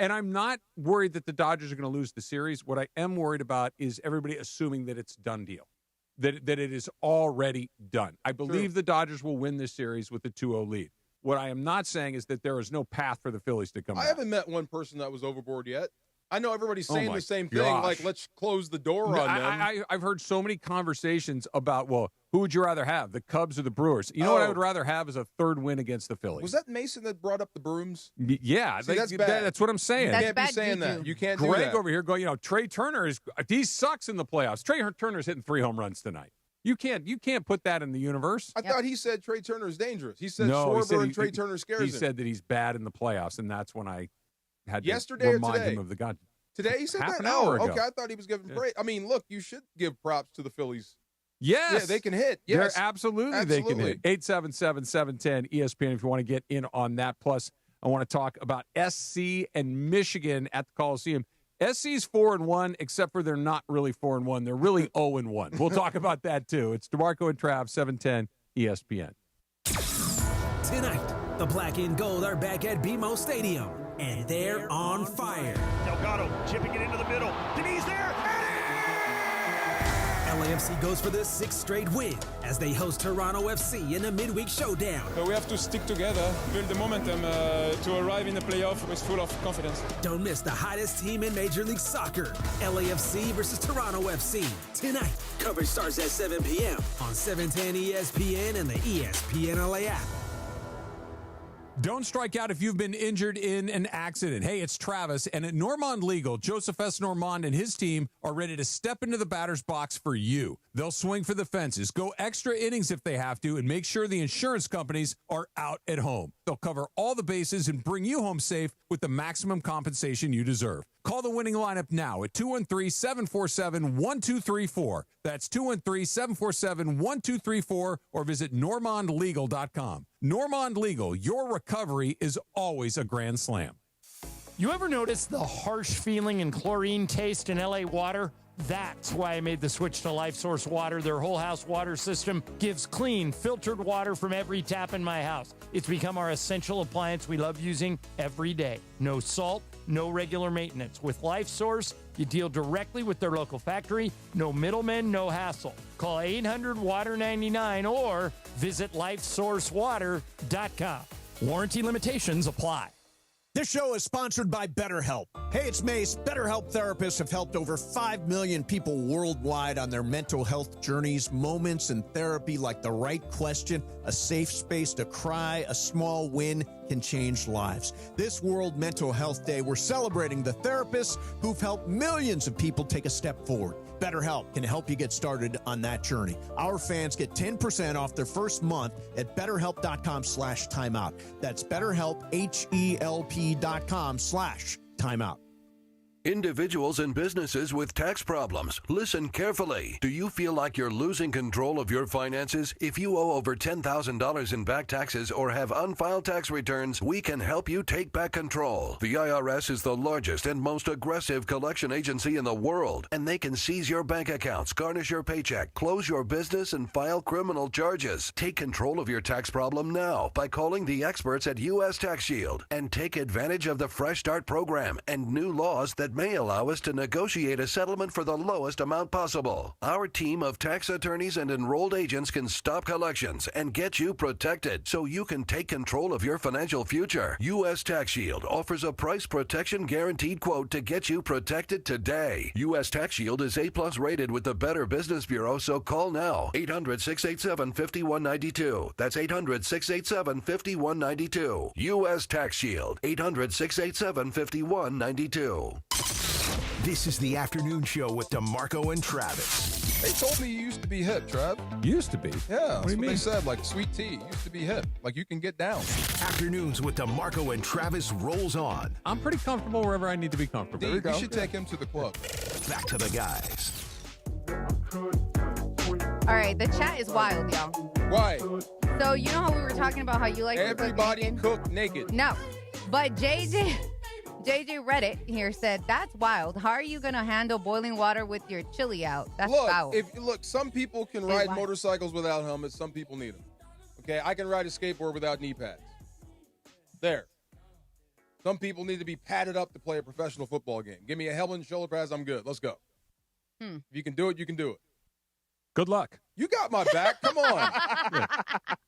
And I'm not worried that the Dodgers are going to lose the series. What I am worried about is everybody assuming that it's done deal, that it is already done. I believe the Dodgers will win this series with a 2-0 lead. What I am not saying is that there is no path for the Phillies to come I back. haven't met one person that was overboard yet. I know everybody's saying my the same thing, gosh. like let's close the door on them. I've heard so many conversations about, well, who would you rather have, the Cubs or the Brewers? You know what I would rather have is a third win against the Phillies. Was that Mason that brought up the brooms? Yeah, See, that's bad. That's what I'm saying. You can't be saying that. You can't do Greg that. over here going, Trey Turner he sucks in the playoffs. Trey Turner's hitting 3 home runs tonight. You can't put that in the universe. I thought he said Trey Turner is dangerous. He said No, he Schwarber said and Trey Turner scares him. He said that he's bad in the playoffs, and that's when I had Yesterday to or remind today? him of the God. Today he said half that? an hour ago. Okay, I thought he was giving praise. I mean, look, you should give props to the Phillies. Yes. Yeah, they can hit. Yes. They can hit. 877-710-ESPN if you want to get in on that. Plus, I want to talk about SC and Michigan at the Coliseum. SC's 4-1, except for they're not really 4-1. They're really 0-1. We'll talk about that, too. It's DeMarco and Trav, 710 ESPN. Tonight, the Black and Gold are back at BMO Stadium, and they're on fire. Delgado chipping it into the middle. Denise there. LAFC goes for their 6th straight win as they host Toronto FC in a midweek showdown. So we have to stick together, build the momentum to arrive in the playoff with full of confidence. Don't miss the hottest team in Major League Soccer, LAFC versus Toronto FC. Tonight, coverage starts at 7 p.m. on 710 ESPN and the ESPN LA app. Don't strike out if you've been injured in an accident. Hey, it's Travis, and at Normand Legal, Joseph S. Normand and his team are ready to step into the batter's box for you. They'll swing for the fences, go extra innings if they have to, and make sure the insurance companies are out at home. They'll cover all the bases and bring you home safe with the maximum compensation you deserve. Call the winning lineup now at 213-747-1234. That's 213-747-1234, or visit normandlegal.com. Normand Legal, your recovery is always a grand slam. You ever notice the harsh feeling and chlorine taste in LA water? That's why I made the switch to Life Source Water. Their whole house water system gives clean, filtered water from every tap in my house. It's become our essential appliance we love using every day. No salt, no regular maintenance. With Life Source, you deal directly with their local factory. No middlemen, no hassle. Call 800-WATER-99 or visit lifesourcewater.com. Warranty limitations apply. This show is sponsored by BetterHelp. Hey, it's Mace. BetterHelp therapists have helped over 5 million people worldwide on their mental health journeys. Moments in therapy like the right question, a safe space to cry, a small win can change lives. This World Mental Health Day, we're celebrating the therapists who've helped millions of people take a step forward. BetterHelp can help you get started on that journey. Our fans get 10% off their first month at BetterHelp.com/timeout. That's BetterHelp, HELP.com/timeout. Individuals and businesses with tax problems, listen carefully. Do you feel like you're losing control of your finances? If you owe over $10,000 in back taxes or have unfiled tax returns, we can help you take back control. The IRS is the largest and most aggressive collection agency in the world, and they can seize your bank accounts, garnish your paycheck, close your business, and file criminal charges. Take control of your tax problem now by calling the experts at U.S. Tax Shield and take advantage of the Fresh Start program and new laws that may allow us to negotiate a settlement for the lowest amount possible. Our team of tax attorneys and enrolled agents can stop collections and get you protected so you can take control of your financial future. U.S. Tax Shield offers a price protection guaranteed quote to get you protected today. U.S. Tax Shield is A+ rated with the Better Business Bureau, so call now. 800-687-5192. That's 800-687-5192. U.S. Tax Shield. 800-687-5192. This is the afternoon show with DeMarco and Travis. They told me you used to be hip, Trav. Used to be? Yeah, that's what they said. Like sweet tea used to be hip. Like you can get down. Afternoons with DeMarco and Travis rolls on. I'm pretty comfortable wherever I need to be comfortable. You should take him to the club. Back to the guys. All right, the chat is wild, y'all. Why? So you know how we were talking about how you like everybody to cook naked? No, but JJ Reddit here said, that's wild. How are you going to handle boiling water with your chili out? That's foul. Look, some people can ride motorcycles without helmets. Some people need them. Okay, I can ride a skateboard without knee pads. There. Some people need to be padded up to play a professional football game. Give me a helmet and shoulder pads, I'm good. Let's go. If you can do it, you can do it. Good luck. You got my back. Come on. Yeah.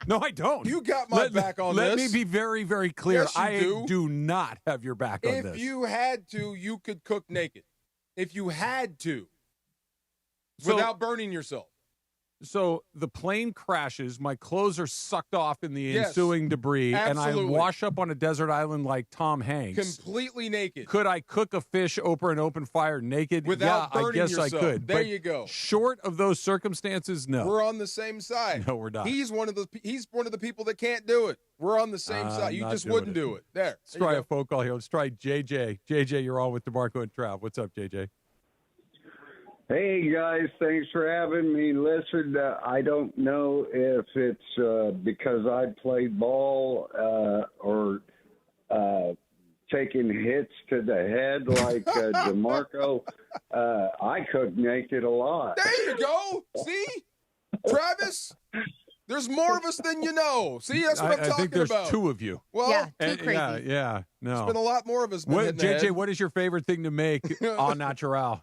No, I don't. You got my back on this. Let me be very, very clear. Yes, I do not have your back on this. If you had to, you could cook naked. If you had to. Without burning yourself. So the plane crashes, my clothes are sucked off in the ensuing debris, absolutely. and I wash up on a desert island like Tom Hanks. Completely naked. Could I cook a fish over an open fire naked? Without burning I guess yourself. I could. There but you go. Short of those circumstances, no. We're on the same side. No, we're not. He's one of the people that can't do it. We're on the same side. You just wouldn't do it. There. Let's try a phone call here. Let's try JJ. JJ, you're on with DeMarco and Trav. What's up, JJ? Hey, guys, thanks for having me. Listen, I don't know if it's because I play ball or take taking hits to the head like DeMarco. I cook naked a lot. There you go. See? Travis, there's more of us than you know. See, that's what I'm talking about. I think there's two of you. Well, yeah, too crazy. Yeah, no. There's been a lot more of us. JJ, what is your favorite thing to make au natural?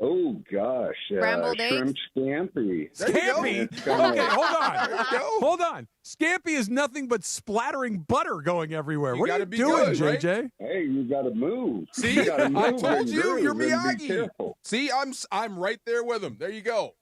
Oh, gosh. Scrambled shrimp scampi. Scampi? Okay, hold on. Scampi is nothing but splattering butter going everywhere. What are you doing, good, JJ? Right? Hey, you got to move. See, I told you, you're Miyagi. See, I'm right there with him. There you go.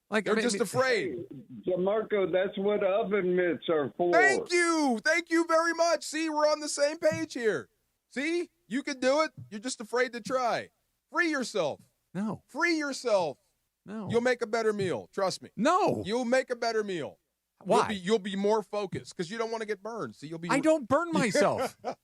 Like they're just afraid. Hey, DeMarco, that's what oven mitts are for. Thank you very much. See, we're on the same page here. See, you can do it. You're just afraid to try. Free yourself. No. Free yourself. No. You'll make a better meal. Trust me. No. You'll make a better meal. Why? You'll be more focused because you don't want to get burned. So you'll be. I don't burn myself. To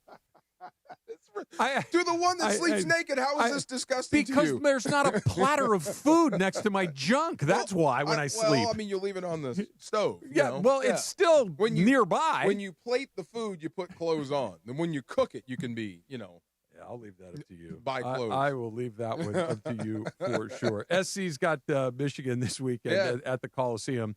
the one that sleeps naked, how is this disgusting to you? Because there's not a platter of food next to my junk. That's why when I sleep. Well, I mean, you leave it on the stove. It's still nearby. When you plate the food, you put clothes on. And when you cook it, you can be, Yeah, I'll leave that up to you. Buy clothes. I will leave that one up to you for sure. SC's got Michigan this weekend at the Coliseum.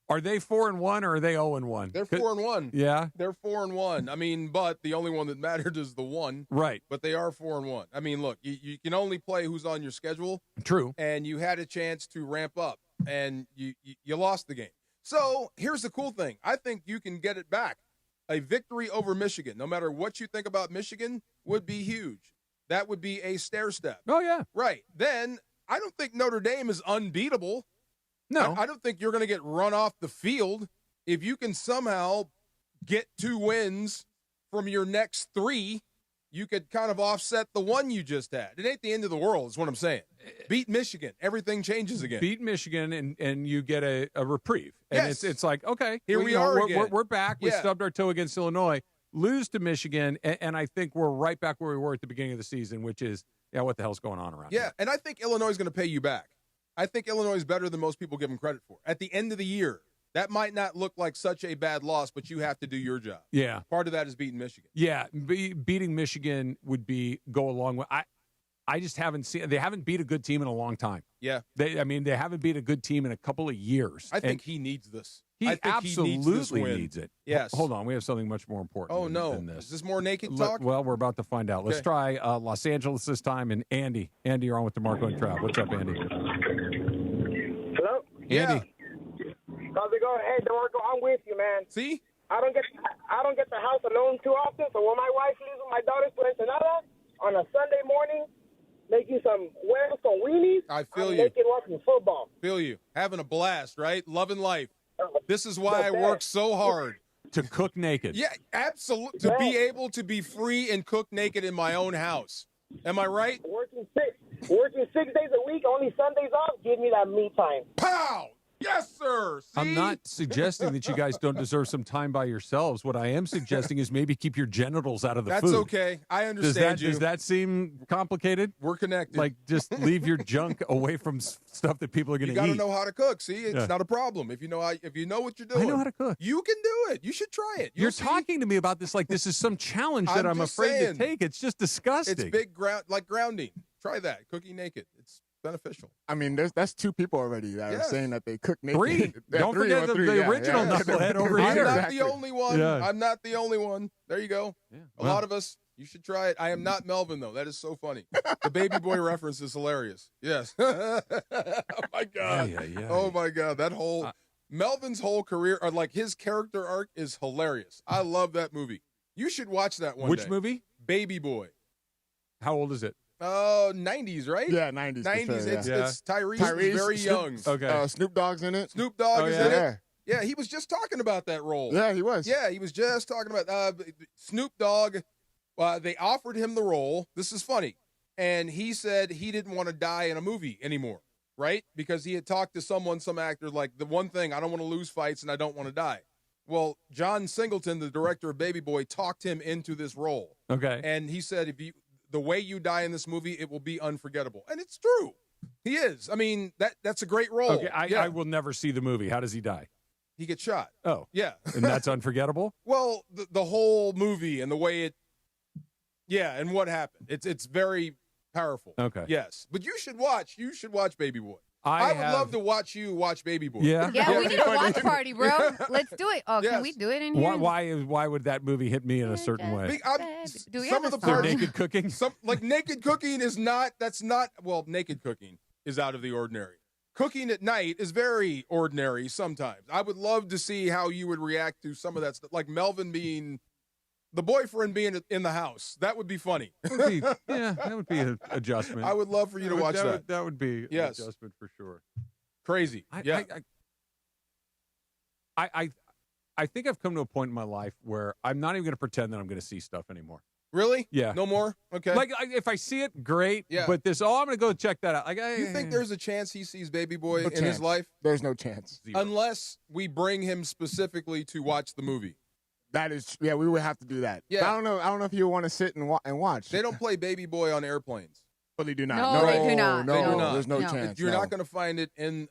Are they 4-1 or are they 0-1? They're 4-1. Yeah, they're 4-1. I mean, but the only one that mattered is the one. Right. But they are 4-1. I mean, look, you can only play who's on your schedule. True. And you had a chance to ramp up, and you lost the game. So here's the cool thing. I think you can get it back. A victory over Michigan, no matter what you think about Michigan, would be huge. That would be a stair step. Oh, yeah. Right. Then I don't think Notre Dame is unbeatable. No. I don't think you're going to get run off the field. If you can somehow get 2 wins from your next 3, you could kind of offset the one you just had. It ain't the end of the world is what I'm saying. Beat Michigan. Everything changes again. Beat Michigan and you get a reprieve. And yes. it's like, okay. Here we are again. We're back. We stubbed our toe against Illinois. Lose to Michigan, and I think we're right back where we were at the beginning of the season, which is, what the hell's going on around here? And I think Illinois is going to pay you back. I think Illinois is better than most people give them credit for. At the end of the year, that might not look like such a bad loss, but you have to do your job. Yeah. Part of that is beating Michigan. Yeah, beating Michigan would go a long way. I just haven't seen – they haven't beat a good team in a long time. Yeah. They haven't beat a good team in a couple of years. I think he needs this. He absolutely needs it. Yes. Hold on. We have something much more important than this. Is this more naked talk? Well, we're about to find out. Let's try Los Angeles this time. And Andy. Andy, you're on with DeMarco and Trav. What's up, Andy? Hello? Andy. How's it going? Hey, DeMarco, I'm with you, man. See? I don't get the house alone too often, so when my wife leaves with my daughters to Ensenada on a Sunday morning, making some huevos con weenies, I feel I'm you. naked watching football. Feel you. Having a blast, right? Loving life. This is why I work so hard. To cook naked. Yeah, absolutely. To be able to be free and cook naked in my own house. Am I right? Working 6 days a week, only Sundays off, give me that me time. Pow! Yes, sir. See? I'm not suggesting that you guys don't deserve some time by yourselves. What I am suggesting is maybe keep your genitals out of the food. That's okay. I understand you. Does that seem complicated? We're connected. Like, just leave your junk away from stuff that people are going to eat. You got to know how to cook. See, it's not a problem. If you know what you're doing. I know how to cook. You can do it. You should try it. You're talking to me about this like this is some challenge that I'm afraid to take. It's just disgusting. It's big grounding. Try that. Cooking naked. It's beneficial. I mean, that's 2 people already that are saying that they cook naked. 3. Don't forget the original knucklehead over here. I'm not the only one. Yeah. I'm not the only one. There you go. Yeah. A lot of us. You should try it. I am not Melvin, though. That is so funny. The baby boy reference is hilarious. Yes. Oh, my God. Yeah. Oh, my God. That whole Melvin's whole career, or like his character arc, is hilarious. I love that movie. You should watch that one day. Which movie? Baby Boy. How old is it? 90s, right? Yeah, 90s. 90s. Sure, yeah. It's Tyrese is very young. Okay. Snoop Dogg's in it. Snoop Dogg is in yeah. it. Yeah, he was just talking about that role. Yeah, he was. Yeah, he was just talking about Snoop Dogg. They offered him the role. This is funny. And he said he didn't want to die in a movie anymore, right? Because he had talked to some actor, like, the one thing, I don't want to lose fights and I don't want to die. Well, John Singleton, the director of Baby Boy, talked him into this role. Okay. And he said, the way you die in this movie, it will be unforgettable. And it's true. He is. I mean, that's a great role. Okay, I will never see the movie. How does he die? He gets shot. Oh. Yeah. And that's unforgettable? Well, the whole movie and the way it Yeah, and what happened? It's very powerful. Okay. Yes, but you should watch Baby Boy. I would love to watch you watch Baby Boy. Yeah. Yeah, we need a watch party, bro. Let's do it. Oh, can we do it in here? Why would that movie hit me in a certain way? Do we some have of a the parts, naked cooking? Naked cooking is not. That's not. Well, naked cooking is out of the ordinary. Cooking at night is very ordinary sometimes. I would love to see how you would react to some of that stuff, like Melvin being the boyfriend being in the house. That would be funny. That would be an adjustment. I would love for you to watch that. That would be an adjustment for sure. Crazy. I think I've come to a point in my life where I'm not even going to pretend that I'm going to see stuff anymore. Really? Yeah. No more? Okay. Like, if I see it, great. Yeah. But I'm going to go check that out. Like, you think there's a chance he sees Baby Boy in chance. his life? There's no chance. Unless we bring him specifically to watch the movie. That is, we would have to do that. Yeah. I don't know if you want to sit and watch. They don't play Baby Boy on airplanes. But they do not. No, they do not. They do not. There's no chance. You're not going to find it in,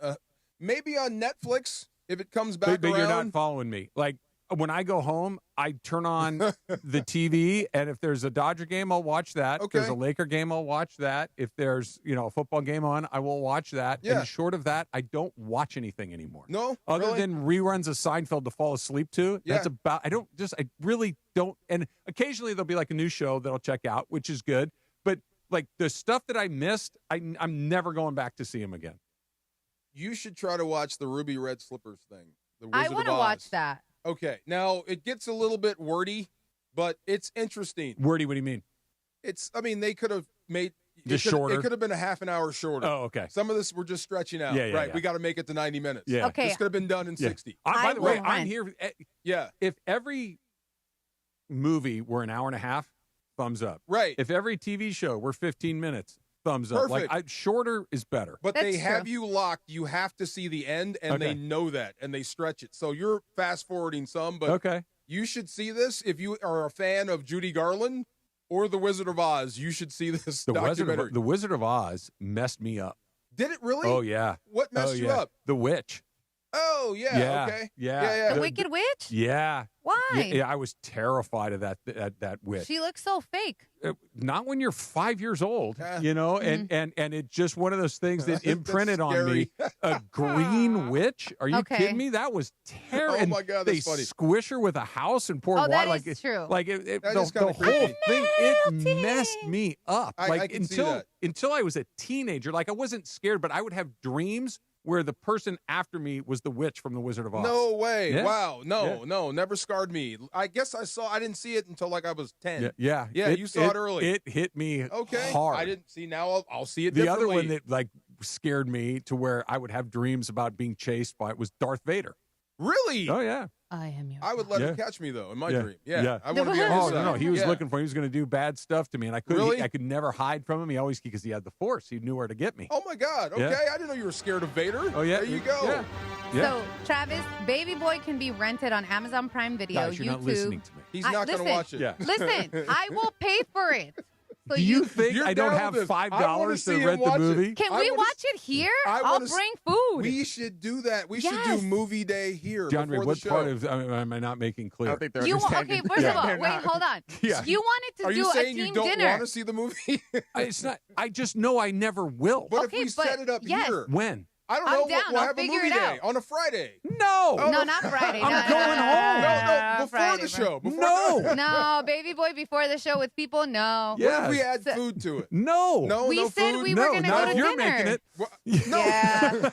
maybe on Netflix if it comes back but around. You're not following me. Like, when I go home, I turn on the TV, and if there's a Dodger game, I'll watch that. If there's a Laker game, I'll watch that. If there's, a football game on, I will watch that. Yeah. And short of that, I don't watch anything anymore. No? Other Really? than reruns of Seinfeld to fall asleep to. Yeah. That's about, I really don't. And occasionally there'll be like a new show that I'll check out, which is good. But like the stuff that I missed, I'm never going back to see him again. You should try to watch the Ruby Red Slippers thing. I want to watch that. Okay. Now, it gets a little bit wordy, but it's interesting. Wordy, what do you mean? They could have made Just shorter? It could have been a half an hour shorter. Oh, okay. Some of this we're just stretching out. Yeah, right. yeah. We got to make it to 90 minutes. Yeah. Okay. This could have been done in 60. By the way, I'm here. Yeah. If every movie were an hour and a half, thumbs up. Right. If every TV show were 15 minutes, thumbs up. Perfect. Like shorter is better. But That's they have true. you locked. You have to see the end, and they know that, and they stretch it. So you're fast forwarding some, but you should see this if you are a fan of Judy Garland or The Wizard of Oz. You should see this documentary. The Wizard of Oz messed me up. Did it really? Oh yeah. What messed you up? The Witch. Oh yeah. Okay. Yeah. The Wicked Witch? Yeah. Why? Yeah, I was terrified of that witch. She looks so fake. Not when you're 5 years old, Mm-hmm. and it's just one of those things that imprinted on me. A green witch? Are you kidding me? That was terrible. Oh my God, that's they funny. Squish her with a house and pour water. That is true. Like That is the kinda whole creepy. thing, it messed me up. I can see that. Until I was a teenager, like I wasn't scared, but I would have dreams where the person after me was the witch from The Wizard of Oz. No way. Yeah. Wow. No, never scarred me. I guess I didn't see it until like I was 10. Yeah. You saw it early. It hit me Okay. hard. I didn't see. Now I'll see it The differently. other one that like scared me to where I would have dreams about being chased by was Darth Vader. Really? Oh yeah. I am your. I would let him catch me though in my dream. Yeah. Yeah. I want to be on his Oh side. no, he was Yeah. looking for. He was going to do bad stuff to me, and I couldn't. Really? I could never hide from him. He always because he had the Force. He knew where to get me. Oh my God. Okay. Yeah. I didn't know you were scared of Vader. Oh yeah. There you go. Yeah. Yeah. So, Travis, Baby Boy can be rented on Amazon Prime Video, Guys, you're YouTube. not listening to me. He's not going to watch it. Yeah. Listen, I will pay for it. So Do you think You're I don't down have with this. I wanna $5 see to him rent the watch it. movie? Can I we wanna watch it here? I I'll wanna bring food. We should do that. We should Yes. do movie day here. DeAndre, before what the show. part of am I not making I clear? don't think they're Okay, understanding. first of all, They're wait, not. hold on. Yeah. You wanted to Are do you a saying team you don't dinner. want to see the movie? It's not. I just know I never will. But Okay, if we but set it up yes. here, When? I don't I'm know. down. We'll I'll have a figure movie it day out. on a Friday. No. No, not Friday. I'm No, going home. No, before Friday, the show. Before No. No, Baby Boy before the show with people. No. What if Yes. we add food to it? No. No, We no said food? we were No, gonna not go if to you're dinner. making it. No. Yeah.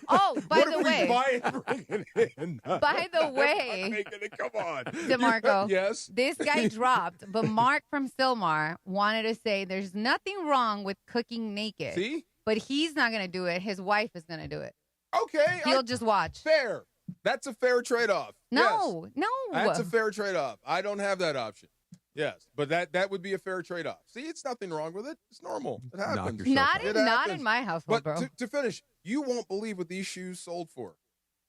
Oh, by What the if way, we buy it and bring it in? By the way- I'm making it. Come on. DeMarco. Yes. this guy dropped, but Mark from Silmar wanted to say there's nothing wrong with cooking naked. See? But he's not going to do it. His wife is going to do it. Okay. He'll just watch. Fair. That's a fair trade-off. No, no. That's a fair trade-off. I don't have that option. Yes, but that would be a fair trade-off. See, it's nothing wrong with it. It's normal. It happens. yourself Not out. in, not in my household, But bro. to finish, you won't believe what these shoes sold for.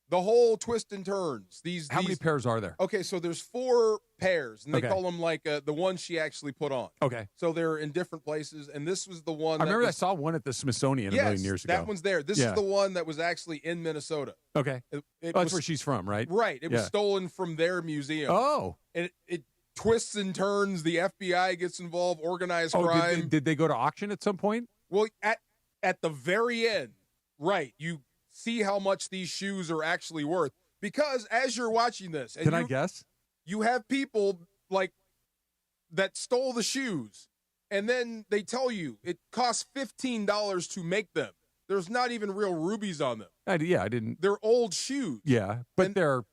The whole twist and turns. How many pairs are there? Okay, so there's 4 pairs, and they Okay. call them like the one she actually put on. Okay. So they're in different places, and this was the one. I remember I was, saw one at the Smithsonian a million years ago. that one's there. This Yeah. is the one that was actually in Minnesota. Okay. It That's was, where she's from, right? Right. It was Yeah. stolen from their museum. Oh. And it twists and turns. The FBI gets involved, organized crime. Did they go to auction at some point? Well, at the very end, right, you see how much these shoes are actually worth. Because as you're watching this, and I guess? You have people like that stole the shoes, and then they tell you it costs $15 to make them. There's not even real rubies on them. I didn't. They're old shoes. Yeah, but they're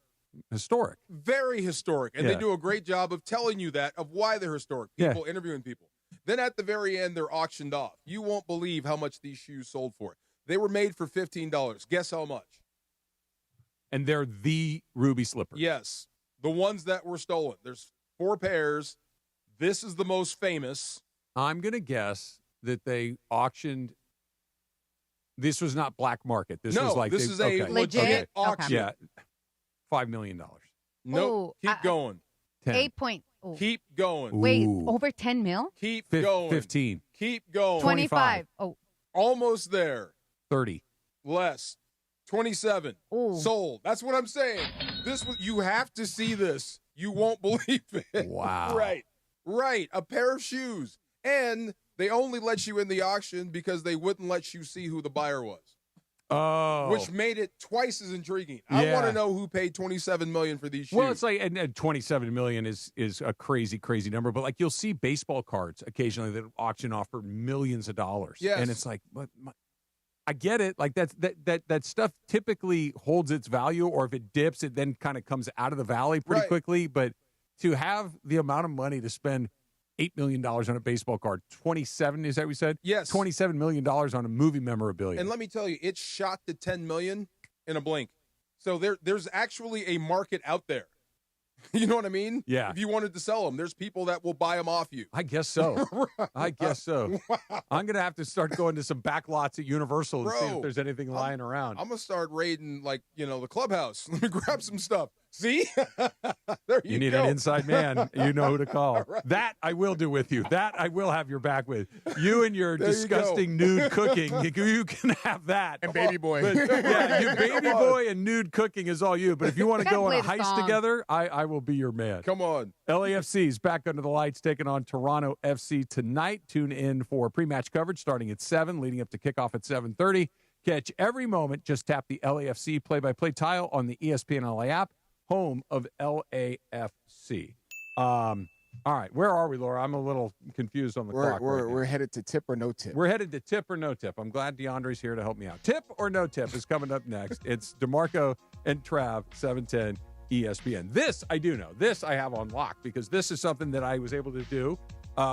historic. Very historic. And they do a great job of telling you that, of why they're historic. People interviewing people. Then at the very end, they're auctioned off. You won't believe how much these shoes sold for. They were made for $15. Guess how much? And they're the ruby slippers. Yes, the ones that were stolen. There's 4 pairs. This is the most famous. I'm going to guess that they auctioned. This was not black market. This was like this is a legit auction. Yeah, $5 million. Nope. Keep going. 10. 8 point. Keep going. Wait, over 10 mil? Keep going. 15. Keep going. 25. Oh, almost there. 30. Less. 27. Ooh. Sold. That's what I'm saying. You have to see this. You won't believe it. Wow. Right. A pair of shoes. And they only let you in the auction because they wouldn't let you see who the buyer was. Oh. Which made it twice as intriguing. I want to know who paid $27 million for these shoes. Well, it's like, and $27 million is a crazy, crazy number. But like, you'll see baseball cards occasionally that auction off for millions of dollars. Yes. And it's like, I get it. Like that stuff typically holds its value, or if it dips, it then kind of comes out of the valley pretty quickly. But to have the amount of money to spend $8 million on a baseball card, 27, is that what we said? Yes. $27 million on a movie memorabilia. And let me tell you, it's shot to $10 million in a blink. So there's actually a market out there. You know what I mean? Yeah. If you wanted to sell them, there's people that will buy them off you. I guess so. I guess so. Wow. I'm going to have to start going to some back lots at Universal to see if there's anything lying around. I'm going to start raiding, the clubhouse. Let me grab some stuff. See? There you need go. an inside man. You know who to call. Right. That I will do with you. That I will have your back with. You and your disgusting nude cooking. You can have that. And baby boy. But, you baby boy and nude cooking is all you. But if you want to go on a heist together, I will be your man. Come on. LAFC's back under the lights, taking on Toronto FC tonight. Tune in for pre-match coverage starting at 7, leading up to kickoff at 7:30. Catch every moment. Just tap the LAFC play-by-play tile on the ESPN LA app, home of LAFC. All right, where are we, Laura? I'm a little confused on the clock. We're headed to tip or no tip. We're headed to tip or no tip. I'm glad DeAndre's here to help me out. Tip or no tip is coming up next. It's DeMarco and Trav, 710 ESPN. This I do know. This I have on lock because this is something that I was able to do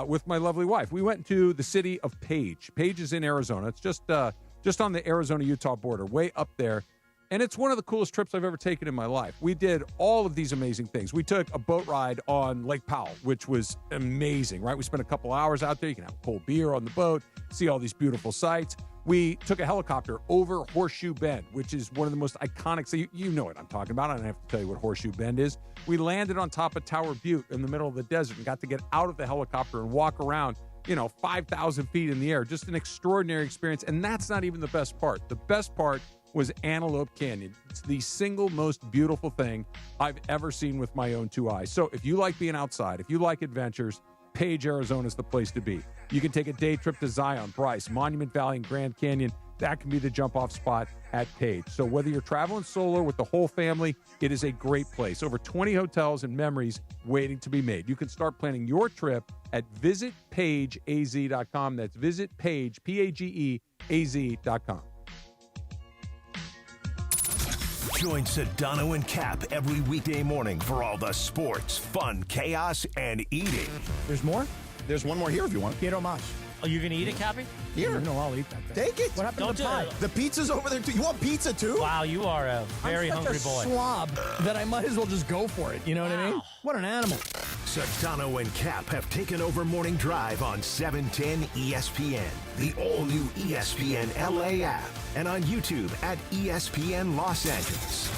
with my lovely wife. We went to the city of Page. Page is in Arizona. It's just on the Arizona-Utah border, way up there. And it's one of the coolest trips I've ever taken in my life. We did all of these amazing things. We took a boat ride on Lake Powell, which was amazing, right? We spent a couple hours out there. You can have a cold beer on the boat, see all these beautiful sights. We took a helicopter over Horseshoe Bend, which is one of the most iconic. So you know what I'm talking about. I don't have to tell you what Horseshoe Bend is. We landed on top of Tower Butte in the middle of the desert and got to get out of the helicopter and walk around, 5,000 feet in the air. Just an extraordinary experience. And that's not even the best part. The best part was Antelope Canyon. It's the single most beautiful thing I've ever seen with my own 2 eyes. So if you like being outside, if you like adventures, Page, Arizona is the place to be. You can take a day trip to Zion, Bryce, Monument Valley, and Grand Canyon. That can be the jump-off spot at Page. So whether you're traveling solo with the whole family, it is a great place. Over 20 hotels and memories waiting to be made. You can start planning your trip at visitpageaz.com. That's visitpage, PAGEAZ.com. Join Sedano and Cap every weekday morning for all the sports, fun, chaos, and eating. There's more? There's one more here if you want. Quiero más. Are you going to eat it, Cappy? Here. No, I'll eat that thing. Take it. What happened Don't to the pie? The pizza's over there, too. You want pizza, too? Wow, you are a very hungry boy. I'm such a slob that I might as well just go for it. You know what I mean? What an animal. Sedano and Cap have taken over Morning Drive on 710 ESPN, the all-new ESPN LA app, and on YouTube at ESPN Los Angeles.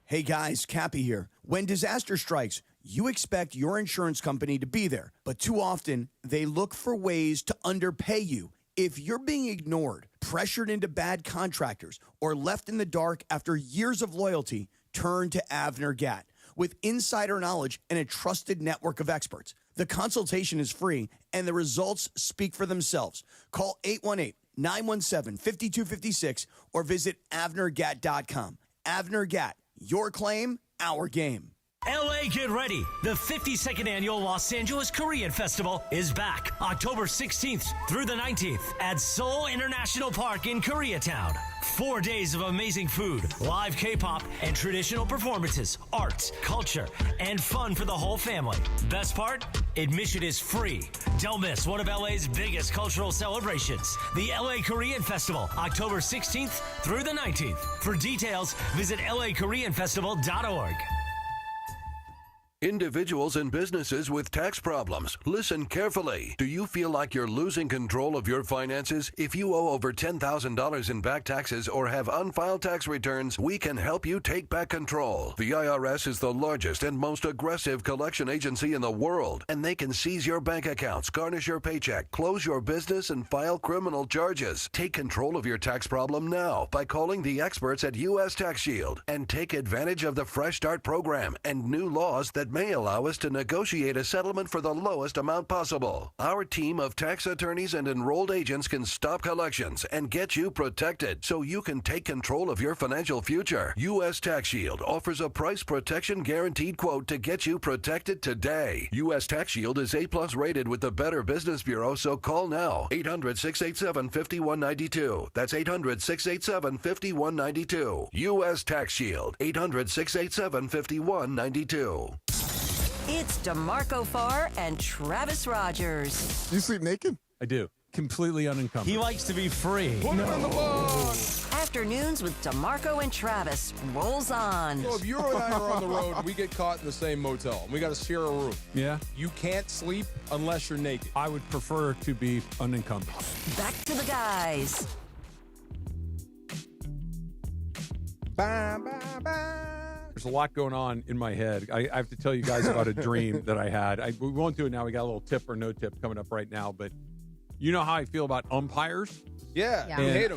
Hey guys, Cappy here. When disaster strikes, you expect your insurance company to be there, but too often they look for ways to underpay you. If you're being ignored, pressured into bad contractors, or left in the dark after years of loyalty, turn to Avner Gatt. with insider knowledge and a trusted network of experts. The consultation is free, and the results speak for themselves. Call 818-917-5256 or visit avnergat.com. Avner Gat, your claim, our game. LA, get ready. The 52nd annual Los Angeles Korean Festival is back October 16th through the 19th at Seoul International Park in Koreatown. 4 days of amazing food, live K-pop, and traditional performances, arts, culture, and fun for the whole family. Best part? Admission is free. Don't miss one of LA's biggest cultural celebrations, the LA Korean Festival, October 16th through the 19th. For details, visit lakoreanfestival.org. Individuals and businesses with tax problems, listen carefully. Do you feel like you're losing control of your finances? If you owe over $10,000 in back taxes or have unfiled tax returns, we can help you take back control. The IRS is the largest and most aggressive collection agency in the world, and they can seize your bank accounts, garnish your paycheck, close your business, and file criminal charges. Take control of your tax problem now by calling the experts at U.S. Tax Shield and take advantage of the Fresh Start program and new laws that may allow us to negotiate a settlement for the lowest amount possible. Our team of tax attorneys and enrolled agents can stop collections and get you protected so you can take control of your financial future. U.S. Tax Shield offers a price protection guaranteed quote to get you protected today. U.S. Tax Shield is A+ rated with the Better Business Bureau, so call now. 800-687-5192. That's 800-687-5192. U.S. Tax Shield. 800-687-5192. It's DeMarco Farr and Travis Rogers. You sleep naked? I do. Completely unencumbered. He likes to be free. Put him on the box. Afternoons with DeMarco and Travis rolls on. So if you and I are on the road and we get caught in the same motel and we got to share a room, Yeah. you can't sleep unless you're naked. I would prefer to be unencumbered. Back to the guys. Bye, bye, bye. There's a lot going on in my head. I have to tell you guys about a dream that I had. We won't do it now. We got a little tip or no tip coming up right now. But you know how I feel about umpires? Yeah. And You hate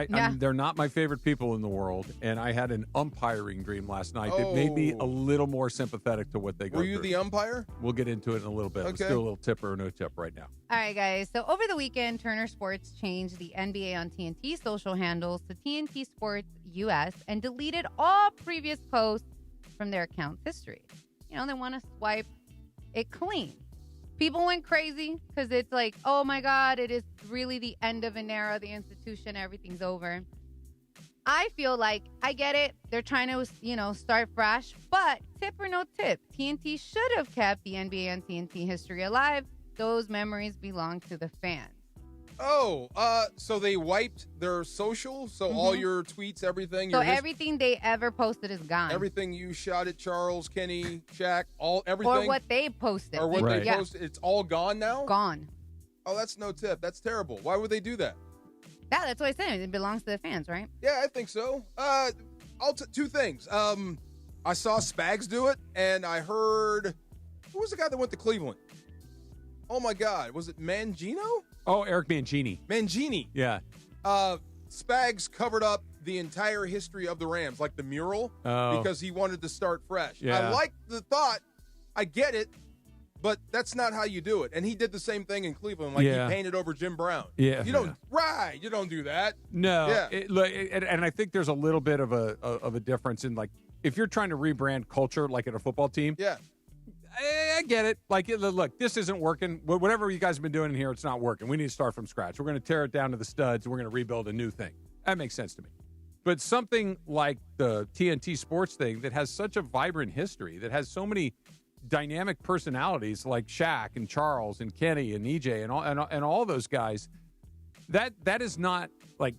them. They're not my favorite people in the world. And I had an umpiring dream last night that made me a little more sympathetic to what they go Were through. you the umpire? We'll get into it in a little bit. Let's Okay. do a little tip or no tip right now. All right, guys. So over the weekend, Turner Sports changed the NBA on TNT social handles to TNT Sports US and deleted all previous posts from their account's history. You know, they want to swipe it clean. People went crazy because it's like, oh my God, it is really the end of an era, the institution, everything's over. I feel like I get it. They're trying to, start fresh, but tip or no tip, TNT should have kept the NBA and TNT history alive. Those memories belong to the fans. So they wiped their social? So all your tweets, everything? So everything they ever posted is gone. Everything you shot at Charles, Kenny, Shaq, everything? Or what they posted. Or what they posted. It's all gone now? Gone. Oh, that's no tip. That's terrible. Why would they do that? Yeah, that's what I said. It belongs to the fans, right? Yeah, I think so. Two things. I saw Spags do it, and I heard... Who was the guy that went to Cleveland? Oh, my God. Was it Mangino? Oh, Eric Mangini. Mangini. Yeah. Spags covered up the entire history of the Rams, like the mural, because he wanted to start fresh. Yeah. I like the thought. I get it, but that's not how you do it. And he did the same thing in Cleveland, like he painted over Jim Brown. Yeah. You don't you don't do that. No. Yeah. And I think there's a little bit of a difference in, like, if you're trying to rebrand culture, like at a football team. Yeah. I get it. Like, look, this isn't working. Whatever you guys have been doing in here, it's not working. We need to start from scratch. We're going to tear it down to the studs, and we're going to rebuild a new thing. That makes sense to me. But something like the TNT Sports thing that has such a vibrant history, that has so many dynamic personalities like Shaq and Charles and Kenny and EJ and all those guys, that is not, like,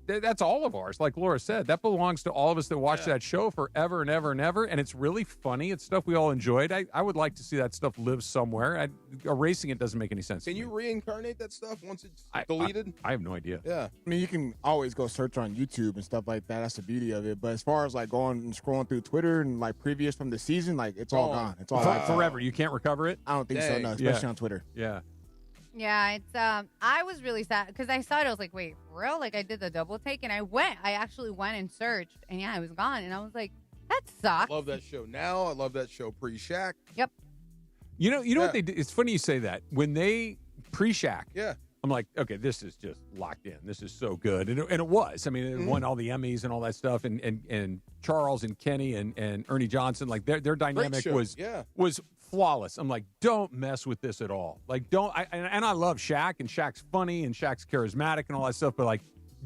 that's all of ours. Like Laura said, that belongs to all of us that watched that show forever and ever and ever. And it's really funny. It's stuff we all enjoyed. I would like to see that stuff live somewhere. Erasing it doesn't make any sense. Can you reincarnate that stuff once it's deleted? I have no idea. Yeah. I mean, you can always go search on YouTube and stuff like that. That's the beauty of it. But as far as like going and scrolling through Twitter and like previous from the season, like it's all gone. It's all forever. You can't recover it? I don't think so, no, especially on Twitter. Yeah. Yeah, it's I was really sad because I saw it. I was like, wait, for real? Like, I did the double take and I actually went and searched, and yeah, it was gone. And I was like, That sucks. I love that show now. I love that show pre-Shaq. Yep. You know what they did? It's funny you say that. When they pre-Shaq, I'm like, okay, this is just locked in. This is so good. And it was. I mean, it won all the Emmys and all that stuff. And Charles and Kenny and Ernie Johnson, like their dynamic was flawless. I'm like, don't mess with this at all. Like, don't. And I love Shaq, and Shaq's funny, and Shaq's charismatic and all that stuff. But like,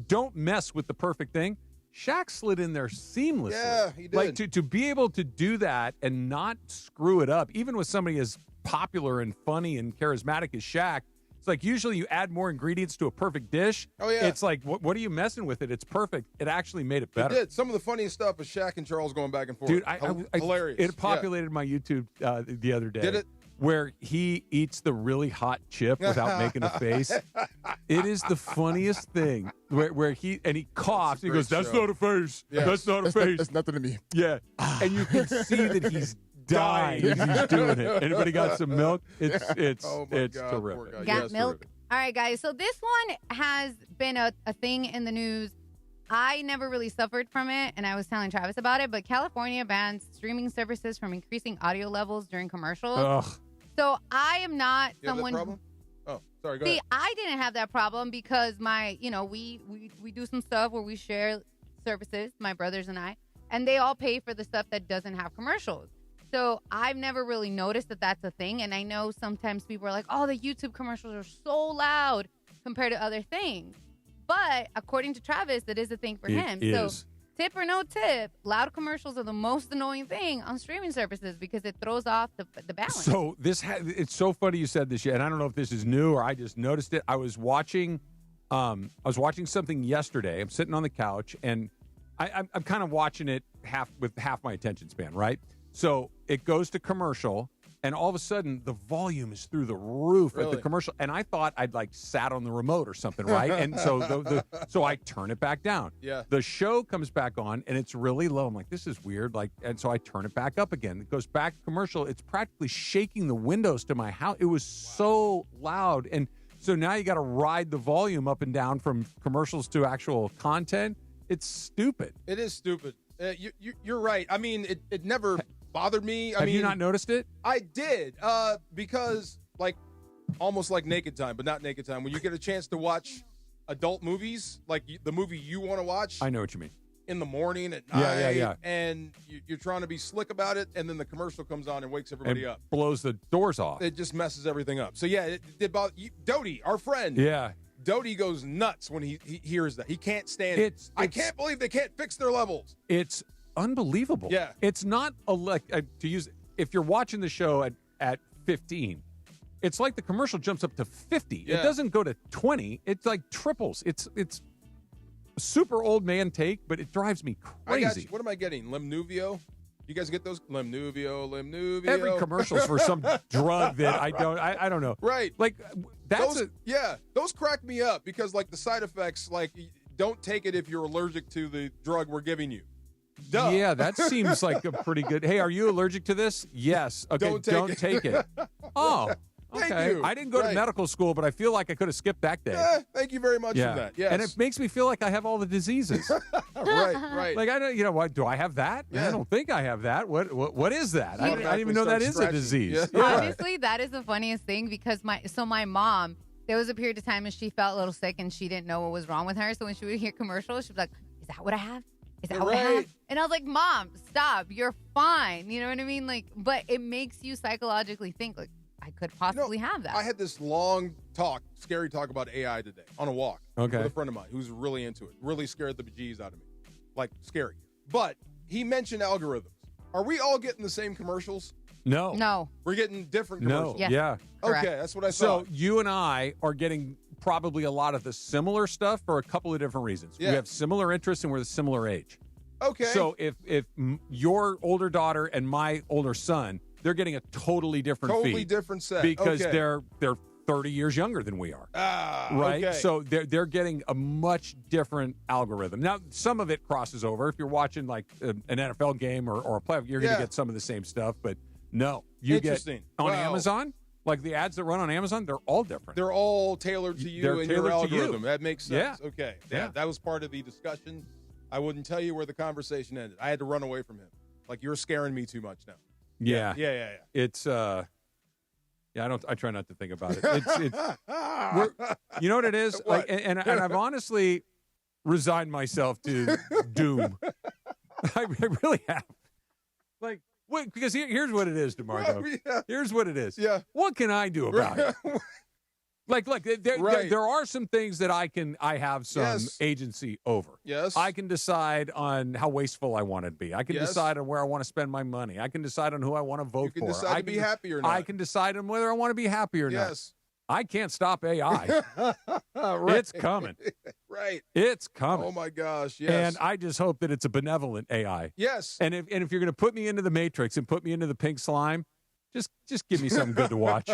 don't mess with the perfect thing. Shaq slid in there seamlessly. Yeah, he did. Like to be able to do that and not screw it up, even with somebody as popular and funny and charismatic as Shaq. It's like usually you add more ingredients to a perfect dish. Oh, yeah. It's like, what are you messing with it? It's perfect. It actually made it better. It did. Some of the funniest stuff is Shaq and Charles going back and forth. Dude, hilarious. It populated my YouTube the other day. Did it? Where he eats the really hot chip without making a face. It is the funniest thing. Where he coughs. He goes, "That's not a face. Yeah. That's not a face. That's nothing to me." Yeah, and you can see that he's dying as he's doing it. Anybody got some milk? It's terrific. Got milk? All right, guys. So this one has been a thing in the news. I never really suffered from it, and I was telling Travis about it, but California bans streaming services from increasing audio levels during commercials. Ugh. So I am not You have someone. that problem? Oh, sorry. Go See, ahead. I didn't have that problem because we do some stuff where we share services, my brothers and I, and they all pay for the stuff that doesn't have commercials. So I've never really noticed that that's a thing. And I know sometimes people are like, oh, the YouTube commercials are so loud compared to other things. But according to Travis, it is a thing for him. So tip or no tip, loud commercials are the most annoying thing on streaming services because it throws off the balance. So it's so funny you said this, and I don't know if this is new or I just noticed it. I was watching something yesterday. I'm sitting on the couch, and I'm kind of watching it with half my attention span, right? So it goes to commercial, and all of a sudden the volume is through the roof at the commercial, and I thought I'd like sat on the remote or something, right? And so so I turn it back down. Yeah. The show comes back on, and it's really low. I'm like, this is weird. And so I turn it back up again. It goes back to commercial. It's practically shaking the windows to my house. It was so loud, and so now you got to ride the volume up and down from commercials to actual content. It's stupid. It is stupid. You're right. I mean, it never bothered me. Have you not noticed it? I did, because almost like Naked Time, but not Naked Time. When you get a chance to watch adult movies, like the movie you want to watch. I know what you mean. In the morning, at night, yeah. And you're trying to be slick about it, and then the commercial comes on and wakes everybody up. Blows the doors off. It just messes everything up. So, yeah, it did bother you. Doty, our friend. Yeah. Doty goes nuts when he hears that. He can't stand it. I can't believe they can't fix their levels. It's unbelievable. Yeah. It's not if you're watching the show at 15, it's like the commercial jumps up to 50. Yeah. It doesn't go to 20. It's like triples. It's a super old man take, but it drives me crazy. What am I getting? Lemnuvio? You guys get those? Lemnuvio. Every commercial's for some drug that I don't know. Right. Like those crack me up because the side effects, don't take it if you're allergic to the drug we're giving you. Duh. Yeah, that seems like a pretty good. Hey, are you allergic to this? Yes. Okay, don't take it. Oh, okay. Thank you. I didn't go to medical school, but I feel like I could have skipped that day. Thank you very much for that. Yes. And it makes me feel like I have all the diseases. Right. Like I don't, what do I have that? Yeah. I don't think I have that. What is that? I didn't even know that is a disease. Yeah. Honestly, that is the funniest thing because my mom, there was a period of time when she felt a little sick and she didn't know what was wrong with her. So when she would hear commercials, she'd be like, "Is that what I have? Is that what I have?" And I was like, "Mom, stop. You're fine." You know what I mean? But it makes you psychologically think I could possibly have that. I had this long scary talk about AI today on a walk with a friend of mine who's really into it. Really scared the bejeez out of me. Scary. But he mentioned algorithms. Are we all getting the same commercials? No. We're getting different commercials. Yes. Yeah. Okay, that's what I thought. So you and I are getting probably a lot of the similar stuff for a couple of different reasons. Yeah. We have similar interests and we're the similar age. Okay. So if your older daughter and my older son, they're getting a totally different feed. Different set. Because they're 30 years younger than we are. Right? Okay. So they're getting a much different algorithm. Now, some of it crosses over. If you're watching an NFL game or a playoff, you're going to get some of the same stuff. But no, you get on Amazon, the ads that run on Amazon, they're all different. They're all tailored to you and your algorithm. That makes sense. Yeah. Okay. Yeah, that was part of the discussion. I wouldn't tell you where the conversation ended. I had to run away from him. Like, you're scaring me too much now. Yeah. It's I try not to think about it. You know what it is? Like, and I've honestly resigned myself to doom. I really have. Like, wait, because here's what it is, DeMarco. Here's what it is. Yeah. What can I do about it? Like, look, there are some things that I have some agency over. Yes. I can decide on how wasteful I want to be. I can decide on where I want to spend my money. I can decide on who I want to vote for. You can decide to be happy or not. I can decide on whether I want to be happy or not. Yes. I can't stop AI. It's coming. Right. It's coming. Oh, my gosh, yes. And I just hope that it's a benevolent AI. Yes. And if you're going to put me into the Matrix and put me into the pink slime, just give me something good to watch.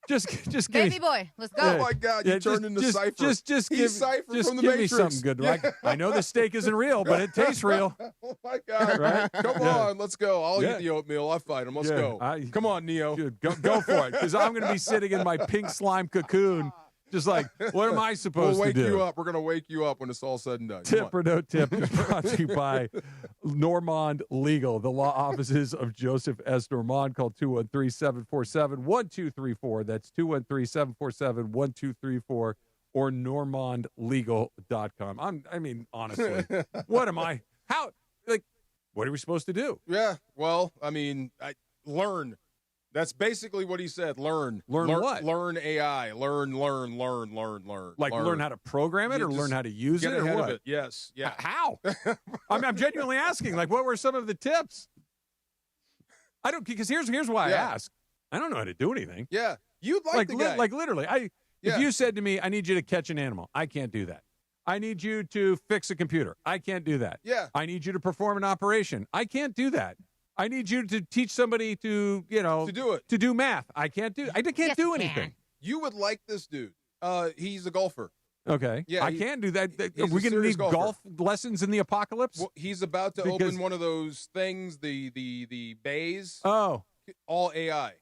Just give Baby me, boy, let's go. Oh, my God, you turned into Cypher. Just He's Cypher from the give Matrix. me something good. Yeah. I know the steak isn't real, but it tastes real. Oh, my God. Right? Come on, let's go. I'll eat the oatmeal. I'll fight him. Let's go. Come on, Neo. Go for it, because I'm going to be sitting in my pink slime cocoon, just like, what am I supposed We'll to do? wake you up. We're going to wake you up when it's all said and done. Tip or no tip is brought to you by Normand Legal, the law offices of Joseph S. Normand. Call 213-747-1234. That's 213-747-1234 or normandlegal.com. I mean, honestly, what am I? How? Like, what are we supposed to do? Yeah. Well, I mean, learn. That's basically what he said. Learn what? Learn AI. Learn. Like learn how to program it, or learn how to use it, get or ahead what? of it. Yes. Yeah. How? I'm genuinely asking. Like, what were some of the tips? I don't, because here's why I ask. I don't know how to do anything. Yeah. You'd like the guy. Like literally, if you said to me, I need you to catch an animal, I can't do that. I need you to fix a computer. I can't do that. Yeah. I need you to perform an operation. I can't do that. I need you to teach somebody to do it. To do math. I can't do do anything. You would like this dude. He's a golfer. Okay. Yeah. I can't do that. Are He's we a going to serious need golfer. golf lessons in the apocalypse? Well, he's about to open one of those things, the bays. Oh. All AI.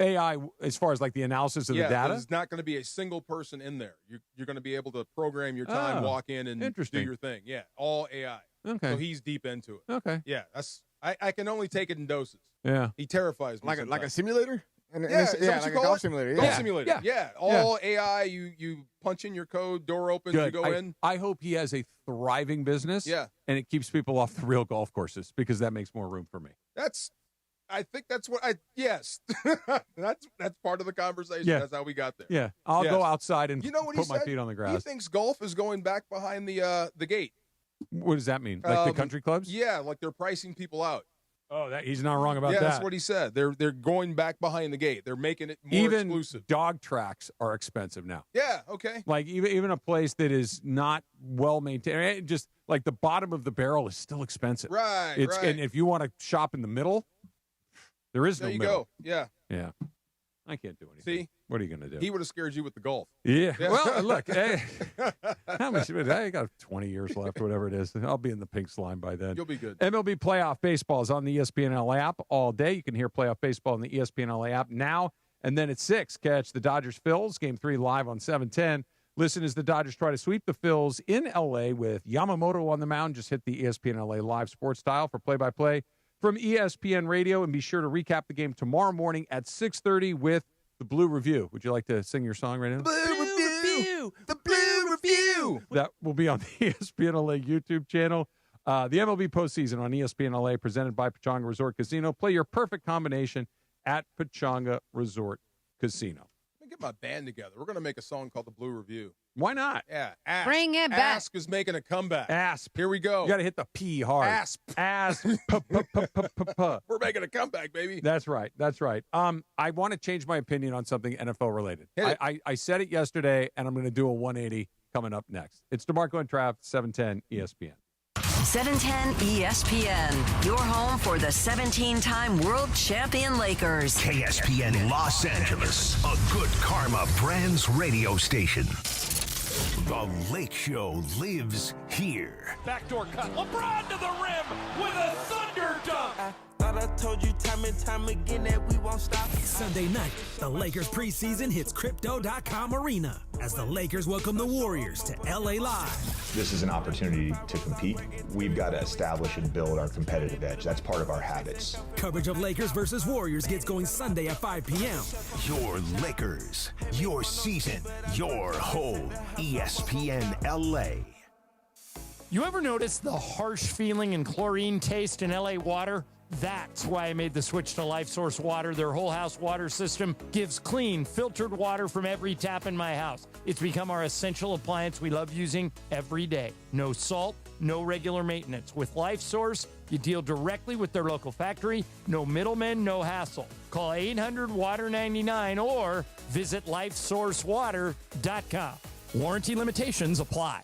AI, as far as like the analysis of the data? There's not going to be a single person in there. You're going to be able to program your time, walk in, and do your thing. Yeah, all AI. Okay. So he's deep into it. Okay. Yeah, I can only take it in doses. Yeah. He terrifies me. Like a simulator? Like a golf simulator. Golf simulator. Yeah. All AI. You punch in your code, door opens, Good. you go in. I hope he has a thriving business. Yeah. And it keeps people off the real golf courses, because that makes more room for me. I think that's what yes. that's part of the conversation. Yeah. That's how we got there. Yeah. I'll go outside and put my feet on the grass. He thinks golf is going back behind the gate. What does that mean? Like the country clubs? Yeah, like they're pricing people out. Oh, he's not wrong about that. Yeah, that's what he said. They're going back behind the gate. They're making it more exclusive. Dog tracks are expensive now. Yeah, okay. Like even a place that is not well maintained, just like the bottom of the barrel is still expensive. Right, right. And if you want to shop in the middle, there is no middle. There you go. Yeah. Yeah. I can't do anything. See? What are you going to do? He would have scared you with the golf. Yeah. Well, look, how much? I got 20 years left, whatever it is. I'll be in the pink slime by then. You'll be good. MLB playoff baseball is on the ESPN LA app all day. You can hear playoff baseball on the ESPN LA app now. And then at 6, catch the Dodgers-Phils, Game 3 live on 710. Listen as the Dodgers try to sweep the Phils in L.A. with Yamamoto on the mound. Just hit the ESPN L.A. live sports dial for play-by-play from ESPN Radio. And be sure to recap the game tomorrow morning at 6:30 with the Blue Review. Would you like to sing your song right now? Blue Review! The Blue Review! That will be on the ESPN LA YouTube channel. The MLB postseason on ESPN LA presented by Pechanga Resort Casino. Play your perfect combination at Pechanga Resort Casino. Let me get my band together. We're going to make a song called The Blue Review. Why not? Yeah. Asp. Bring it back. Asp is making a comeback. Asp. Here we go. You got to hit the P hard. Asp. Asp. We're making a comeback, baby. That's right. That's right. I want to change my opinion on something NFL related. I said it yesterday, and I'm going to do a 180 coming up next. It's DeMarco and Trav, 710 ESPN. 710 ESPN, your home for the 17-time world champion Lakers. KSPN Los Angeles, a Good Karma Brands radio station. The Lake Show lives here. Backdoor cut. LeBron to the rim with a thunder dunk. Thought I told you time and time again that we won't stop. Sunday night, the Lakers preseason hits Crypto.com Arena. as the Lakers welcome the Warriors to LA Live. This is an opportunity to compete. We've got to establish and build our competitive edge. That's part of our habits. Coverage of Lakers versus Warriors gets going Sunday at 5 p.m. Your Lakers, your season, your home. ESPN LA. You ever notice the harsh feeling and chlorine taste in LA water? That's why I made the switch to Life Source Water. Their whole house water system gives clean, filtered water from every tap in my house. It's become our essential appliance we love using every day. No salt, no regular maintenance. With Life Source, you deal directly with their local factory. No middlemen, no hassle. Call 800-WATER-99 or visit lifesourcewater.com. Warranty limitations apply.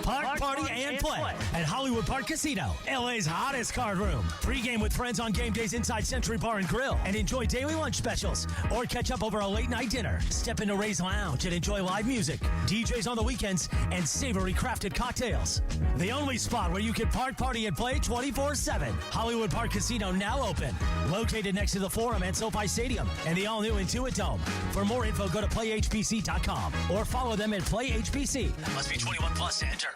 Park, party, and play at Hollywood Park Casino, LA's hottest card room. Pre-game with friends on game days inside Century Bar and Grill and enjoy daily lunch specials or catch up over a late-night dinner. Step into Ray's Lounge and enjoy live music, DJs on the weekends, and savory crafted cocktails. The only spot where you can park, party, and play 24/7. Hollywood Park Casino now open. Located next to the Forum at SoFi Stadium and the all-new Intuit Dome. For more info, go to playhpc.com or follow them at playhpc. Must be 21 plus to enter.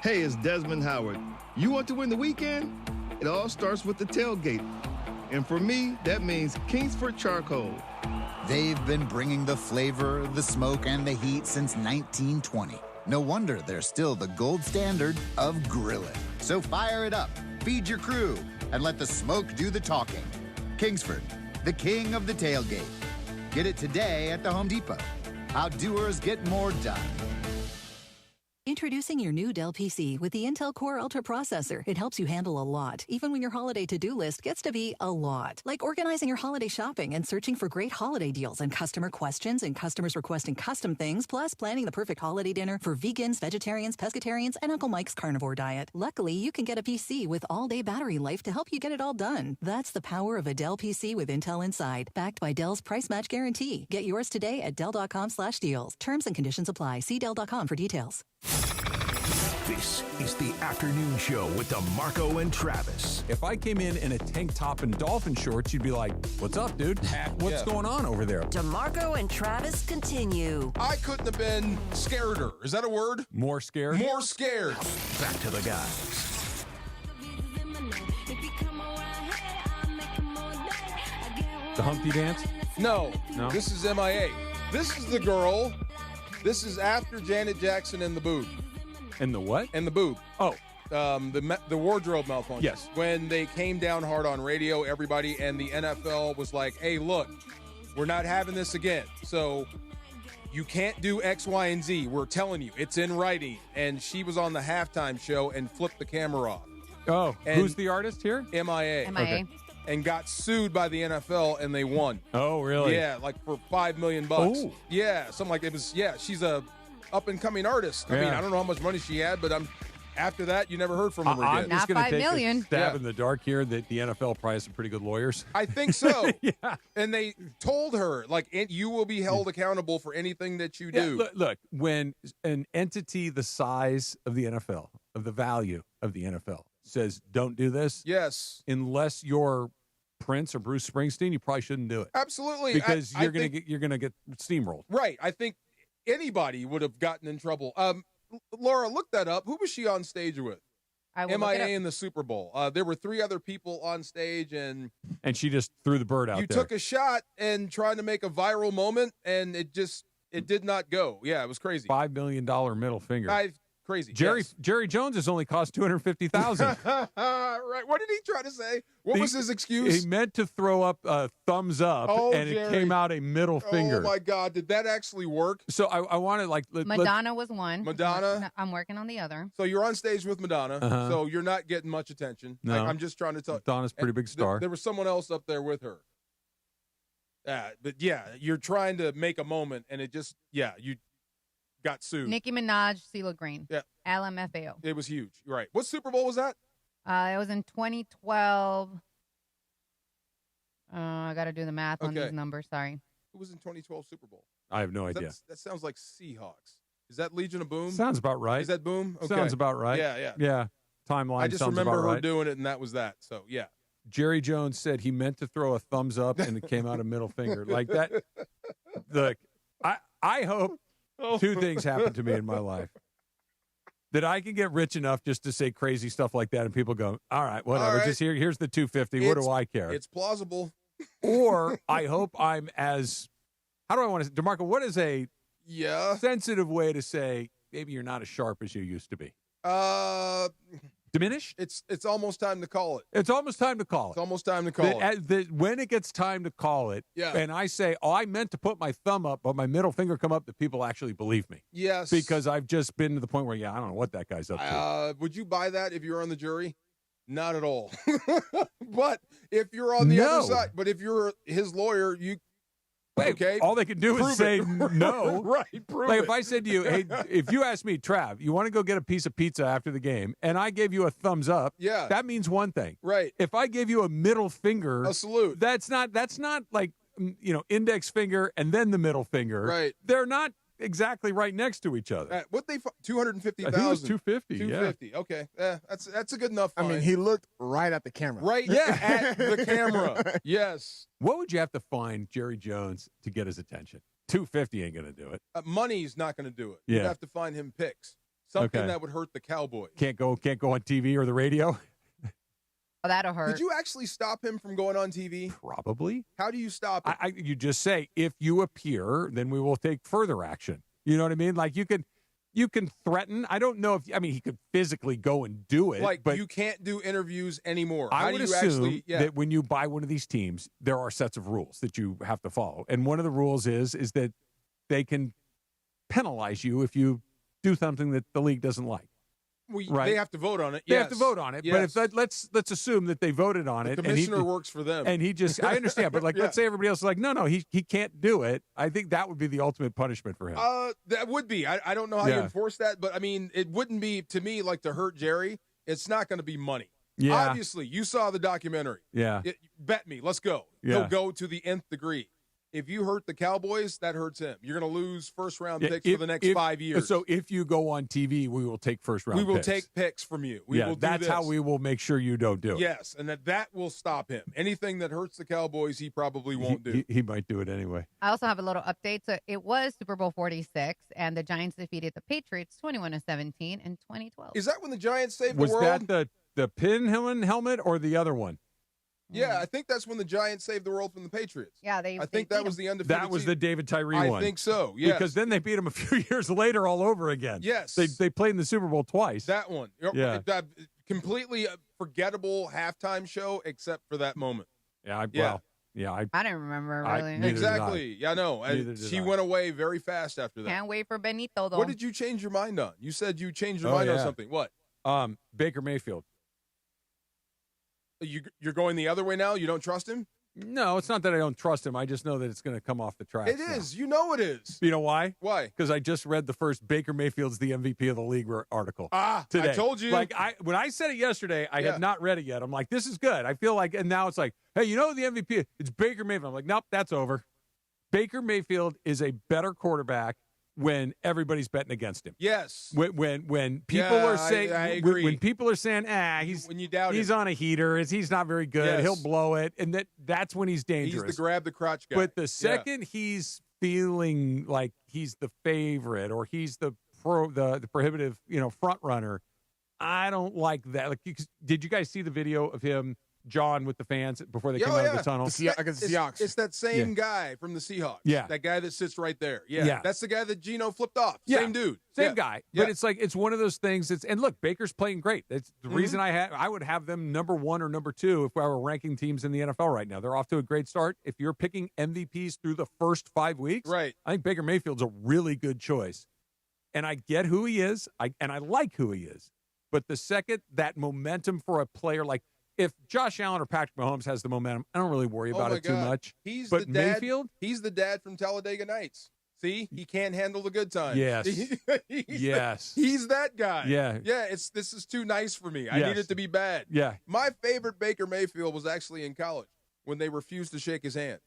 Hey, it's Desmond Howard. You want to win the weekend? It all starts with the tailgate. And for me, that means Kingsford Charcoal. They've been bringing the flavor, the smoke, and the heat since 1920. No wonder they're still the gold standard of grilling. So fire it up, feed your crew, and let the smoke do the talking. Kingsford, the king of the tailgate. Get it today at the Home Depot. How doers get more done. Introducing your new Dell PC with the Intel Core Ultra processor. It helps you handle a lot, even when your holiday to-do list gets to be a lot. Like organizing your holiday shopping and searching for great holiday deals and customer questions and customers requesting custom things, plus planning the perfect holiday dinner for vegans, vegetarians, pescatarians, and Uncle Mike's carnivore diet. Luckily, you can get a PC with all-day battery life to help you get it all done. That's the power of a Dell PC with Intel inside, backed by Dell's price match guarantee. Get yours today at Dell.com/deals. Terms and conditions apply. See Dell.com for details. This is the afternoon show with DeMarco and Travis. If I came in a tank top and dolphin shorts, you'd be like, what's up, dude? What's going on over there? DeMarco and Travis continue. I couldn't have been scareder. Is that a word? More scared? More scared. Back to the guys. The Humpty dance? No. This is MIA. This is the girl. This is after Janet Jackson and the boob. And the what? And the boob. Oh. The wardrobe malfunction. Yes. When they came down hard on radio, everybody, and the NFL was like, hey, look, we're not having this again. So you can't do X, Y, and Z. We're telling you. It's in writing. And she was on the halftime show and flipped the camera off. Oh, and who's the artist here? MIA. MIA. Okay. And got sued by the NFL, and they won. Oh, really? Yeah, like for $5 million. Oh. Yeah, something like it was. Yeah, she's a up-and-coming artist. I mean, I don't know how much money she had, but after that, you never heard from her again. I'm just going to take million. a stab in the dark here that the NFL probably has some pretty good lawyers. I think so. Yeah. And they told her, like, you will be held accountable for anything that you do. Yeah, look, when an entity the size of the NFL, of the value of the NFL, says don't do this, yes, unless you're Prince or Bruce Springsteen, you probably shouldn't do it. Absolutely, because you're gonna get steamrolled. Right. I think anybody would have gotten in trouble. Laura, look that up. Who was she on stage with? MIA in the Super Bowl. There were 3 other people on stage, and she just threw the bird out. You took a shot and trying to make a viral moment, and it did not go. Yeah, it was crazy. $5 million middle finger. Crazy. Jerry Jones has only cost $250,000. Right. What did he try to say? What was his excuse? He meant to throw up a thumbs up, and Jerry. It came out a middle finger. Oh my God! Did that actually work? So I wanted Madonna was one. Madonna. I'm working on the other. So you're on stage with Madonna. Uh-huh. So you're not getting much attention. No. I'm just trying to tell. Madonna's a pretty big star. There was someone else up there with her. But yeah, you're trying to make a moment, and it just you got sued. Nicki Minaj, CeeLo Green. Yeah. LMFAO. It was huge. You're right. What Super Bowl was that? It was in 2012. I got to do the math on these numbers. Sorry. Who was in 2012 Super Bowl? I have no idea. That sounds like Seahawks. Is that Legion of Boom? Sounds about right. Is that Boom? Okay. Sounds about right. Yeah. Timeline. I just sounds remember about her right. doing it, and that was that. So yeah. Jerry Jones said he meant to throw a thumbs up, and it came out a middle finger like that. Look, I hope two things happen to me in my life. That I can get rich enough just to say crazy stuff like that, and people go, all right, whatever, All right. just here's the $250. What do I care? It's plausible. Or I hope I'm as, how do I want to, DeMarco, what is a sensitive way to say maybe you're not as sharp as you used to be? Diminished? It's almost time to call it. It's almost time to call it. It's almost time to call it. When it gets time to call it, and I say, oh, I meant to put my thumb up, but my middle finger come up, that people actually believe me. Yes. Because I've just been to the point where, I don't know what that guy's up to. Would you buy that if you were on the jury? Not at all. But if you're on the other side, but if you're his lawyer, you... Okay. All they can do is say no. Right. Prove like it. if I said to you, hey, if you asked me, Trav, you want to go get a piece of pizza after the game, and I gave you a thumbs up, that means one thing. Right. If I gave you a middle finger, a salute, that's not like, index finger and then the middle finger. Right. They're not exactly right next to each other. What they 250,000? I think it was 250. 250. Yeah. Okay. That's a good enough fine. I mean, he looked right at the camera. Right. At the camera. Yes. What would you have to find Jerry Jones to get his attention? 250 ain't going to do it. Money's not going to do it. Yeah. You'd have to find him picks. Something that would hurt the Cowboys. Can't go on TV or the radio. Oh, that'll hurt. Could you actually stop him from going on TV? Probably. How do you stop it? You just say, if you appear, then we will take further action. You know what I mean? Like you can threaten. I don't know if he could physically go and do it. Like but you can't do interviews anymore. I How would do you assume actually, that when you buy one of these teams, there are sets of rules that you have to follow. And one of the rules is that they can penalize you if you do something that the league doesn't like. They have to vote on it. They have to vote on it. Yes. But if let's assume that they voted on it. The commissioner works for them. And he just, I understand, but let's say everybody else is like, no, he can't do it. I think that would be the ultimate punishment for him. That would be. I don't know how you enforce that, but I mean, it wouldn't be, to me, like to hurt Jerry. It's not going to be money. Yeah. Obviously, you saw the documentary. Yeah. Bet me. Let's go. Yeah. He'll go to the nth degree. If you hurt the Cowboys, that hurts him. You're going to lose first-round picks for the next 5 years. So if you go on TV, we will take first-round picks. We will take picks from you. We will do that's this. how we will make sure you don't do it. Yes, and that will stop him. Anything that hurts the Cowboys, he probably won't do. He might do it anyway. I also have a little update. So it was Super Bowl 46, and the Giants defeated the Patriots 21-17 in 2012. Is that when the Giants saved Was the world? that the pin helmet or the other one? Yeah, I think that's when the Giants saved the world from the Patriots. Yeah, I think that was the undefeated. That was the David Tyree one. I think so. Yeah, because then they beat him a few years later all over again. Yes, they played in the Super Bowl twice. That one. Yeah, completely forgettable halftime show except for that moment. Yeah, I didn't remember really. Exactly. Yeah, I know. She went away very fast after that. Can't wait for Benito though. What did you change your mind on? You said you changed your mind on something. What? Baker Mayfield. You're going the other way now? You don't trust him? No, it's not that I don't trust him. I just know that it's going to come off the tracks. It is. You know it is. You know why? Why? Because I just read the first Baker Mayfield's the MVP of the league article. Today. I told you. Like when I said it yesterday, I had not read it yet. I'm like, this is good. I feel like, and now it's like, hey, you know the MVP? It's Baker Mayfield. I'm like, nope, that's over. Baker Mayfield is a better quarterback when everybody's betting against him. Yes. When people are saying, I agree. When people are saying, he's on a heater, he's not very good, Yes. he'll blow it, and that's when he's dangerous. He's the grab the crotch guy. But the second he's feeling like he's the favorite or he's the prohibitive, front runner, I don't like that. Like, did you guys see the video of him, John, with the fans before they came out of the tunnel? Against the Seahawks. It's that same guy from the Seahawks. Yeah. That guy that sits right there. Yeah. That's the guy that Geno flipped off. Yeah. Same dude. Same guy. But it's like, it's one of those things. And look, Baker's playing great. That's the reason I would have them number 1 or number 2 if I were ranking teams in the NFL right now. They're off to a great start. If you're picking MVPs through the first 5 weeks, right, I think Baker Mayfield's a really good choice. And I get who he is. I like who he is. But the second that momentum for a player like, if Josh Allen or Patrick Mahomes has the momentum, I don't really worry about it too much. But the dad, Mayfield? He's the dad from Talladega Nights. See? He can't handle the good times. Yes. Yes. He's that guy. Yeah. Yeah, this is too nice for me. I need it to be bad. Yeah. My favorite Baker Mayfield was actually in college when they refused to shake his hand.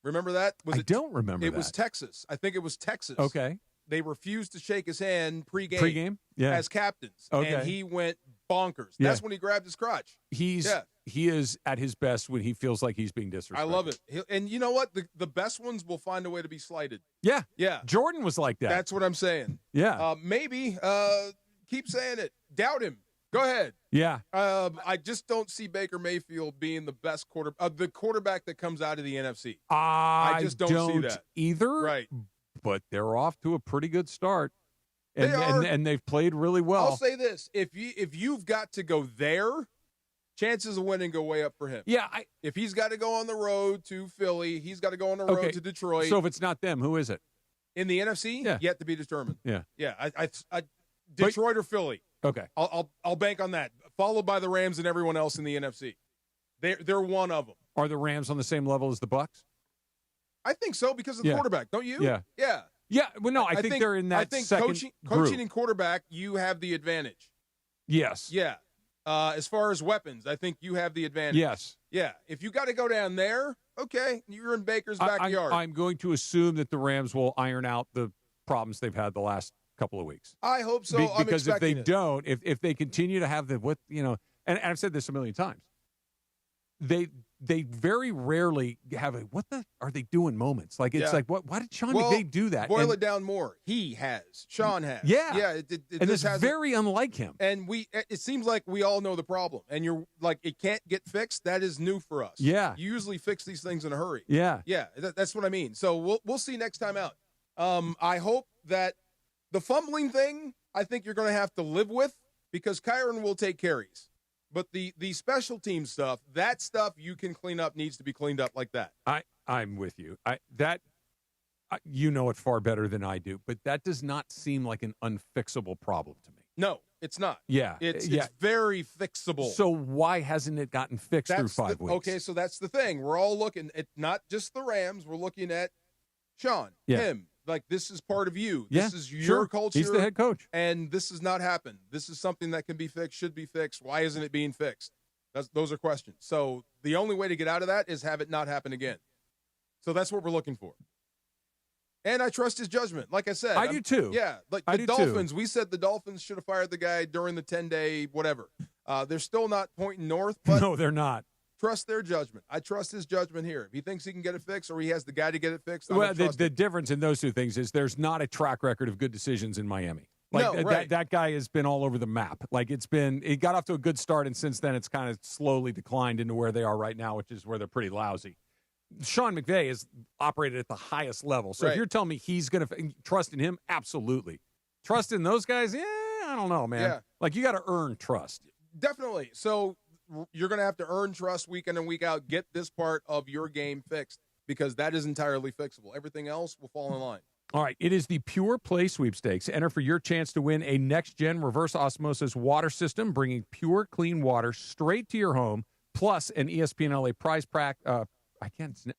Remember that? I don't remember It that. was Texas. I think it was Texas. Okay. They refused to shake his hand pregame Yeah. as captains. Okay. And he went bonkers. Yeah. That's when he grabbed his crotch. He's he is at his best when he feels like he's being disrespected. I love it. And you know what? The best ones will find a way to be slighted. Yeah. Yeah. Jordan was like that. That's what I'm saying. Yeah. Maybe. Keep saying it. Doubt him. Go ahead. Yeah. I just don't see Baker Mayfield being the best the quarterback that comes out of the NFC. I just don't see that either. Right. But they're off to a pretty good start. And, They are. and they've played really well. I'll say this: if you've got to go there, chances of winning go way up for him. Yeah. If he's got to go on the road to Philly, he's got to go on the road to Detroit. So if it's not them, who is it? In the NFC, yet to be determined. Yeah. Yeah. I Detroit or Philly. Okay. I'll bank on that. Followed by the Rams and everyone else in the NFC. They're one of them. Are the Rams on the same level as the Bucs? I think so because of the quarterback. Don't you? Yeah. Yeah. Yeah. Well, no, I think they're in that I think second coaching group. and quarterback, you have the advantage. Yes. Yeah. As far as weapons, I think you have the advantage. Yes. Yeah. If you got to go down there, okay, you're in Baker's backyard. I'm going to assume that the Rams will iron out the problems they've had the last couple of weeks. I hope so. Because if they it. don't, if they continue to have and I've said this a million times, they very rarely have what the are they doing moments. Like it's like why did Sean McVay do that? Boil it down more. He has. Sean has. Yeah. Yeah. And it's very unlike him. And it seems like we all know the problem. And you're like, it can't get fixed. That is new for us. Yeah. You usually fix these things in a hurry. Yeah. Yeah. That's what I mean. So we'll see next time out. I hope that the fumbling thing, I think you're going to have to live with because Kyron will take carries. But the special team stuff, that stuff you can clean up needs to be cleaned up like that. I'm with you. You know it far better than I do, but that does not seem like an unfixable problem to me. No, it's not. Yeah. It's very fixable. So why hasn't it gotten fixed through 5 weeks? Okay, so that's the thing. We're all looking at not just the Rams. We're looking at Sean, him. Like, this is part of you. This is your culture. He's the head coach. And this has not happened. This is something that can be fixed, should be fixed. Why isn't it being fixed? Those are questions. So the only way to get out of that is have it not happen again. So that's what we're looking for. And I trust his judgment. Like I said. I do too. Yeah. Like the Dolphins, we said the Dolphins should have fired the guy during the 10-day whatever. They're still not pointing north. But no, they're not. Trust their judgment. I trust his judgment here. If he thinks he can get it fixed or he has the guy to get it fixed, well, the difference in those two things is there's not a track record of good decisions in Miami. Like that guy has been all over the map. Like it got off to a good start, and since then it's kind of slowly declined into where they are right now, which is where they're pretty lousy. Sean McVay has operated at the highest level. So if you're telling me he's going to trust in him, absolutely. Trust in those guys? Yeah, I don't know, man. Yeah. Like you got to earn trust. Definitely. So you're going to have to earn trust week in and week out. Get this part of your game fixed because that is entirely fixable. Everything else will fall in line. All right, it is the Pure Play Sweepstakes. Enter for your chance to win a next-gen reverse osmosis water system, bringing pure, clean water straight to your home, plus an ESPN LA prize pack.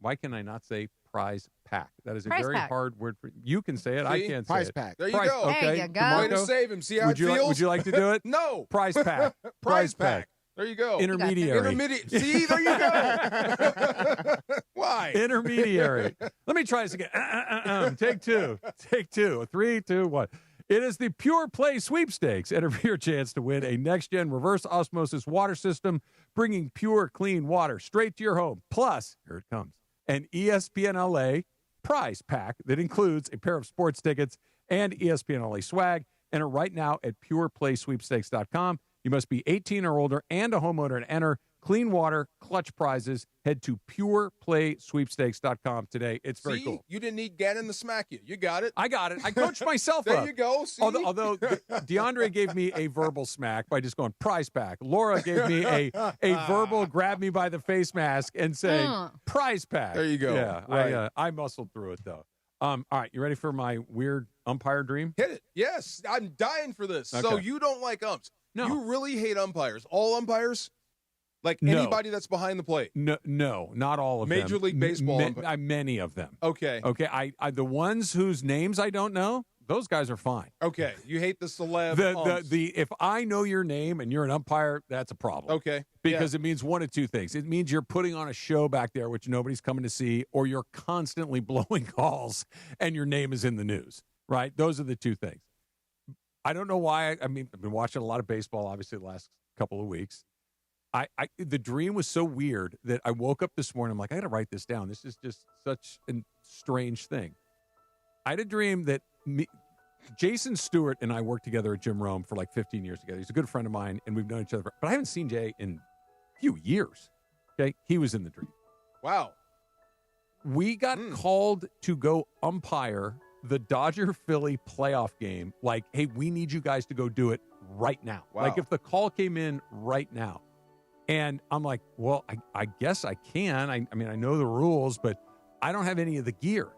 Why can I not say prize pack? That is a very hard word for you. Can say it. See? I can't prize say it. pack. There you go. Okay. There you go. Way to save him. See how it feels? Would you like to do it? No. Prize pack. Prize pack. There you go. Intermediary. See, there you go. Why? Intermediary. Let me try this again. Take two. 3, 2, 1. It is the Pure Play Sweepstakes. Enter for your chance to win a next-gen reverse osmosis water system, bringing pure, clean water straight to your home. Plus, here it comes, an ESPN LA prize pack that includes a pair of sports tickets and ESPN LA swag. Enter right now at pureplaysweepstakes.com. You must be 18 or older and a homeowner to enter. Clean water, clutch prizes. Head to pureplaysweepstakes.com today. It's very cool. You didn't need Gannon to smack you. You got it. I got it. I coached myself there up. You go. See? Although DeAndre gave me a verbal smack by just going prize pack. Laura gave me a verbal grab me by the face mask and saying prize pack. There you go. Yeah, right. I muscled through it though. All right, you ready for my weird umpire dream? Hit it. Yes, I'm dying for this. Okay. So you don't like umps. No. You really hate umpires. All umpires? Like No. anybody that's behind the plate? No, not all of them. Major League Baseball umpires. Many of them. Okay. Okay, I the ones whose names I don't know, those guys are fine. Okay. You hate the celeb umps. If I know your name and you're an umpire, that's a problem. Okay. Because it means one of two things. It means you're putting on a show back there which nobody's coming to see, or you're constantly blowing calls and your name is in the news, right? Those are the two things. I don't know why. I've been watching a lot of baseball, obviously, the last couple of weeks. the dream was so weird that I woke up this morning. I'm like, I got to write this down. This is just such a strange thing. I had a dream that Jason Stewart and I worked together at Jim Rome for like 15 years together. He's a good friend of mine, and we've known each other. But I haven't seen Jay in a few years. Okay, he was in the dream. Wow. We got called to go umpire the Dodger-Philly playoff game. Like, hey, we need you guys to go do it right now. Wow. Like, if the call came in right now. And I'm like, well, I guess I can. I mean, I know the rules, but I don't have any of the gear.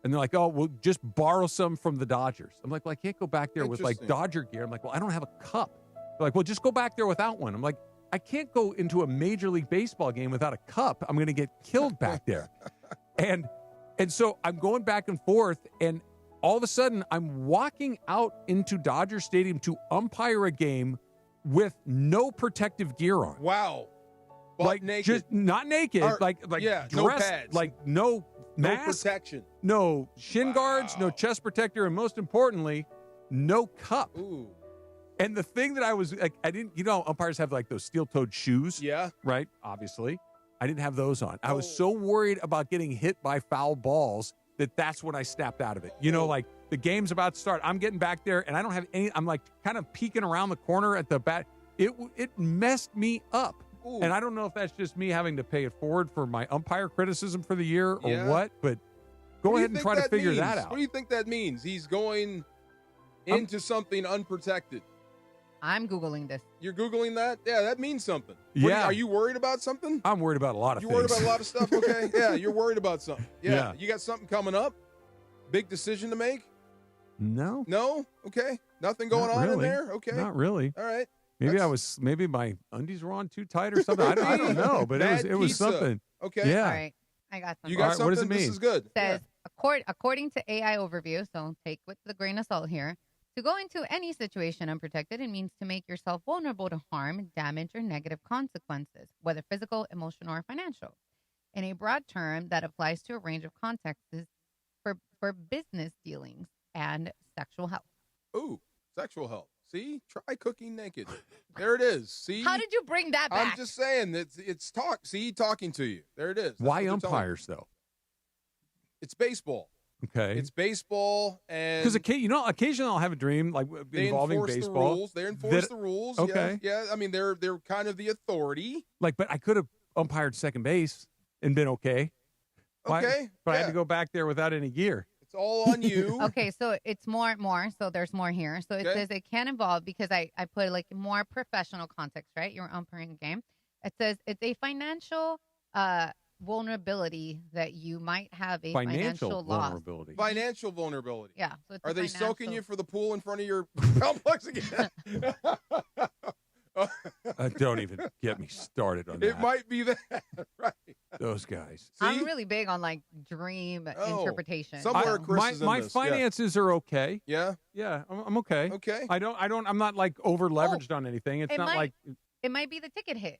And they're like, oh, we'll just borrow some from the Dodgers. I'm like, well, I can't go back there with, like, Dodger gear. I'm like, well, I don't have a cup. They're like, well, just go back there without one. I'm like, I can't go into a Major League Baseball game without a cup. I'm going to get killed back there. And so I'm going back and forth, and all of a sudden I'm walking out into Dodger Stadium to umpire a game with no protective gear on. Wow. Butt like naked. Just not naked, like yeah, dressed, no pads. like no mask, no protection, no shin guards, no chest protector, and most importantly, no cup. Ooh. And the thing that I was like, I didn't, umpires have like those steel-toed shoes. Yeah. Right? Obviously. I didn't have those on. I was so worried about getting hit by foul balls that's when I snapped out of it. Like the game's about to start. I'm getting back there, and I don't have any. I'm like kind of peeking around the corner at the bat. It messed me up. Ooh. And I don't know if that's just me having to pay it forward for my umpire criticism for the year or what, but go ahead and try to figure that out. What do you think that means? He's going into something unprotected. I'm Googling this. You're Googling that? Yeah, that means something. Yeah. Are you worried about something? I'm worried about a lot of things. things. You're worried about a lot of stuff? Okay. Yeah, you're worried about something. Yeah. You got something coming up? Big decision to make? No. No? Okay. Nothing going on in there? Okay. Not really. All right. Maybe my undies were on too tight or something. I don't know, but it was something. Okay. Yeah. All right. I got something. You got something? What does it mean? This is good. It says, according to AI overview, so take with a grain of salt here, to go into any situation unprotected, it means to make yourself vulnerable to harm, damage, or negative consequences, whether physical, emotional, or financial. In a broad term that applies to a range of contexts for business dealings and sexual health. Ooh, sexual health. See? Try cooking naked. There it is. See? How did you bring that back? I'm just saying, it's talk. See, talking to you. There it is. That's Why umpires, though? It's baseball. Okay. It's baseball, and because occasionally I'll have a dream like involving baseball. They enforce the rules. Okay. Yeah. I mean, they're kind of the authority. Like, but I could have umpired second base and been okay. Okay. But I had to go back there without any gear. It's all on you. Okay, so it's more. So there's more here. So it says it can involve, because I put like more professional context, right? You're umpiring a game. It says it's a financial vulnerability that you might have a financial loss. Vulnerability. Financial vulnerability. Yeah. So it's Are they soaking you for the pool in front of your complex again? Don't even get me started on that. It might be that, right? Those guys. See? I'm really big on like dream interpretation. Somewhere Chris is in my this. finances are okay. Yeah. Yeah, I'm okay. Okay. I'm not like over leveraged on anything. It's not like it might be the ticket hit.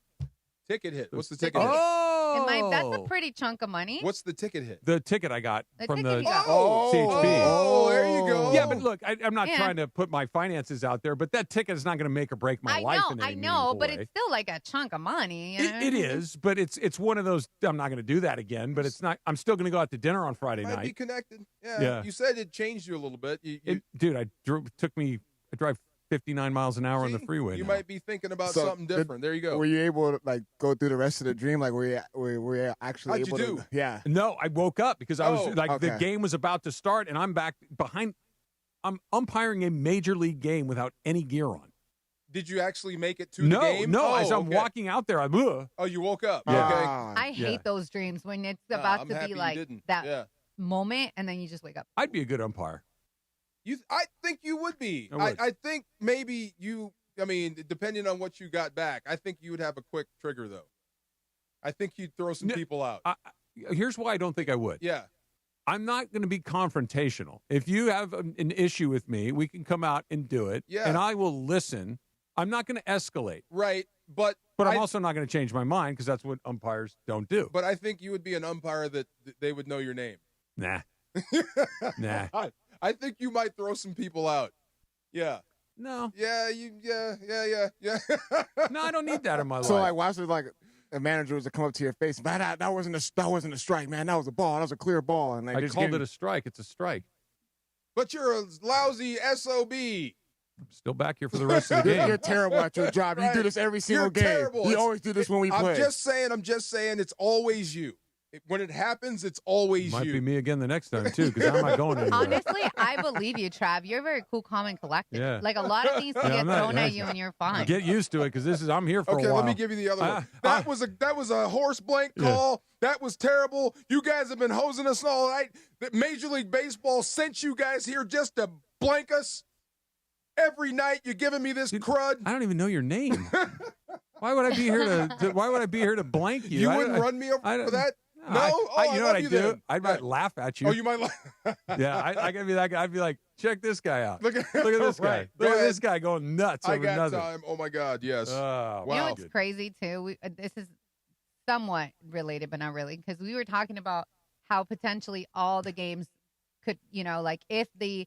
Ticket hit. What's the ticket hit? Oh, that's a pretty chunk of money. What's the ticket hit? The ticket I got from the CHP. Oh, there you go. Yeah, but look, I'm not trying to put my finances out there, but that ticket is not going to make or break my life in any meaningful but way. it's still like a chunk of money. You know? It is, but it's one of those. I'm not going to do that again. But it's not. I'm still going to go out to dinner on Friday Might night. be connected. Yeah. Yeah. You said it changed you a little bit. Dude, I drive 59 miles an hour on the freeway. You now. might be thinking about something different. There you go. Were you able to like go through the rest of the dream? Like were you actually How'd able you do? to? Yeah. No, I woke up because I was the okay. game was about to start, and I'm back behind. I'm umpiring a major league game without any gear on. Did you actually make it to the game? No. As I'm walking out there, Oh, you woke up. Yeah. Okay. I hate those dreams when it's about to be like that moment, and then you just wake up. I'd be a good umpire. I think you would be. I think maybe you. I mean, depending on what you got back, I think you would have a quick trigger though. I think you'd throw some people out. Here's why I don't think I would. Yeah. I'm not going to be confrontational. If you have an issue with me, we can come out and do it. Yeah. And I will listen. I'm not going to escalate. Right. But I'm also not going to change my mind because that's what umpires don't do. But I think you would be an umpire that they would know your name. Nah. Nah. I think you might throw some people out. Yeah. No. Yeah. No, I don't need that in my life. So like, why should like a manager was to come up to your face, man, that wasn't a strike, man. That was a ball. That was a clear ball. And like, I called it a strike. It's a strike. But you're a lousy SOB. I'm still back here for the rest of the game. You're terrible at your job. Right. You do this every single You're game. terrible. You always do this when we play. I'm just saying it's always you. When it happens, it's always Might you. be me again the next time, too, because I'm not going anywhere. Honestly, I believe you, Trav. You're very cool, calm, and collected. Yeah. Like, a lot of things can get thrown at you, and you're fine. Get used to it, because I'm here for a while. Okay, let me give you the other one. That was a horse blank call. That was terrible. You guys have been hosing us all night. Major League Baseball sent you guys here just to blank us. Every night you're giving me this crud. I don't even know your name. Why would I be here to blank you? You wouldn't run me over for that? No? You know what I do? Then. I might laugh at you. Oh, you might laugh. Yeah, I gotta be that guy. I'd be like, check this guy out. Look at this guy. Right. Look at this guy going nuts over got nothing. time. Oh, my God, yes. Wow. You know what's crazy, too? This is somewhat related, but not really, because we were talking about how potentially all the games could, like if the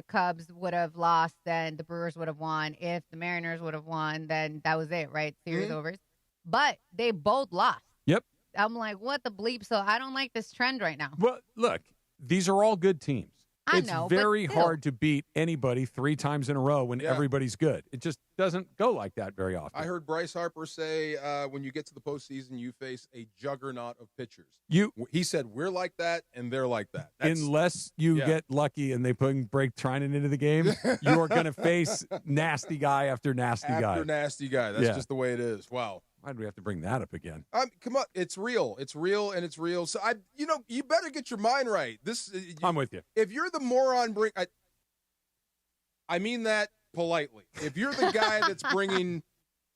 Cubs would have lost, then the Brewers would have won. If the Mariners would have won, then that was it, right? Series overs. But they both lost. Yep. I'm like, what the bleep? So I don't like this trend right now. Well, look, these are all good teams. I know, it's very but still. hard to beat anybody 3 times in a row when everybody's good. It just doesn't go like that very often. I heard Bryce Harper say when you get to the postseason, you face a juggernaut of pitchers. He said, we're like that, and they're like that. Unless you get lucky and they break Trinan into the game, you're going to face nasty guy after nasty guy. After nasty guy. That's just the way it is. Wow. Why do we have to bring that up again? Come on, it's real. It's real, and it's real. So you better get your mind right. I'm with you. If you're the moron, I mean that politely. If you're the guy that's bringing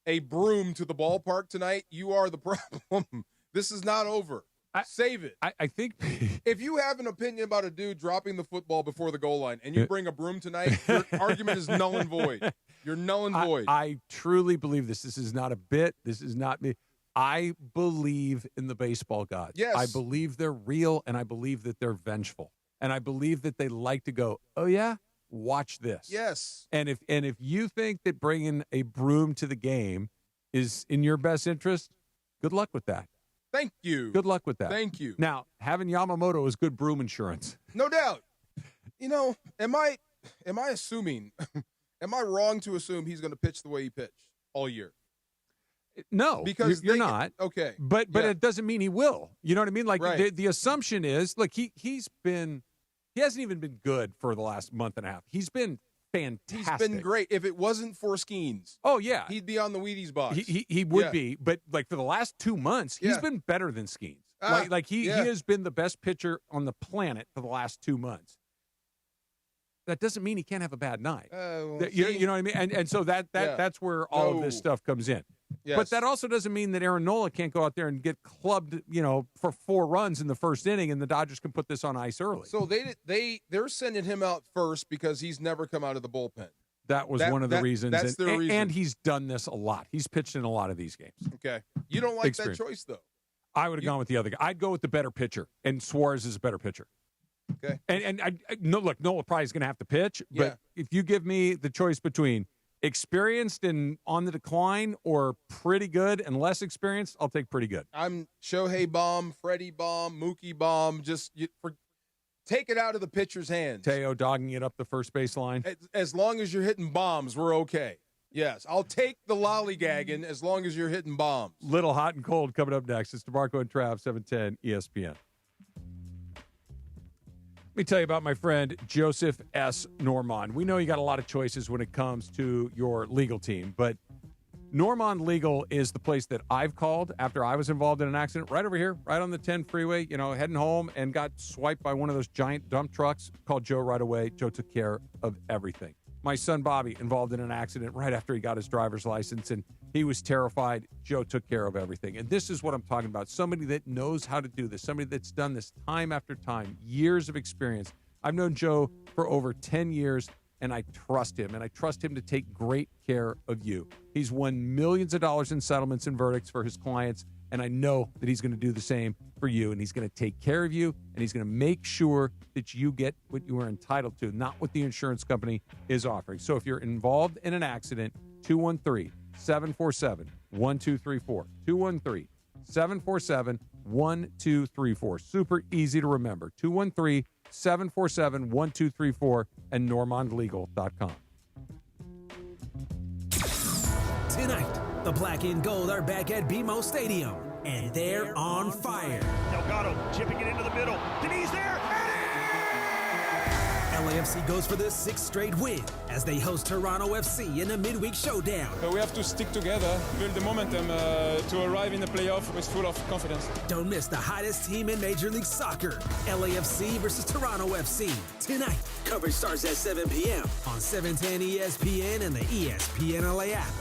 a broom to the ballpark tonight, you are the problem. This is not over. Save it. I think if you have an opinion about a dude dropping the football before the goal line and you bring a broom tonight, your argument is null and void. You're null and void. I truly believe this. This is not a bit. This is not me. I believe in the baseball gods. Yes. I believe they're real, and I believe that they're vengeful. And I believe that they like to go, oh, yeah, watch this. Yes. And if you think that bringing a broom to the game is in your best interest, good luck with that. Thank you. Good luck with that. Thank you. Now, having Yamamoto is good broom insurance. No doubt. Am I assuming, am I wrong to assume he's going to pitch the way he pitched all year? No, because you're not. Okay. But it doesn't mean he will. You know what I mean? Like right. the assumption is, look, he hasn't even been good for the last month and a half. He's been fantastic. He's been great. If it wasn't for Skeens, oh yeah, he'd be on the Wheaties box. He would be, but like for the last 2 months, he's been better than Skeens. He has been the best pitcher on the planet for the last 2 months. That doesn't mean he can't have a bad night. You know what I mean? And so that's where all of this stuff comes in. Yes. But that also doesn't mean that Aaron Nola can't go out there and get clubbed, for 4 runs in the first inning, and the Dodgers can put this on ice early. So they're sending him out first because he's never come out of the bullpen. That was one of the reasons. That's the reason. And he's done this a lot. He's pitched in a lot of these games. Okay. You don't like that choice, though. I would have gone with the other guy. I'd go with the better pitcher, and Suarez is a better pitcher. Okay. And look, Nola probably is going to have to pitch, but if you give me the choice between experienced and on the decline or pretty good and less experienced, I'll take pretty good. I'm Shohei bomb, Freddie bomb, Mookie bomb. Take it out of the pitcher's hands. Teo dogging it up the first base line. As long as you're hitting bombs, we're okay. Yes, I'll take the lollygagging as long as you're hitting bombs. Little hot and cold coming up next. It's DeMarco and Trav, 710 ESPN. Let me tell you about my friend Joseph S. Normand. We know you got a lot of choices when it comes to your legal team, but Normand Legal is the place that I've called after I was involved in an accident right over here, right on the 10 freeway, heading home and got swiped by one of those giant dump trucks. Called Joe right away. Joe took care of everything. My son Bobby involved in an accident right after he got his driver's license, and he was terrified. Joe took care of everything. And this is what I'm talking about. Somebody that knows how to do this, somebody that's done this time after time, years of experience. I've known Joe for over 10 years, and I trust him, and I trust him to take great care of you. He's won millions of dollars in settlements and verdicts for his clients, And I know that he's going to do the same for you, and he's going to take care of you, and he's going to make sure that you get what you are entitled to, not what the insurance company is offering. So if you're involved in an accident, 213-747-1234. 213-747-1234. Super easy to remember. 213-747-1234 and normandlegal.com. Tonight, the Black and Gold are back at BMO Stadium, and they're on fire. Delgado chipping it into the middle. Denise there. LAFC goes for their 6th straight win as they host Toronto FC in a midweek showdown. But we have to stick together, build the momentum to arrive in the playoff with full of confidence. Don't miss the hottest team in Major League Soccer, LAFC versus Toronto FC. Tonight, coverage starts at 7 p.m. on 710 ESPN and the ESPN LA app.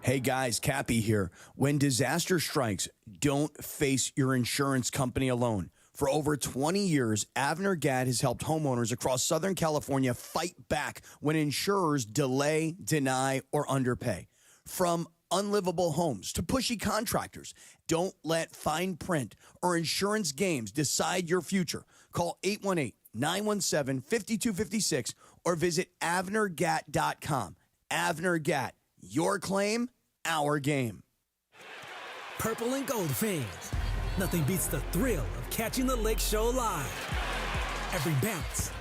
Hey guys, Cappy here. When disaster strikes, don't face your insurance company alone. For over 20 years, Avner Gadd has helped homeowners across Southern California fight back when insurers delay, deny, or underpay. From unlivable homes to pushy contractors, don't let fine print or insurance games decide your future. Call 818-917-5256 or visit avnergatt.com. Avner Gatt, your claim, our game. Purple and gold fans, nothing beats the thrill of catching the Lake Show live. Every bounce,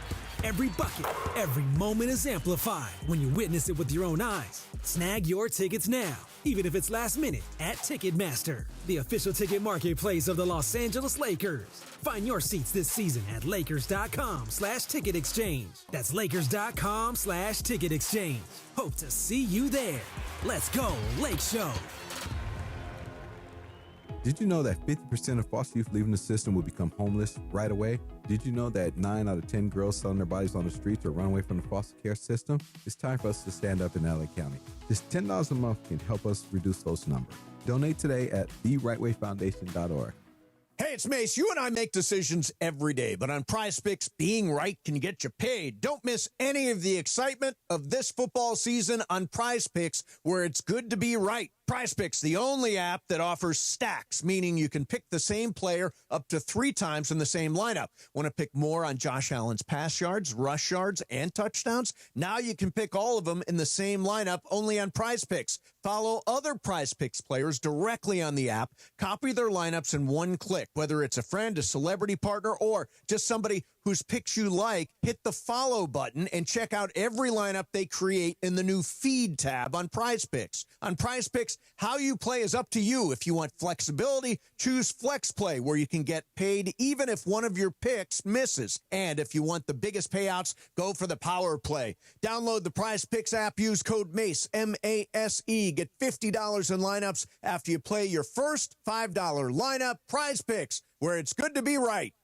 every bucket, every moment is amplified when you witness it with your own eyes. Snag your tickets now, even if it's last minute, at Ticketmaster, the official ticket marketplace of the Los Angeles Lakers. Find your seats this season at Lakers.com/ticket exchange. That's Lakers.com/ticket exchange. Hope to see you there. Let's go, Lake Show. Did you know that 50% of foster youth leaving the system will become homeless right away? Did you know that 9 out of 10 girls selling their bodies on the streets or run away from the foster care system? It's time for us to stand up in LA County. Just $10 a month can help us reduce those numbers. Donate today at therightwayfoundation.org. Hey, it's Mace. You and I make decisions every day, but on PrizePicks, being right can get you paid. Don't miss any of the excitement of this football season on PrizePicks, where it's good to be right. PrizePicks, the only app that offers stacks, meaning you can pick the same player up to 3 times in the same lineup. Want to pick more on Josh Allen's pass yards, rush yards, and touchdowns? Now you can pick all of them in the same lineup only on PrizePicks. Follow other PrizePicks players directly on the app. Copy their lineups in one click. Whether it's a friend, a celebrity partner, or just somebody whose picks you like, hit the follow button and check out every lineup they create in the new feed tab on PrizePicks. On PrizePicks, how you play is up to you. If you want flexibility, choose Flex Play, where you can get paid even if one of your picks misses. And if you want the biggest payouts, go for the Power Play. Download the PrizePicks app, use code MACE, M-A-S-E. Get $50 in lineups after you play your first $5 lineup. PrizePicks, where it's good to be right.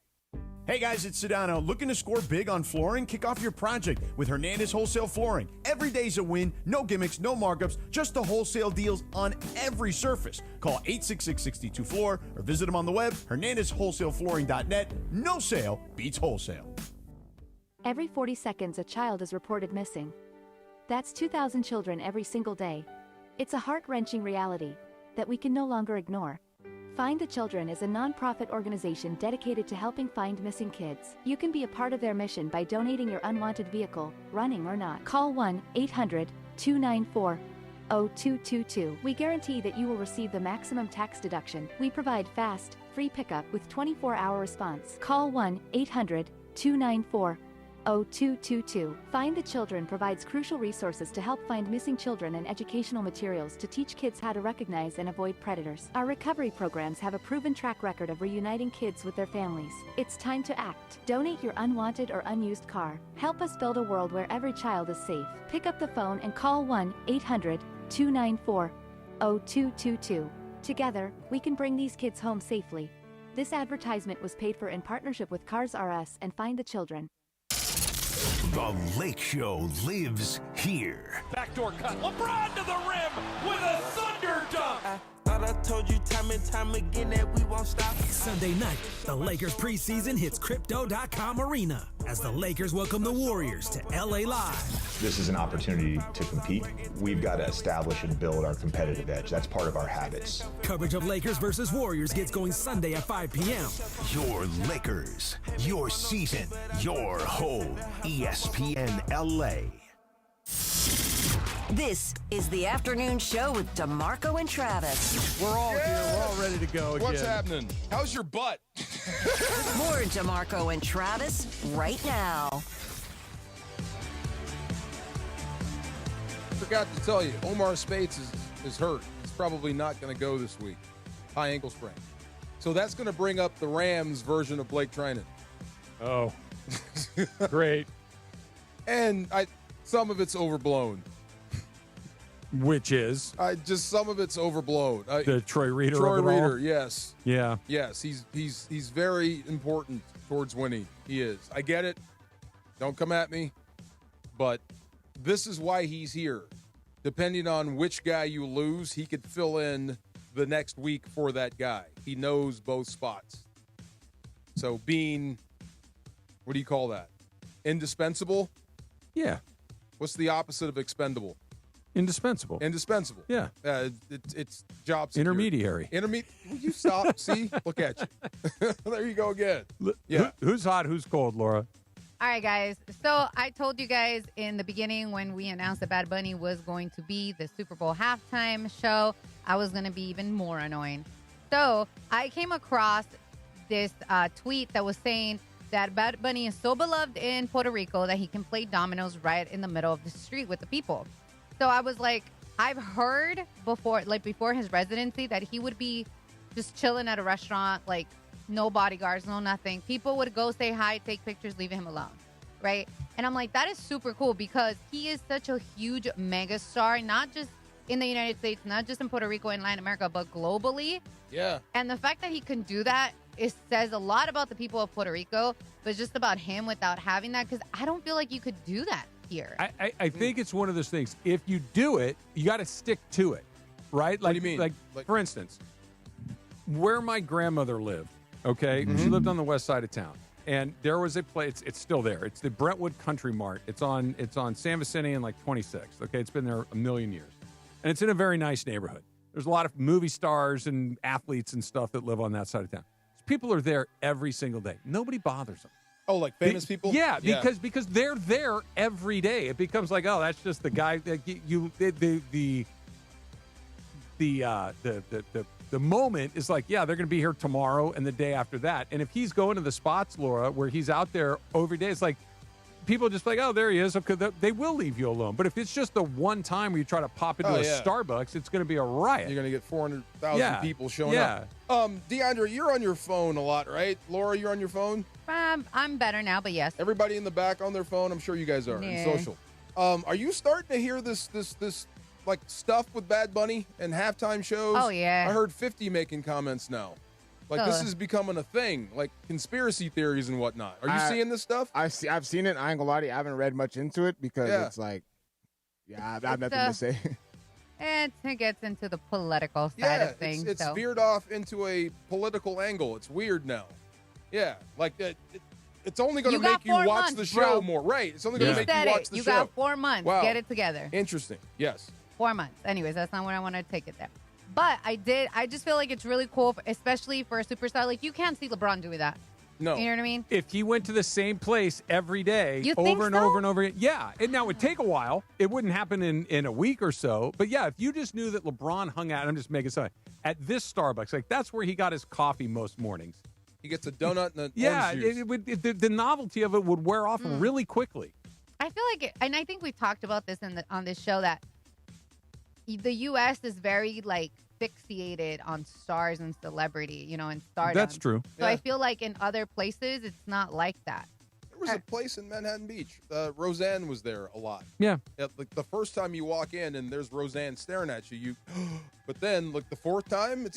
Hey guys, it's Sedano. Looking to score big on flooring? Kick off your project with Hernandez Wholesale Flooring. Every day's a win, no gimmicks, no markups, just the wholesale deals on every surface. Call 866-62-FLOOR or visit them on the web, hernandezwholesaleflooring.net. No sale beats wholesale. Every 40 seconds, a child is reported missing. That's 2,000 children every single day. It's a heart-wrenching reality that we can no longer ignore. Find the Children is a non-profit organization dedicated to helping find missing kids. You can be a part of their mission by donating your unwanted vehicle, running or not. Call 1-800-294-0222. We guarantee that you will receive the maximum tax deduction. We provide fast, free pickup with 24-hour response. Call 1-800-294-0222. Find the Children provides crucial resources to help find missing children and educational materials to teach kids how to recognize and avoid predators. Our recovery programs have a proven track record of reuniting kids with their families. It's time to act. Donate your unwanted or unused car. Help us build a world where every child is safe. Pick up the phone and call 1-800-294-0222. Together, we can bring these kids home safely. This advertisement was paid for in partnership with Cars R Us and Find the Children. The Lake Show lives here. Backdoor cut. LeBron to the rim with a thunder dunk. thought I told you time and time again that we won't stop. Sunday night, the Lakers preseason hits Crypto.com Arena as the Lakers welcome the Warriors to LA Live. This is an opportunity to compete. We've got to establish and build our competitive edge. That's part of our habits. Coverage of Lakers versus Warriors gets going Sunday at 5 p.m. Your Lakers, your season, your home. ESPN LA. This is the afternoon show with DeMarco and Travis. We're all here. We're all ready to go again. What's happening? How's your butt? More DeMarco and Travis right now. Forgot to tell you, Omar Spates is hurt. He's probably not going to go this week. High ankle sprain. So that's going to bring up the Rams version of Blake Trinan. Oh, great. And some of it's overblown. Which is? Some of it's overblown. The Troy Reader. Troy Reader, yes. Yeah. Yes, he's very important towards winning. He is. I get it. Don't come at me. But this is why he's here. Depending on which guy you lose, he could fill in the next week for that guy. He knows both spots. So being, what do you call that? Indispensable? Yeah. What's the opposite of expendable? Indispensable. Indispensable. Yeah. It's job security. Intermediary. Will you stop? See? Look at you. There you go again. Yeah. Who's hot? Who's cold, Laura? All right, guys. So I told you guys in the beginning when we announced that Bad Bunny was going to be the Super Bowl halftime show, I was going to be even more annoying. So I came across this tweet that was saying that Bad Bunny is so beloved in Puerto Rico that he can play dominoes right in the middle of the street with the people. So I was like, I've heard before his residency that he would be just chilling at a restaurant, like no bodyguards, no nothing. People would go say hi, take pictures, leave him alone, right? And I'm like, that is super cool because he is such a huge mega star, not just in the United States, not just in Puerto Rico and Latin America, but globally. Yeah. And the fact that he can do that, it says a lot about the people of Puerto Rico, but just about him without having that, because I don't feel like you could do that here. I think it's one of those things. If you do it, you got to stick to it, right? What do you mean? Like, for instance, where my grandmother lived, okay? She lived on the west side of town. And there was a place, it's still there. It's the Brentwood Country Mart. It's on San Vicente and like 26th, okay? It's been there a million years. And it's in a very nice neighborhood. There's a lot of movie stars and athletes and stuff that live on that side of town. People are there every single day. Nobody bothers them. Oh, like famous people? Yeah, because they're there every day. It becomes like, oh, that's just the guy that the moment is like, yeah, they're going to be here tomorrow and the day after that. And if he's going to the spots, Laura, where he's out there every day, it's like people just like, oh, there he is. Okay, they will leave you alone. But if it's just the one time where you try to pop into Starbucks, it's going to be a riot. You're going to get 400,000 people showing up. DeAndre, you're on your phone a lot, right? Laura, you're on your phone? I'm better now, but yes. Everybody in the back on their phone? I'm sure you guys are in social. Are you starting to hear this like stuff with Bad Bunny and halftime shows? Oh, yeah. I heard 50 making comments now. Like, this is becoming a thing, like conspiracy theories and whatnot. Are you seeing this stuff? I've seen it. I ain't gonna lie to you. I haven't read much into it because it's like, I have nothing to say. It gets into the political side of things. It's veered off into a political angle. It's weird now. Yeah, like it's only going to make you watch the show more. Right. It's only going to make you watch the show. You got 4 months. Wow. Get it together. Interesting. Yes. 4 months. Anyways, that's not what I want to take it there. But I just feel like it's really cool, especially for a superstar. Like, you can't see LeBron doing that. No. You know what I mean? If he went to the same place every day, over and over again. Yeah. And now it would take a while. It wouldn't happen in a week or so. But yeah, if you just knew that LeBron hung out, I'm just making something, at this Starbucks, like that's where he got his coffee most mornings. He gets a donut and the novelty of it would wear off really quickly. I feel like, and I think we talked about this on this show, that the U.S. is very, like, fixated on stars and celebrity, and stardom. That's true. So I feel like in other places, it's not like that. There was a place in Manhattan Beach. Roseanne was there a lot. Yeah. Like the first time you walk in and there's Roseanne staring at you, but then like the fourth time,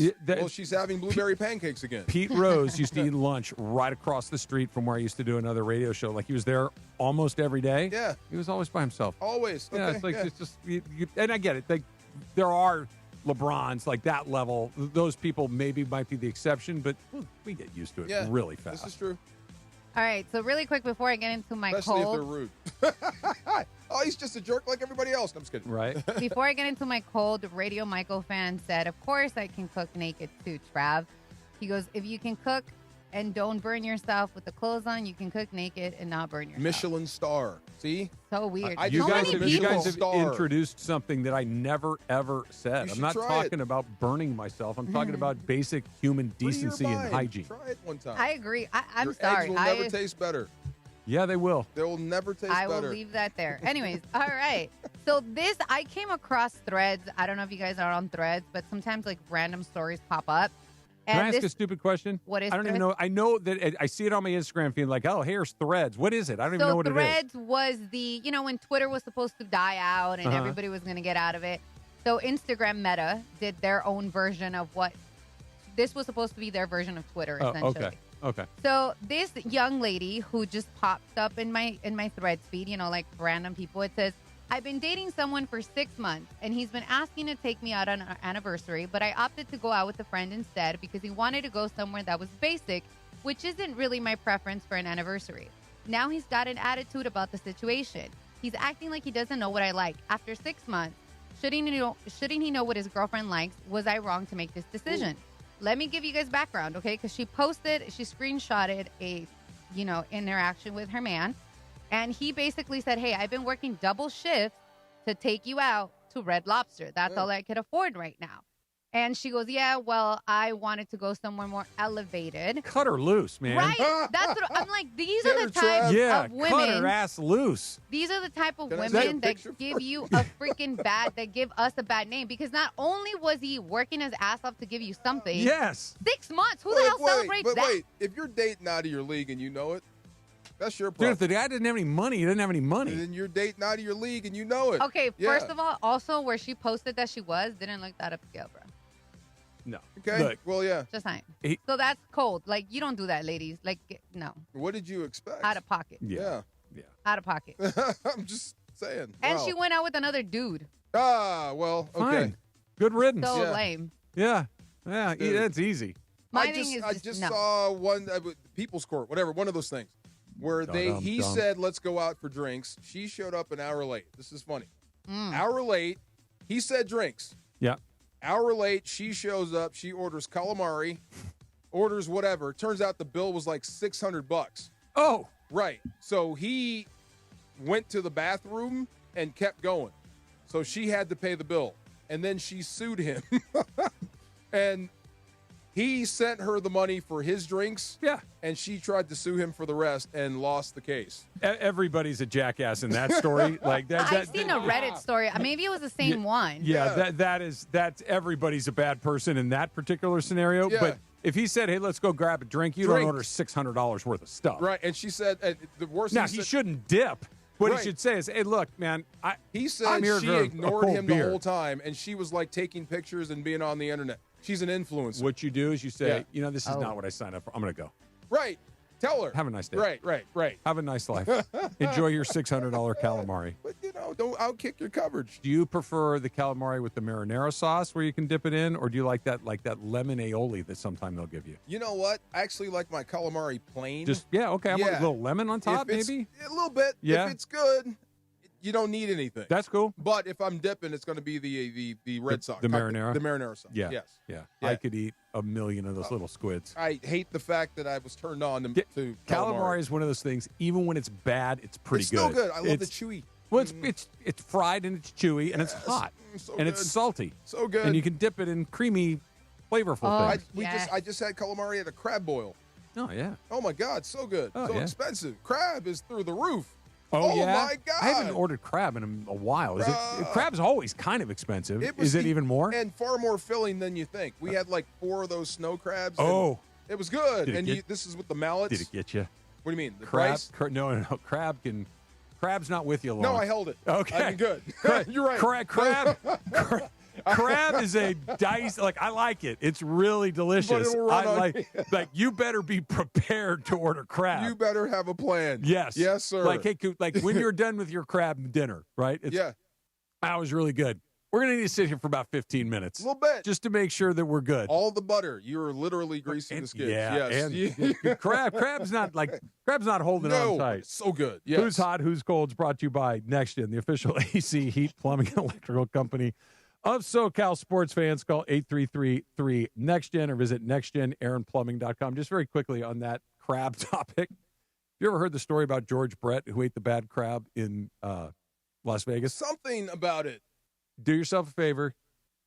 she's having blueberry pancakes again. Pete Rose used to eat lunch right across the street from where I used to do another radio show. Like he was there almost every day. Yeah. He was always by himself. Always. Yeah, Okay. it's like it's just, and I get it. Like there are LeBrons, like that level, those people maybe might be the exception, but we get used to it really fast. This is true. All right, so really quick before I get into my Especially cold. if they're rude. Oh, he's just a jerk like everybody else. I'm just kidding. Right. Before I get into my cold, Radio Michael fan said, of course I can cook naked too, Trav. He goes, if you can cook and don't burn yourself with the clothes on, you can cook naked and not burn yourself. Michelin star. See? So weird. You guys have introduced something that I never, ever said. I'm not talking about burning myself. I'm talking about basic human decency and hygiene. Try it one time. I agree. I'm Your sorry. eggs will never taste better. Yeah, they will. They will never taste I better. will leave that there. Anyways, all right. So I came across Threads. I don't know if you guys are on Threads, but sometimes like random stories pop up. Can I ask a stupid question? What is I don't even Threads? know. I know that I see it on my Instagram feed like, oh, here's Threads. What is it? I don't even know what Threads it is. was when Twitter was supposed to die out and everybody was going to get out of it. So Instagram Meta did their own version of what this was supposed to be their version of Twitter, essentially. Okay. So this young lady who just popped up in my Threads feed, like random people, it says, I've been dating someone for 6 months, and he's been asking to take me out on our anniversary, but I opted to go out with a friend instead because he wanted to go somewhere that was basic, which isn't really my preference for an anniversary. Now he's got an attitude about the situation. He's acting like he doesn't know what I like. After 6 months, shouldn't he know what his girlfriend likes? Was I wrong to make this decision? Ooh. Let me give you guys background, okay? Because she screenshotted a, interaction with her man. And he basically said, hey, I've been working double shifts to take you out to Red Lobster. That's all I could afford right now. And she goes, yeah, well, I wanted to go somewhere more elevated. Cut her loose, man. Right? That's what I'm like. These are the type of women. Cut her ass loose. These are the type of women that give you a freaking that give us a bad name. Because not only was he working his ass off to give you something. Yes. 6 months. Who the hell celebrates that? Wait, if you're dating out of your league and you know it, that's your problem. Dude, if the guy didn't have any money, he didn't have any money. And then you're dating out of your league and you know it. Okay, first of all, also where she posted that she didn't look that upscale, bro. No. Okay. Look, well, yeah. Just saying. So that's cold. Like, you don't do that, ladies. Like, no. What did you expect? Out of pocket. Yeah. Out of pocket. I'm just saying. And she went out with another dude. Ah, well, okay. Fine. Good riddance. So lame. Yeah. Yeah, that's easy. My thing is I just saw one, People's Court, whatever, one of those things. Where he said, let's go out for drinks. She showed up an hour late. This is funny. Hour late. He said drinks. Yeah. Hour late. She shows up. She orders calamari, orders whatever. Turns out the bill was like $600. Oh. Right. So he went to the bathroom and kept going. So she had to pay the bill. And then she sued him. And he sent her the money for his drinks. Yeah. And she tried to sue him for the rest and lost the case. Everybody's a jackass in that story. Like that. I've seen a Reddit story. Maybe it was the same one. Yeah, that's everybody's a bad person in that particular scenario. Yeah. But if he said, hey, let's go grab a drink, you don't order $600 worth of stuff. Right. And she said, the worst now, he shouldn't dip. What Right. he should say is, hey, look, man. He said I'm here she for a ignored cold him beer. the whole time, and she was like taking pictures and being on the internet. She's an influencer. What you do is you say, Yeah. this is not what I signed up for. I'm going to go. Right. Tell her. Have a nice day. Right. Have a nice life. Enjoy your $600 calamari. But, don't outkick your coverage. Do you prefer the calamari with the marinara sauce where you can dip it in, or do you like that lemon aioli that sometimes they'll give you? You know what? I actually like my calamari plain. I want a little lemon on top, maybe? A little bit. Yeah. If it's good, you don't need anything. That's cool. But if I'm dipping, it's going to be the red sauce. The marinara? The marinara sauce. Yeah. Yes. Yeah. I could eat a million of those little squids. I hate the fact that I was turned on to calamari is one of those things, even when it's bad, it's pretty it's good. Still good. I love the chewy. Well, it's fried and it's chewy and it's hot and it's salty. So good. And you can dip it in creamy, flavorful things. I just had calamari at a crab boil. Oh, yeah. Oh, my God. So good. Oh, so expensive. Crab is through the roof. Oh, yeah? My God. I haven't ordered crab in a while. Crab's always kind of expensive. Is it even more? And far more filling than you think. We had like 4 of those snow crabs. Oh. It was good. This is with the mallets. Did it get you? What do you mean? The crab? price? No. Crab's not with you long. No, I held it. Okay. I'm good. You're right. Crab is a dice. Like, I like it. It's really delicious. Like you better be prepared to order crab. You better have a plan. Yes. Yes, sir. Like, hey, when you're done with your crab dinner, right? That was really good. We're going to need to sit here for about 15 minutes. A little bit. Just to make sure that we're good. All the butter. You're literally greasing the skids. Yeah, yes. and crab's not holding on tight. So good. Yes. Who's Hot, Who's Cold is brought to you by NextGen, the official AC, heat, plumbing, and electrical company of SoCal sports fans. Call 833-3-NEXTGen or visit nextgenaironplumbing.com. Just very quickly on that crab topic. Have you ever heard the story about George Brett, who ate the bad crab in Las Vegas? Something about it. Do yourself a favor.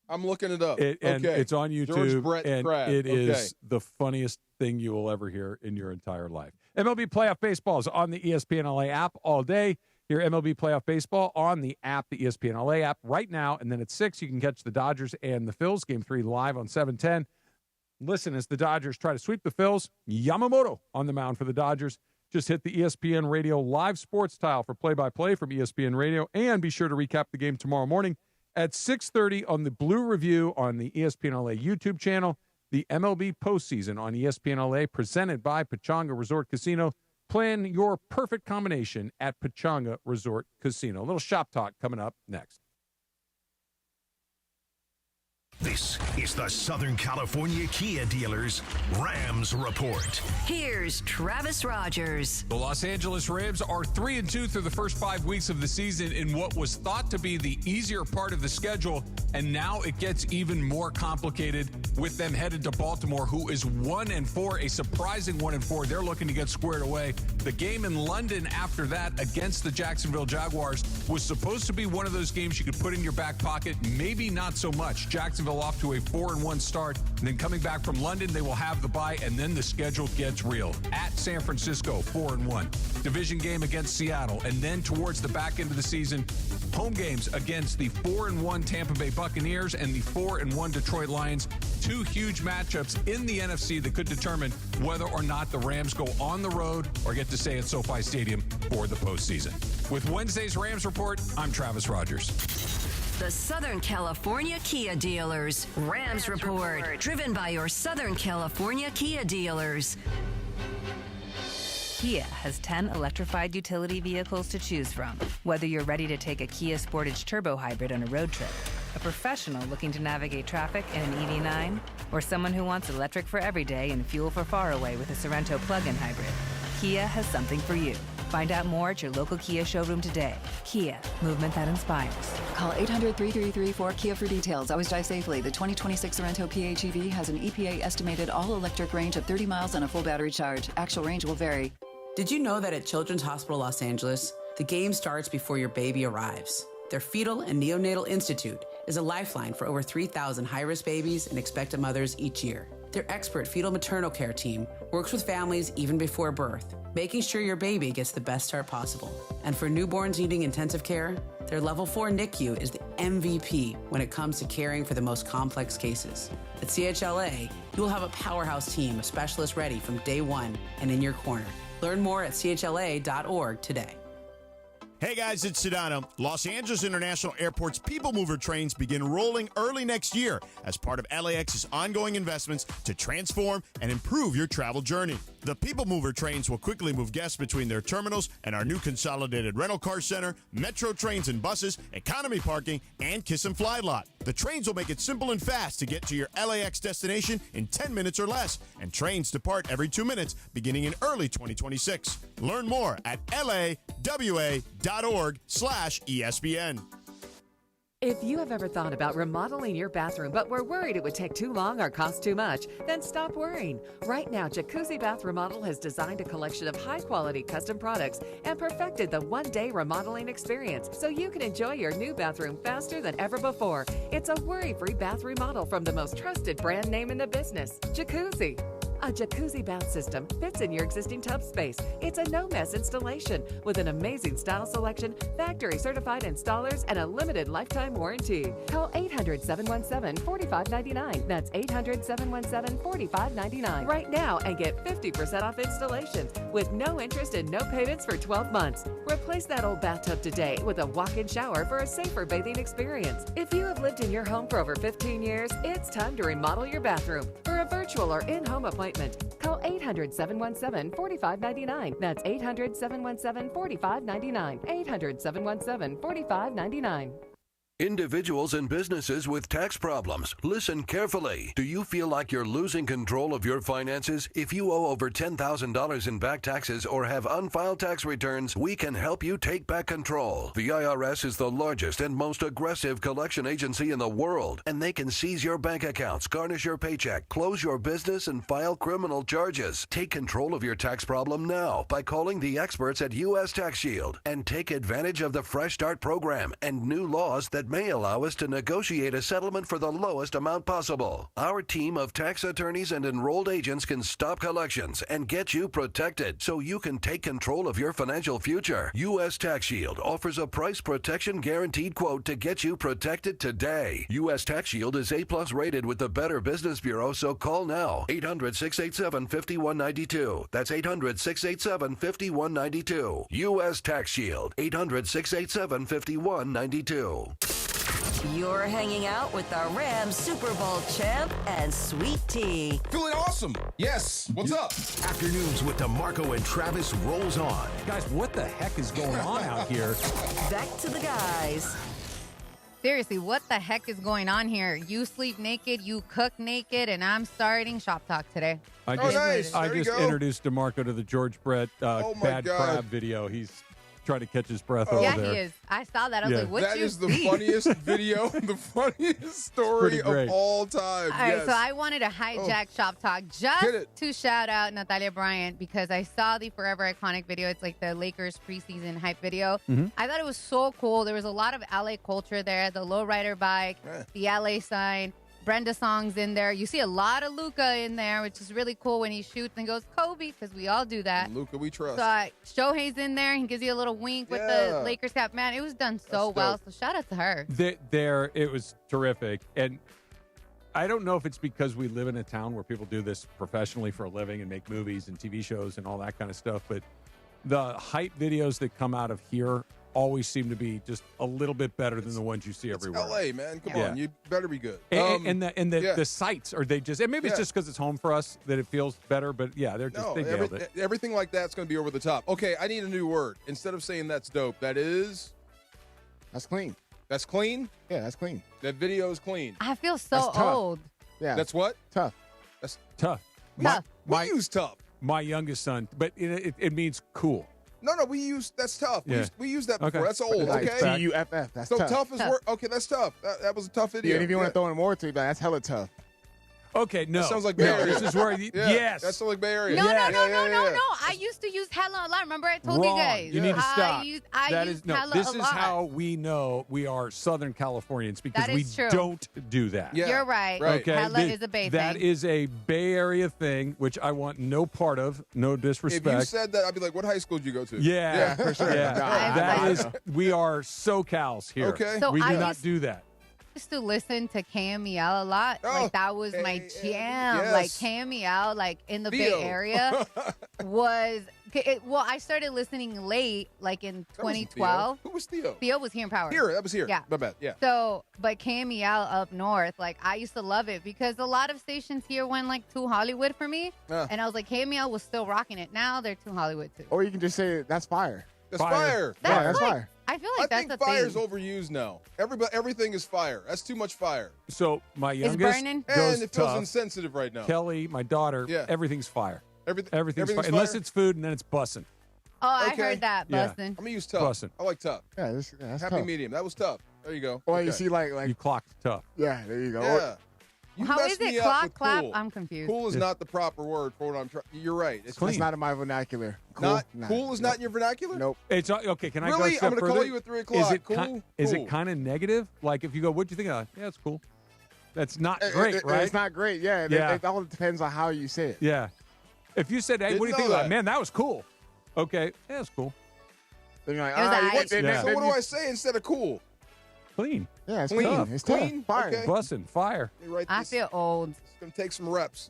I'm looking it up. And it's on YouTube. George Brett and crab. It is the funniest thing you will ever hear in your entire life. MLB Playoff Baseball is on the ESPN LA app all day. Hear MLB Playoff Baseball on the app, the ESPN LA app, right now. And then at 6, you can catch the Dodgers and the Phils. Game 3 live on 710. Listen, as the Dodgers try to sweep the Phils, Yamamoto on the mound for the Dodgers. Just hit the ESPN Radio live sports tile for play-by-play from ESPN Radio. And be sure to recap the game tomorrow morning at 6:30 on the Blue Review on the ESPN LA YouTube channel. The MLB postseason on ESPN LA presented by Pechanga Resort Casino. Plan your perfect combination at Pechanga Resort Casino. A little shop talk coming up next. This is the Southern California Kia Dealers Rams Report. Here's Travis Rogers. The Los Angeles Rams are 3-2 through the first 5 weeks of the season in what was thought to be the easier part of the schedule, and now it gets even more complicated with them headed to Baltimore, who is 1-4, a surprising 1-4. They're looking to get squared away. The game in London after that against the Jacksonville Jaguars was supposed to be one of those games you could put in your back pocket, maybe not so much. Jacksonville off to a 4-1 start, and then coming back from London, they will have the bye, and then the schedule gets real. At San Francisco, 4-1. Division game against Seattle, and then towards the back end of the season, home games against the 4-1 Tampa Bay Buccaneers and the 4-1 Detroit Lions. Two huge matchups in the NFC that could determine whether or not the Rams go on the road or get to stay at SoFi Stadium for the postseason. With Wednesday's Rams Report, I'm Travis Rogers. The Southern California Kia Dealers Rams Report, driven by your Southern California Kia dealers. Kia has 10 electrified utility vehicles to choose from. Whether you're ready to take a Kia Sportage Turbo Hybrid on a road trip, a professional looking to navigate traffic in an EV9, or someone who wants electric for every day and fuel for far away with a Sorento plug-in hybrid, Kia has something for you. Find out more at your local Kia showroom today. Kia, movement that inspires. Call 800-333-4KIA for details. Always drive safely. The 2026 Sorento PHEV has an EPA estimated all-electric range of 30 miles on a full battery charge. Actual range will vary. Did you know that at Children's Hospital Los Angeles, the game starts before your baby arrives? Their Fetal and Neonatal Institute is a lifeline for over 3,000 high-risk babies and expectant mothers each year. Their expert fetal maternal care team works with families even before birth, making sure your baby gets the best start possible. And for newborns needing intensive care, their Level 4 NICU is the MVP when it comes to caring for the most complex cases. At CHLA, you will have a powerhouse team of specialists ready from day one and in your corner. Learn more at chla.org today. Hey guys, it's Sedano. Los Angeles International Airport's People Mover trains begin rolling early next year as part of LAX's ongoing investments to transform and improve your travel journey. The People Mover trains will quickly move guests between their terminals and our new consolidated rental car center, metro trains and buses, economy parking, and Kiss and Fly lot. The trains will make it simple and fast to get to your LAX destination in 10 minutes or less, and trains depart every 2 minutes beginning in early 2026. Learn more at lawa.org/ESPN. If you have ever thought about remodeling your bathroom but were worried it would take too long or cost too much, then stop worrying. Right now, Jacuzzi Bath Remodel has designed a collection of high-quality custom products and perfected the one-day remodeling experience so you can enjoy your new bathroom faster than ever before. It's a worry-free bath remodel from the most trusted brand name in the business, Jacuzzi. A jacuzzi bath system fits in your existing tub space. It's a no-mess installation with an amazing style selection, factory-certified installers, and a limited lifetime warranty. Call 800-717-4599. That's 800-717-4599 right now and get 50% off installations with no interest and no payments for 12 months. Replace that old bathtub today with a walk-in shower for a safer bathing experience. If you have lived in your home for over 15 years, it's time to remodel your bathroom. For a virtual or in-home appointment, call 800-717-4599. That's 800-717-4599. 800-717-4599. Individuals and businesses with tax problems, listen carefully. Do you feel like you're losing control of your finances? If you owe over $10,000 in back taxes or have unfiled tax returns, we can help you take back control. The IRS is the largest and most aggressive collection agency in the world, and they can seize your bank accounts, garnish your paycheck, close your business, and file criminal charges. Take control of your tax problem now by calling the experts at U.S. Tax Shield and take advantage of the Fresh Start program and new laws that may allow us to negotiate a settlement for the lowest amount possible. Our team of tax attorneys and enrolled agents can stop collections and get you protected so you can take control of your financial future. U.S. Tax Shield offers a price protection guaranteed quote to get you protected today. U.S. Tax Shield is A+ rated with the Better Business Bureau, so call now. 800-687-5192. That's 800-687-5192. U.S. Tax Shield. 800-687-5192. You're hanging out with the Rams Super Bowl champ and Sweet Tea. Feeling awesome. Yes. What's up? Afternoons with DeMarco and Travis rolls on. Guys, what the heck is going on out here? Back to the guys. Seriously, what the heck is going on here? You sleep naked, you cook naked, and I'm starting Shop Talk today. I just introduced DeMarco to the George Brett Bad Crab video. He's trying to catch his breath over there. Yeah, he is. I saw that. I was like, what That you is the see? funniest video, the funniest story of all time. All right, so I wanted to hijack Shop Talk just to shout out Natalia Bryant because I saw the Forever Iconic video. It's like the Lakers preseason hype video. I thought it was so cool. There was a lot of LA culture there. The lowrider bike, the LA sign. Brenda songs in there. You see a lot of Luka in there, which is really cool when he shoots and goes Kobe, because we all do that. Luka, we trust. So Shohei's in there. He gives you a little wink with the Lakers cap. Man, it was done so well. So shout out to her. It was terrific. And I don't know if it's because we live in a town where people do this professionally for a living and make movies and TV shows and all that kind of stuff, but the hype videos that come out of here always seem to be just a little bit better than the ones you see everywhere. LA, man. Come on. You better be good. The sites, are they just, and maybe it's just because it's home for us that it feels better, but yeah, they nailed it. Everything like that's going to be over the top. Okay, I need a new word. Instead of saying that's dope, that's clean. That's clean? Yeah, that's clean. That video is clean. I feel so old. Yeah. That's what? Tough. That's tough. We use tough. My youngest son, but it means cool. No, we use that's tough. Yeah. We use that before. Okay. That's old. Like okay. TUFF. That's so tough. tough is work. Okay, that's tough. That was a tough video. Yeah, and if you want to throw in more to it, that's hella tough. Okay, no. That sounds like Bay Area. This is where yes. That sounds like Bay Area. No. I used to use hella a lot. Remember I told you guys. You need to stop. I used hella this a is lot. how we know we are Southern Californians, because That is true. don't do that. Yeah. You're right. Okay. Hella is a Bay thing. That is a Bay Area thing, which I want no part of. No disrespect. If you said that, I'd be like, "What high school did you go to?" Yeah, for sure. Yeah. That is. We are SoCals here. Okay. So we do I not do that. used to listen to KMEL a lot. Like that was my jam. yes. Like KMEL, like in the Theo. Bay Area, was. Well, I started listening late, like in 2012. Who was Theo? Theo was here in Power. That was here. Yeah. My bad. Yeah. So, but KMEL up north, like I used to love it because a lot of stations here went like too Hollywood for me, and I was like, KMEL was still rocking it. Now they're too Hollywood too. Or you can just say that's fire. That's fire. That's fire. I feel like I that's think a fire's thing. overused now. Everything is fire. That's too much fire. So my It's youngest burning? goes And it feels tough. insensitive right now. Kelly, my daughter, everything's fire. Everything's fire. Unless it's food, and then it's bussin'. Oh, I Okay. heard that, Yeah. Bustin'. I'm gonna use tough. Bussin'. I like tough. Yeah, that's Happy tough. medium. That was tough. There you go. Or you Okay. see like You clocked tough. yeah, there you go. Yeah. You How messed is it me up clock, with clap? Cool. I'm confused. Cool is not the proper word for what I'm trying. You're right. It's That's not in my vernacular. Cool, Cool is not in your vernacular. Nope. It's okay. Can I go a Really? step I'm gonna further? call you at 3 o'clock. Is it Cool? Is Cool. it kind of negative? Like if you go, what'd you think of? Yeah, it's cool. That's not great, right? It's not great. Yeah. It all depends on how you say it. Yeah. If you said, hey, what do you think of that? Man, that was cool. Okay. Yeah, it's cool. Then you're like, It was all right. aight. So what do I say instead of cool? Clean. Yeah, it's Clean. clean. It's tough. Clean? Fire. Okay. Bussin', fire. Let me write I this. feel old. It's gonna take some reps.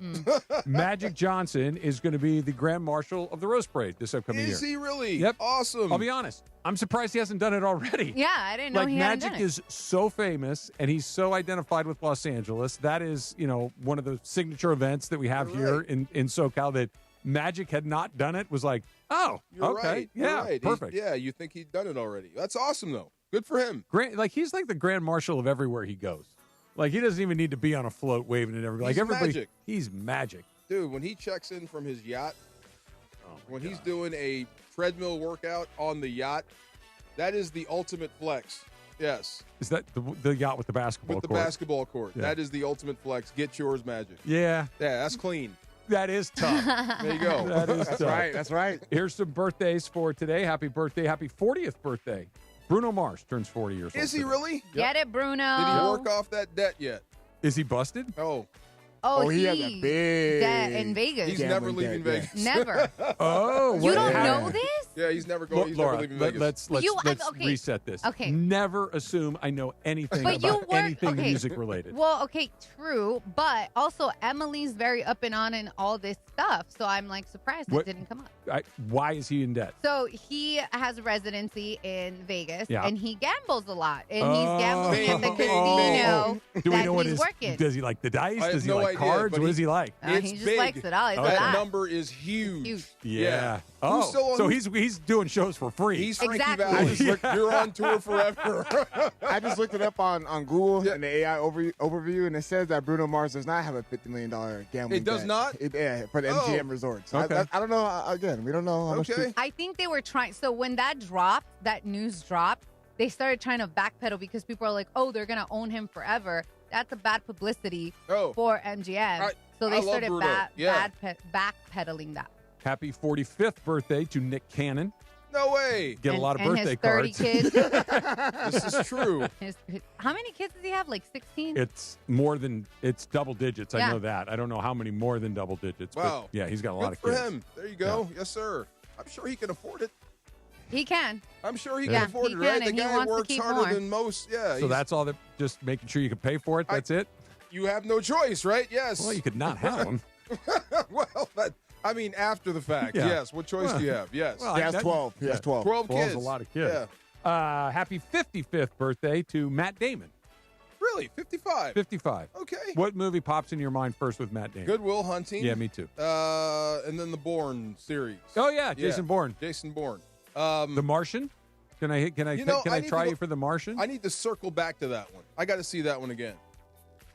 Magic Johnson is going to be the Grand Marshal of the Rose Parade this upcoming year. Is he really? Yep. Awesome. I'll be honest. I'm surprised he hasn't done it already. Yeah, I didn't know Like he hadn't Magic done it. is so famous and he's so identified with Los Angeles. That is, one of the signature events that we have here in SoCal that Magic had not done it was like, oh, You're okay. right. You're Yeah, right. perfect. You think he'd done it already. That's awesome, though. Good for him. He's like the grand marshal of everywhere he goes. Like, he doesn't even need to be on a float waving at everybody. He's magic. He's magic. Dude, when he checks in from his yacht, when he's doing a treadmill workout on the yacht, that is the ultimate flex. Yes. Is that the yacht with the basketball court? With the basketball court. Yeah. That is the ultimate flex. Get yours, magic. Yeah. Yeah, that's clean. That is tough. There you go. That is That's tough. right. That's right. Here's some birthdays for today. Happy birthday. Happy 40th birthday. Bruno Mars turns 40 years old. Is he today. really? Get it, Bruno. Did he work off that debt yet? Is he busted? Oh, he has a big debt in Vegas. He's never leaving Vegas. Never. Oh, You don't know this? Yeah, he's never going. He's Laura, never leaving Vegas. let's okay. reset this. Okay. Never assume I know anything But you about work- anything okay. music related. Well, okay, true. But also, Emily's very up and on in all this stuff. So I'm like surprised What- it didn't come up. Why is he in debt? So he has a residency in Vegas, Yeah. and he gambles a lot. And he's gambling at the Oh. casino Do we that know what he's working. Does he like the dice? I have Does he no like idea, cards? but What does he like? It's he just big. likes it all. It's a That lot. number is huge. Yeah. Who's Oh, still on- so he's doing shows for free. He's Frankie Exactly. Valli. You're on tour forever. I just looked it up on Google in the AI overview, and it says that Bruno Mars does not have a $50 million gambling It does debt. not? Yeah, for the MGM resorts. Okay. I don't know. Again, we don't know how much. Okay. I think they were trying. So when that dropped, that news dropped, they started trying to backpedal because people are like, "Oh, they're gonna own him forever." That's a bad publicity for MGM. So they I love started Bruno. backpedaling that. Happy 45th birthday to Nick Cannon. No way. Get a lot of birthday his 30 cards. kids. This is true. How many kids does he have? Like 16? It's double digits. I Yeah. know that. I don't know how many more than double digits. Wow. But yeah, he's got a Good lot of for kids. him. There you go. Yes, sir. I'm sure he can afford it. He can. I'm sure he Yeah, can afford he it, can, right? The and he guy wants to works keep harder more. than most. Yeah. So that's all that, just making sure you can pay for it. That's it? You have no choice, right? Yes. Well, you could not have one. Well, I mean, after the fact, Yeah. yes. What choice do you have? Yes. Well, He has 12. He has 12. 12 12's kids. a lot of kids. Yeah. Happy 55th birthday to Matt Damon. Really? 55? 55. Okay. What movie pops in your mind first with Matt Damon? Good Will Hunting. Yeah, me too. And then the Bourne series. Oh yeah, Jason Bourne. Jason Bourne. The Martian. Can I try you for The Martian? I need to circle back to that one. I got to see that one again.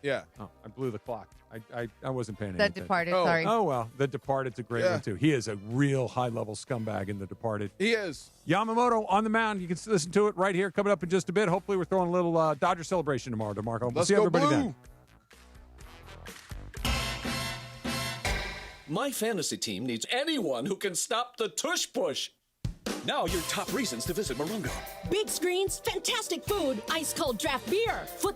Yeah. Oh, I blew the clock. I wasn't paying The attention. Departed, sorry. Oh well, The Departed's a great one too. He is a real high-level scumbag in The Departed. He is. Yamamoto on the mound. You can listen to it right here coming up in just a bit. Hopefully, we're throwing a little Dodger celebration tomorrow, DeMarco. We'll Let's see go everybody blue. then. My fantasy team needs anyone who can stop the tush push. Now your top reasons to visit Morongo. Big screens, fantastic food, ice cold draft beer, foot